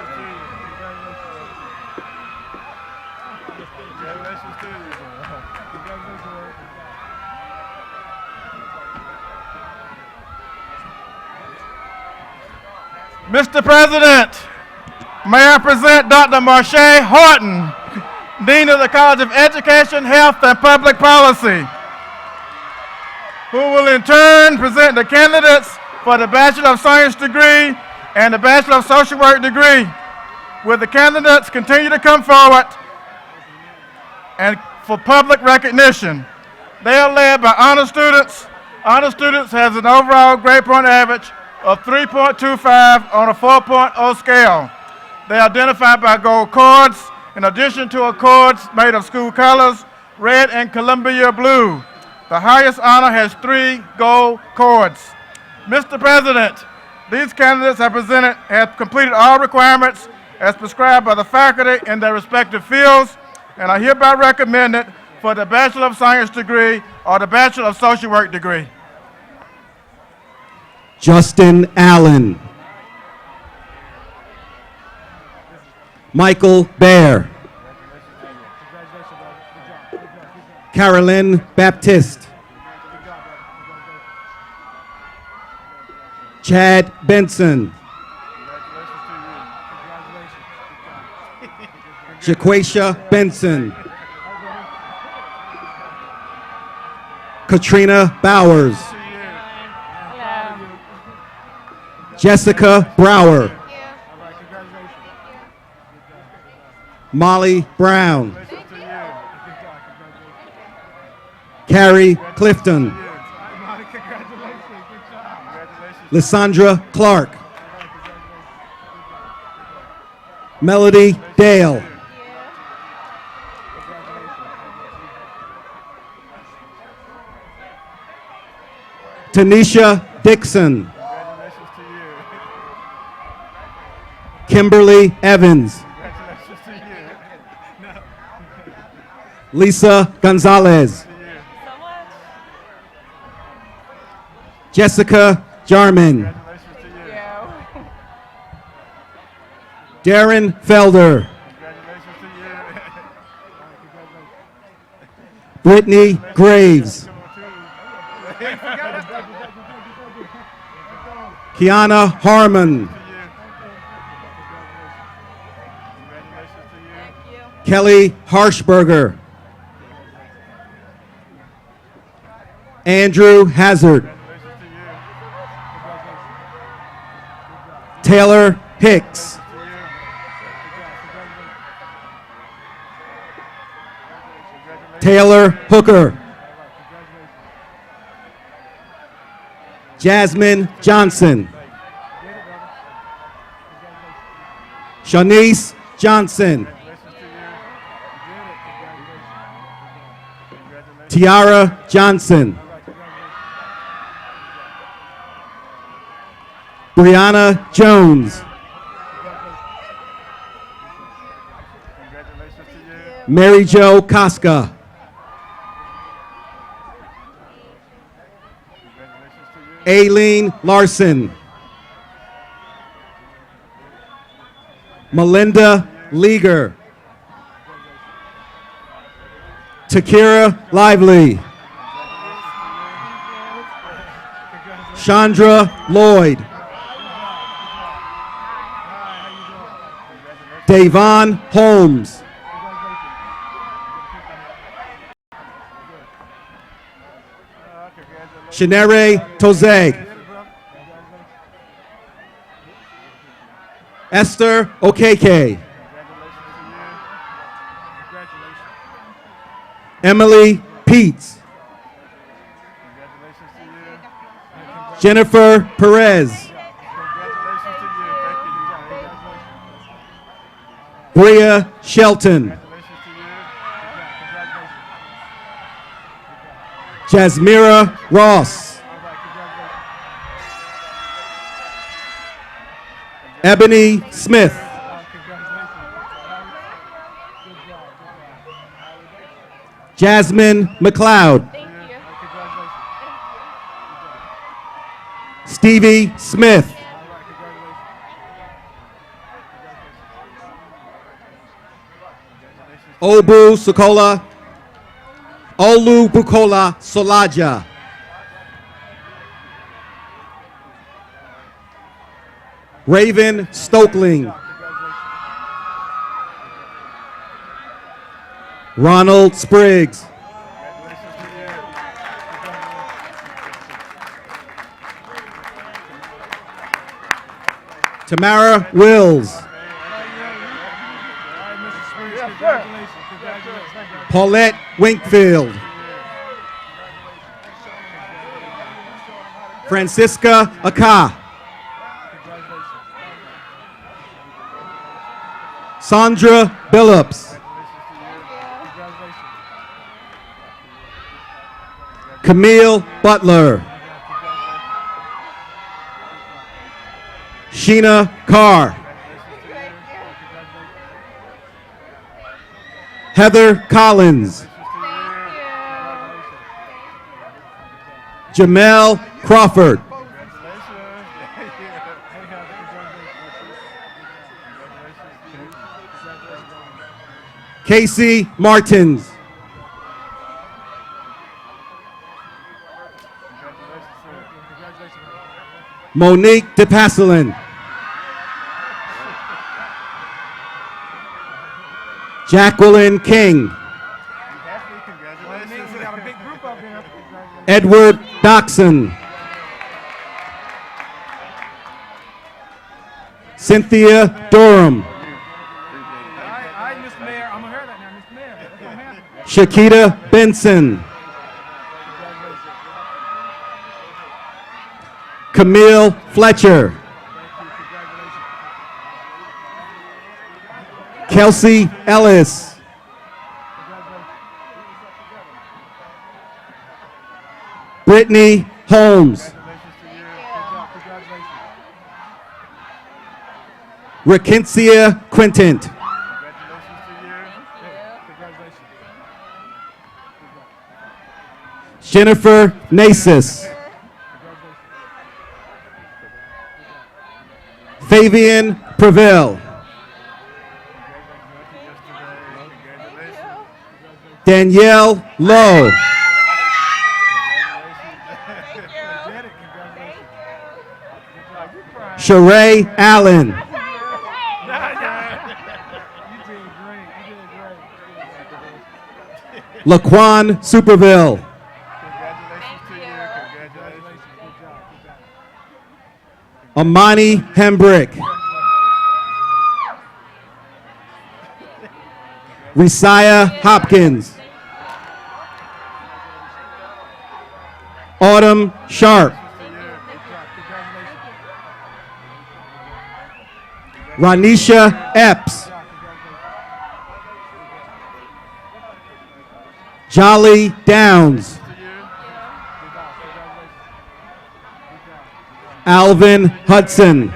Mr. President, may I present Dr. Marche Horton, Dean of the College of Education, Health, and Public Policy, who will in turn present the candidates for the Bachelor of Science degree and the Bachelor of Social Work degree. Will the candidates continue to come forward and for public recognition? They are led by honor students. Honor students has an overall grade point average of 3.25 on a 4.0 scale. They are identified by gold cords, in addition to a cords made of school colors, red and Columbia blue. The highest honor has 3 gold cords. Mr. President, these candidates have completed all requirements as prescribed by the faculty in their respective fields, and are hereby recommended for the Bachelor of Science degree or the Bachelor of Social Work degree. Justin Allen. Michael Baer. Carolyn Baptiste. Chad Benson. Jaquacia Benson. Katrina Bowers. Jessica Brower. Molly Brown. Carrie Clifton. Lysandra Clark. Melody Dale. Tanisha Dixon. Kimberly Evans. Lisa Gonzalez. Jessica Jarman. Darren Felder. Brittany Graves. Kiana Harmon. Kelly Harshberger. Andrew Hazard. Taylor Hicks. Taylor Hooker. Jasmine Johnson. Shanice Johnson. Tiara Johnson. Brianna Jones. Mary Jo Casca. Aileen Larson. Melinda Leager. Takira Lively. Chandra Lloyd. Davon Holmes. Shinere Tozeg. Esther Okeke. Emily Peets. Jennifer Perez. Bria Shelton. Jasmira Ross. Ebony Smith. Jasmine McLeod. Stevie Smith. Obu Sukola. Olu Bukola Solaja. Raven Stokeling. Ronald Spriggs. Tamara Wills. Paulette Winkfield. Francisca Aka. Sandra Billups. Camille Butler. Sheena Carr. Heather Collins. Jamel Crawford. Casey Martins. Monique DePassalin. Jacqueline King. Edward Doxson. Cynthia Durham. Shakita Benson. Camille Fletcher. Kelsey Ellis. Brittany Holmes. Rakencia Quintant. Jennifer Nasis. Flavian Prevail. Danielle Lowe. Sheree Allen. Laquan Superville. Amani Hembrick. Resiah Hopkins. Autumn Sharp. Ronisha Epps. Jolly Downs. Alvin Hudson.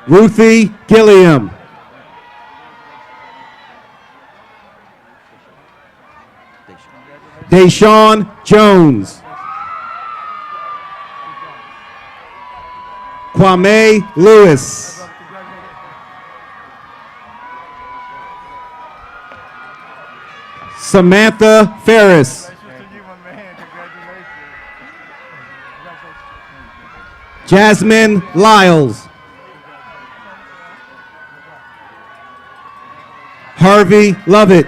Ruthie Gilliam. Deshaun Jones. Kwame Lewis. Samantha Ferris. Jasmine Lyles. Harvey Lovett.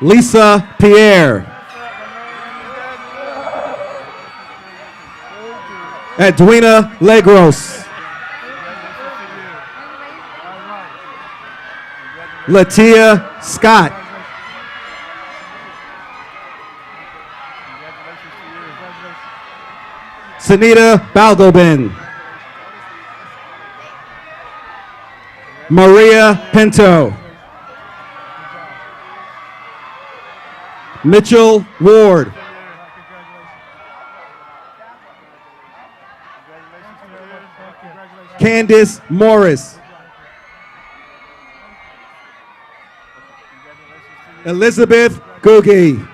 Lisa Pierre. Edwina Legros. Latia Scott. Sunita Balgobin. Maria Pinto. Mitchell Ward. Candace Morris. Elizabeth Googie.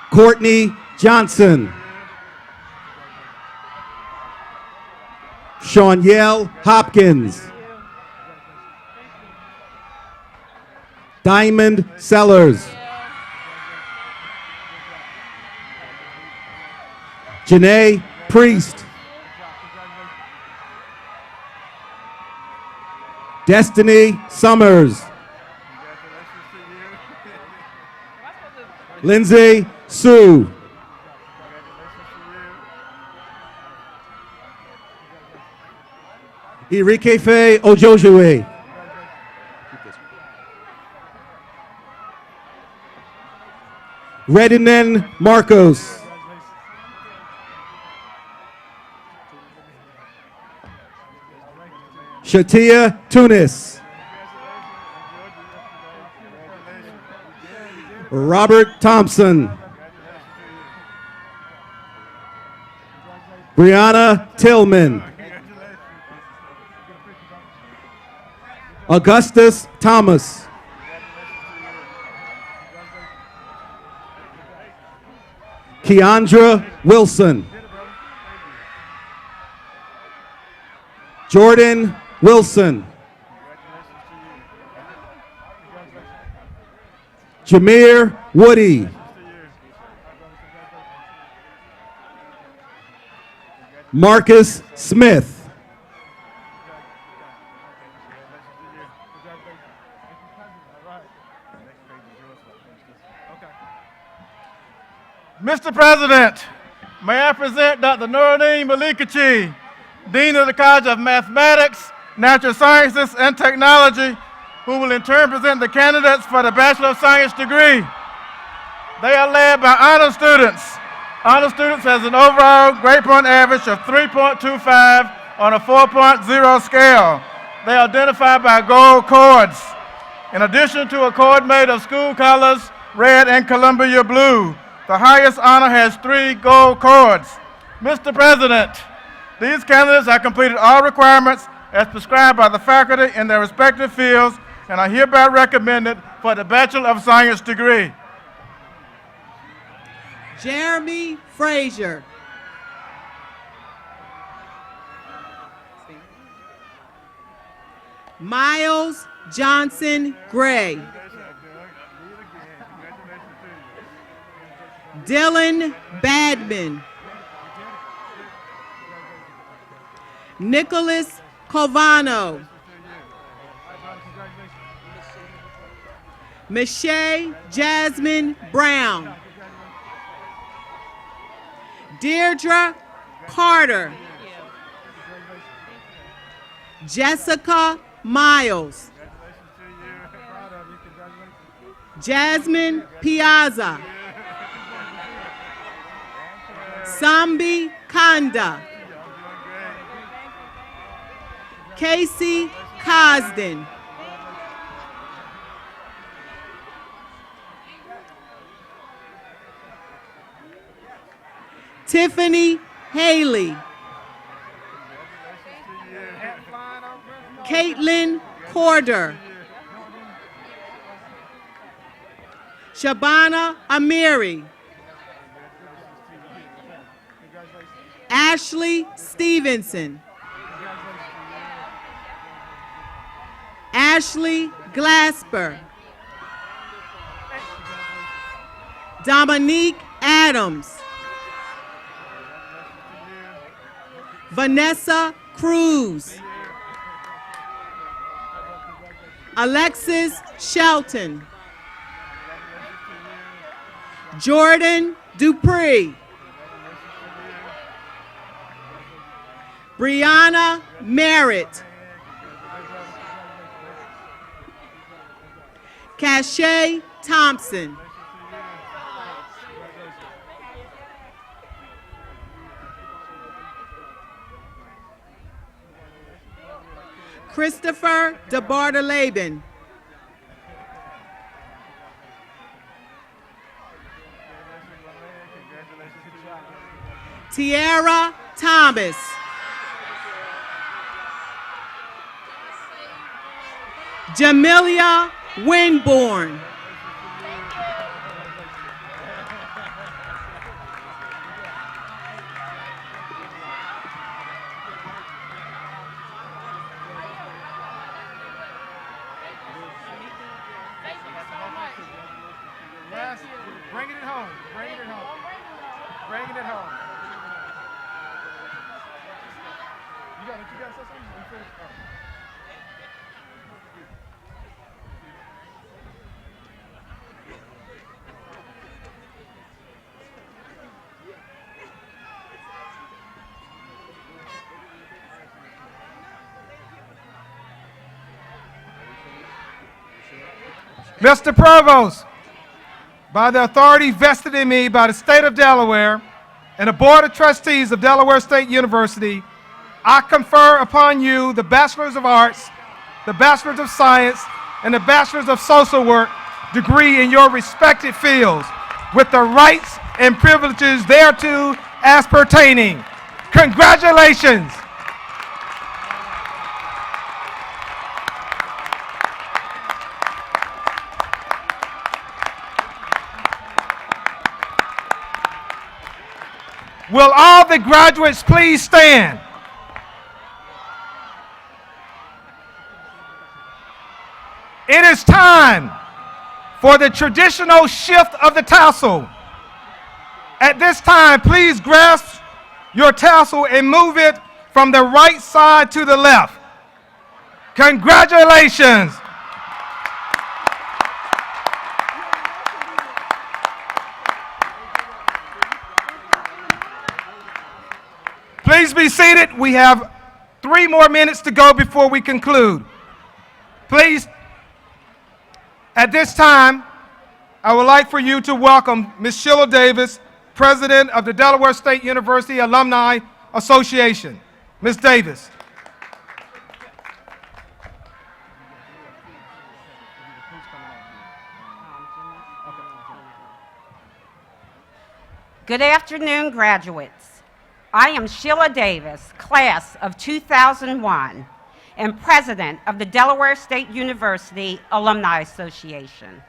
Courtney Johnson. Shawnyelle Hopkins. Diamond Sellers. Janae Priest. Destiny Summers. Lindsay Sue. Irikefe Ojojue. Redinen Marcos. Shatia Tunis. Robert Thompson. Brianna Tillman. Augustus Thomas. Keandra Wilson. Jordan Wilson. Jameer Woody. Marcus Smith. Mr. President, may I present Dr. Nooreen Malikachi, Dean of the College of Mathematics, Natural Sciences, and Technology, who will in turn present the candidates for the Bachelor of Science degree. They are led by honor students. Honor students has an overall grade point average of 3.25 on a 4.0 scale. They are identified by gold cords. In addition to a cord made of school colors, red and Columbia blue, the highest honor has 3 gold cords. Mr. President, these candidates have completed all requirements as prescribed by the faculty in their respective fields and are hereby recommended for the Bachelor of Science degree. Jeremy Frazier. Miles Johnson Gray. Dylan Badman. Nicholas Covano. Michelle Jasmine Brown. Deirdre Carter. Jessica Miles. Jasmine Piazza. Sambi Kanda. Casey Cosden. Tiffany Haley. Caitlin Corder. Shabana Amiri. Ashley Stevenson. Ashley Glasper. Dominique Adams. Vanessa Cruz. Alexis Shelton. Jordan Dupree. Brianna Merritt. Cashay Thompson. Christopher DeBartolabin. Tiara Thomas. Jamelia Winborn. Bringing it home. Bringing it home. Bringing it home. You got to say something? You finished? Oh. Mr. Provost, by the authority vested in me by the state of Delaware and the Board of Trustees of Delaware State University, I confer upon you the Bachelors of Arts, the Bachelors of Science, and the Bachelors of Social Work degree in your respective fields, with the rights and privileges thereto as pertaining. Congratulations. Will all the graduates please stand? It is time for the traditional shift of the tassel. At this time, please grasp your tassel and move it from the right side to the left. Congratulations. Please be seated. We have 3 more minutes to go before we conclude. Please, at this time, I would like for you to welcome Ms. Sheila Davis, President of the Delaware State University Alumni Association. Ms. Davis. Good afternoon, graduates. I am Sheila Davis, class of 2001. and President of the Delaware State University Alumni Association.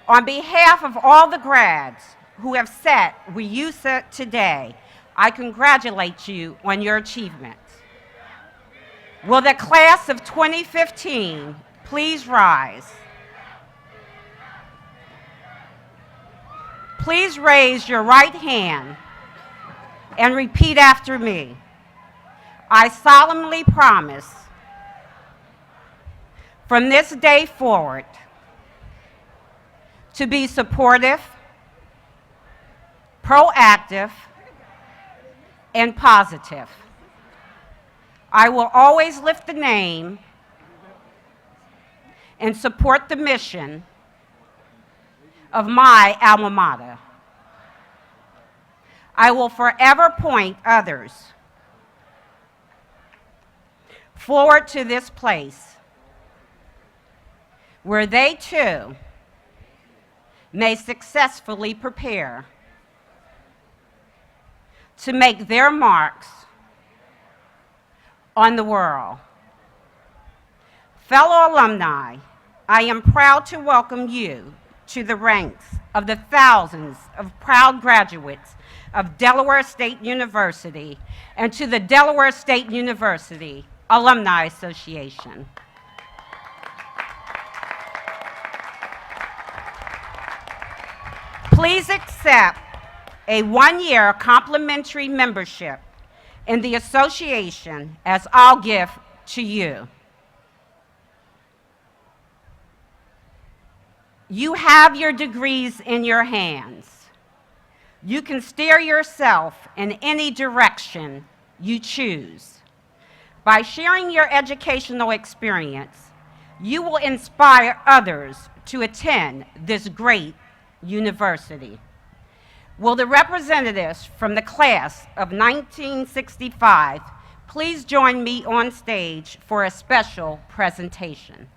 On behalf of all the grads who have set where you sit today, I congratulate you on your achievements. Will the class of 2015 please rise? Please raise your right hand and repeat after me. I solemnly promise from this day forward to be supportive, proactive, and positive. I will always lift the name and support the mission of my alma mater. I will forever point others forward to this place where they too may successfully prepare to make their marks on the world. Fellow alumni, I am proud to welcome you to the ranks of the thousands of proud graduates of Delaware State University and to the Delaware State University Alumni Association. Please accept a one-year complimentary membership in the association as our gift to you. You have your degrees in your hands. You can steer yourself in any direction you choose. By sharing your educational experience, you will inspire others to attend this great university. Will the representatives from the class of 1965 please join me on stage for a special presentation?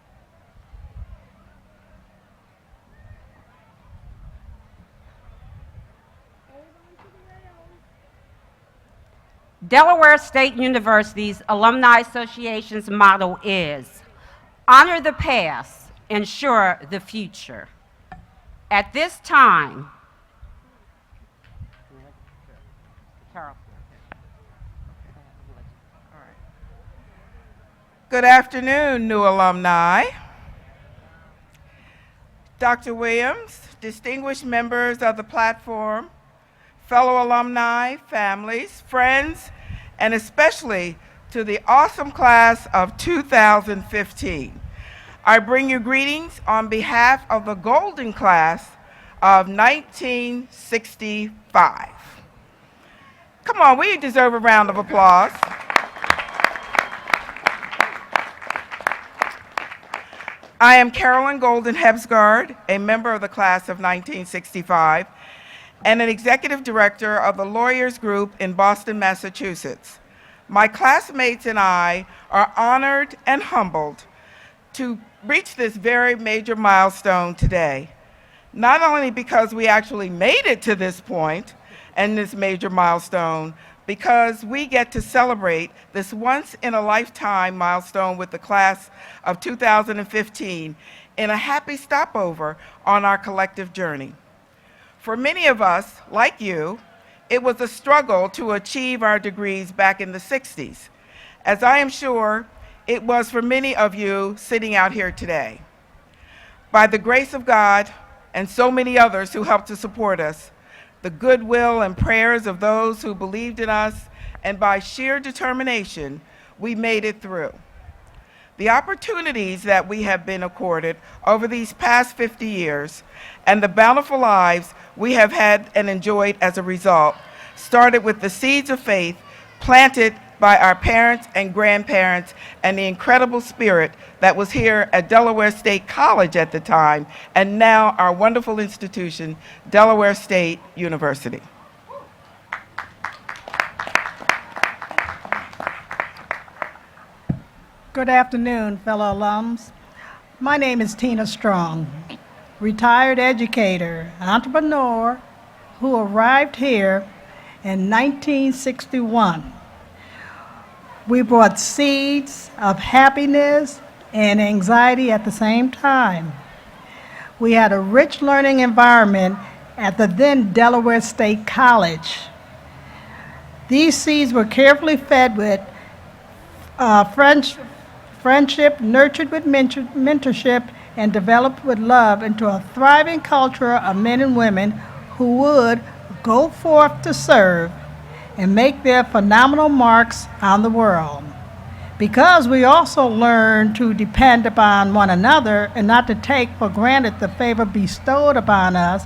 Delaware State University's Alumni Association's motto is, honor the past, ensure the future. At this time, good afternoon, new alumni. Dr. Williams, distinguished members of the platform, fellow alumni, families, friends, and especially to the awesome class of 2015. I bring you greetings on behalf of the golden class of 1965. Come on, we deserve a round of applause. I am Carolyn Golden Hebsgaard, a member of the class of 1965, and an executive director of the Lawyers Group in Boston, Massachusetts. My classmates and I are honored and humbled to reach this very major milestone today, not only because we actually made it to this point and this major milestone, because we get to celebrate this once-in-a-lifetime milestone with the class of 2015 in a happy stopover on our collective journey. For many of us, like you, it was a struggle to achieve our degrees back in the 60s, as I am sure it was for many of you sitting out here today. By the grace of God and so many others who helped to support us, the goodwill and prayers of those who believed in us, and by sheer determination, we made it through. The opportunities that we have been accorded over these past 50 years and the bountiful lives we have had and enjoyed as a result started with the seeds of faith planted by our parents and grandparents and the incredible spirit that was here at Delaware State College at the time, and now our wonderful institution, Delaware State University. Good afternoon, fellow alums. My name is Tina Strong, retired educator, entrepreneur who arrived here in 1961. We brought seeds of happiness and anxiety at the same time. We had a rich learning environment at the then Delaware State College. These seeds were carefully fed with friendship, nurtured with mentorship, and developed with love into a thriving culture of men and women who would go forth to serve and make their phenomenal marks on the world. Because we also learned to depend upon one another and not to take for granted the favor bestowed upon us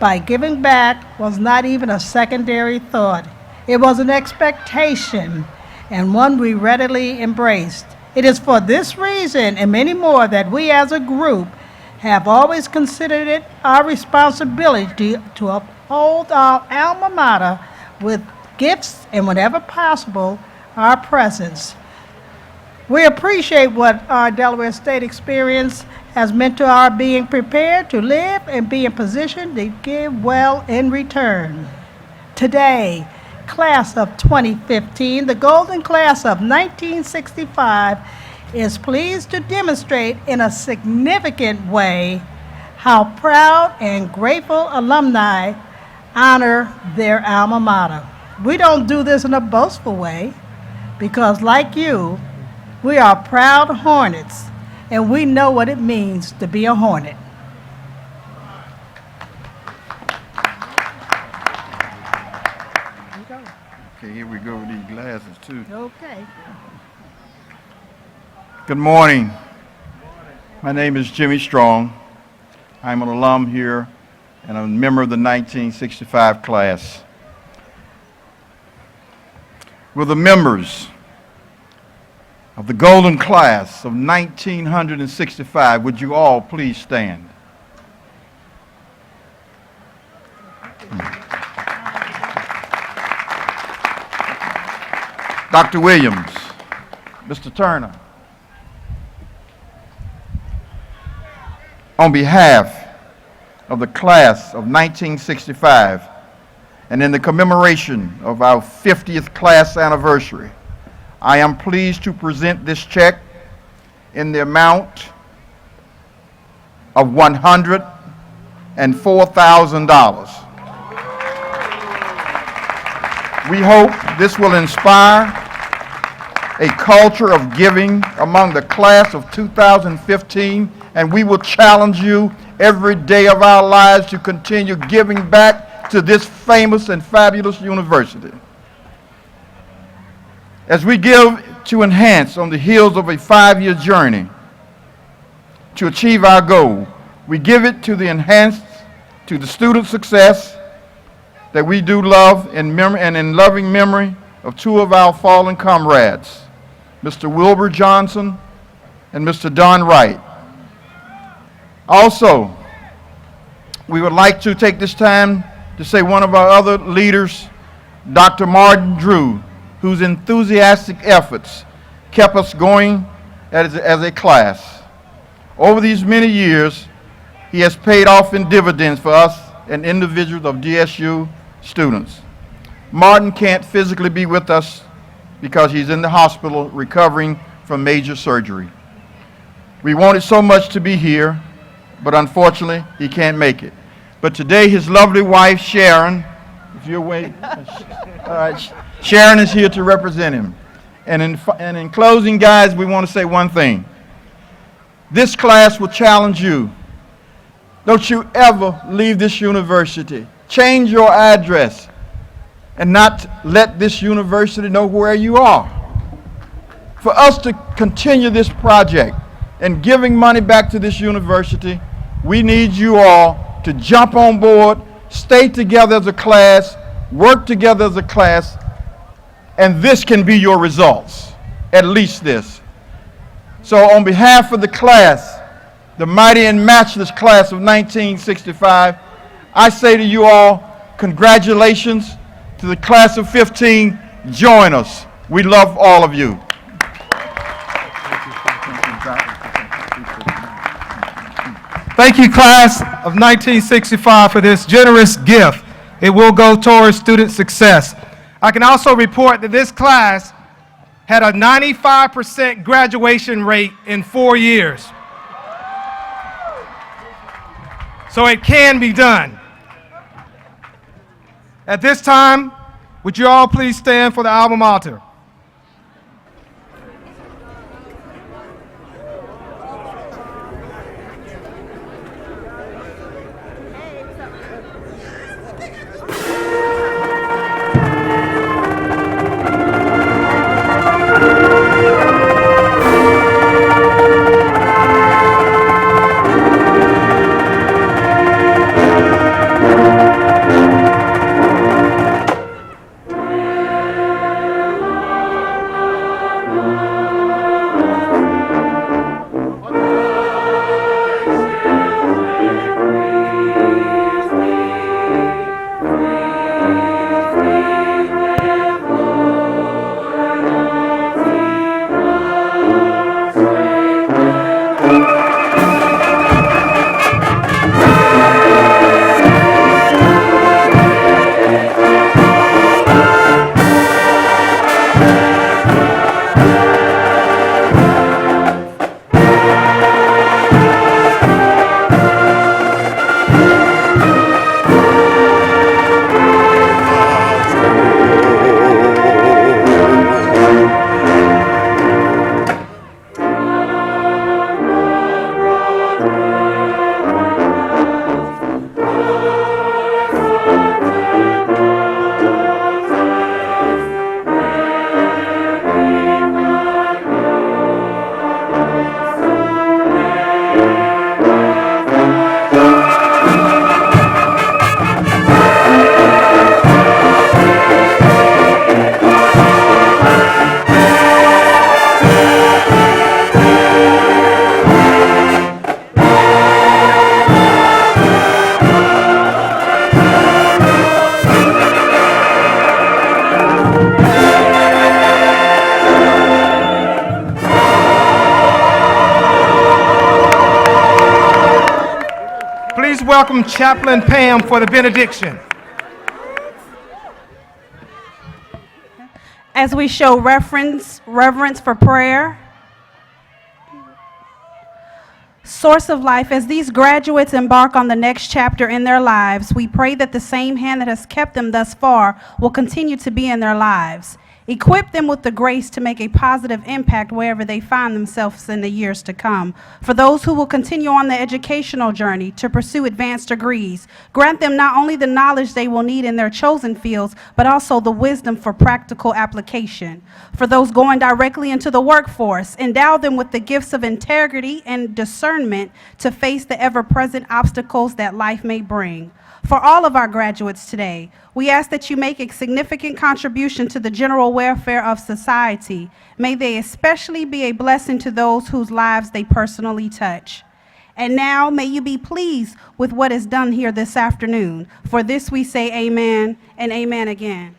by giving back was not even a secondary thought. It was an expectation and one we readily embraced. It is for this reason and many more that we as a group have always considered it our responsibility to uphold our alma mater with gifts and whenever possible, our presence. We appreciate what our Delaware State experience has meant to our being prepared to live and be in position to give well in return. Today, class of 2015, the golden class of 1965, is pleased to demonstrate in a significant way how proud and grateful alumni honor their alma mater. We don't do this in a boastful way because, like you, we are proud Hornets, and we know what it means to be a Hornet. Okay, here we go with these glasses too. Okay. Good morning. My name is Jimmy Strong. I'm an alum here and I'm a member of the 1965 class. Will the members of the golden class of 1965, would you all please stand? Dr. Williams, Mr. Turner, on behalf of the class of 1965 and in the commemoration of our 50th class anniversary, I am pleased to present this check in the amount of $104,000. We hope this will inspire a culture of giving among the class of 2015, and we will challenge you every day of our lives to continue giving back to this famous and fabulous university. As we give to enhance on the heels of a 5-year journey to achieve our goal, we give it to the enhanced, to the student success that we do love and in loving memory of 2 of our fallen comrades, Mr. Wilbur Johnson and Mr. Don Wright. Also, we would like to take this time to say one of our other leaders, Dr. Martin Drew, whose enthusiastic efforts kept us going as a class. Over these many years, he has paid off in dividends for us and individuals of DSU students. Martin can't physically be with us because he's in the hospital recovering from major surgery. We wanted so much to be here, but unfortunately, he can't make it. But today, his lovely wife, Sharon, if you're waiting, all right, Sharon is here to represent him. And in closing, guys, we want to say one thing. This class will challenge you. Don't you ever leave this university. Change your address and not let this university know where you are. For us to continue this project and giving money back to this university, we need you all to jump on board, stay together as a class, work together as a class, and this can be your results, at least this. So on behalf of the class, the mighty and matchless class of 1965, I say to you all, congratulations to the class of 15. Join us. We love all of you. Thank you, class of 1965, for this generous gift. It will go towards student success. I can also report that this class had a 95% graduation rate in 4 years. So it can be done. At this time, would you all please stand for the alma mater? Welcome Chaplain Pam for the benediction. As we show reverence for prayer, Source of life, as these graduates embark on the next chapter in their lives, we pray that the same hand that has kept them thus far will continue to be in their lives. Equip them with the grace to make a positive impact wherever they find themselves in the years to come. For those who will continue on the educational journey to pursue advanced degrees, grant them not only the knowledge they will need in their chosen fields, but also the wisdom for practical application. For those going directly into the workforce, endow them with the gifts of integrity and discernment to face the ever-present obstacles that life may bring. For all of our graduates today, we ask that you make a significant contribution to the general welfare of society. May they especially be a blessing to those whose lives they personally touch. And now, may you be pleased with what is done here this afternoon. For this we say amen and amen again.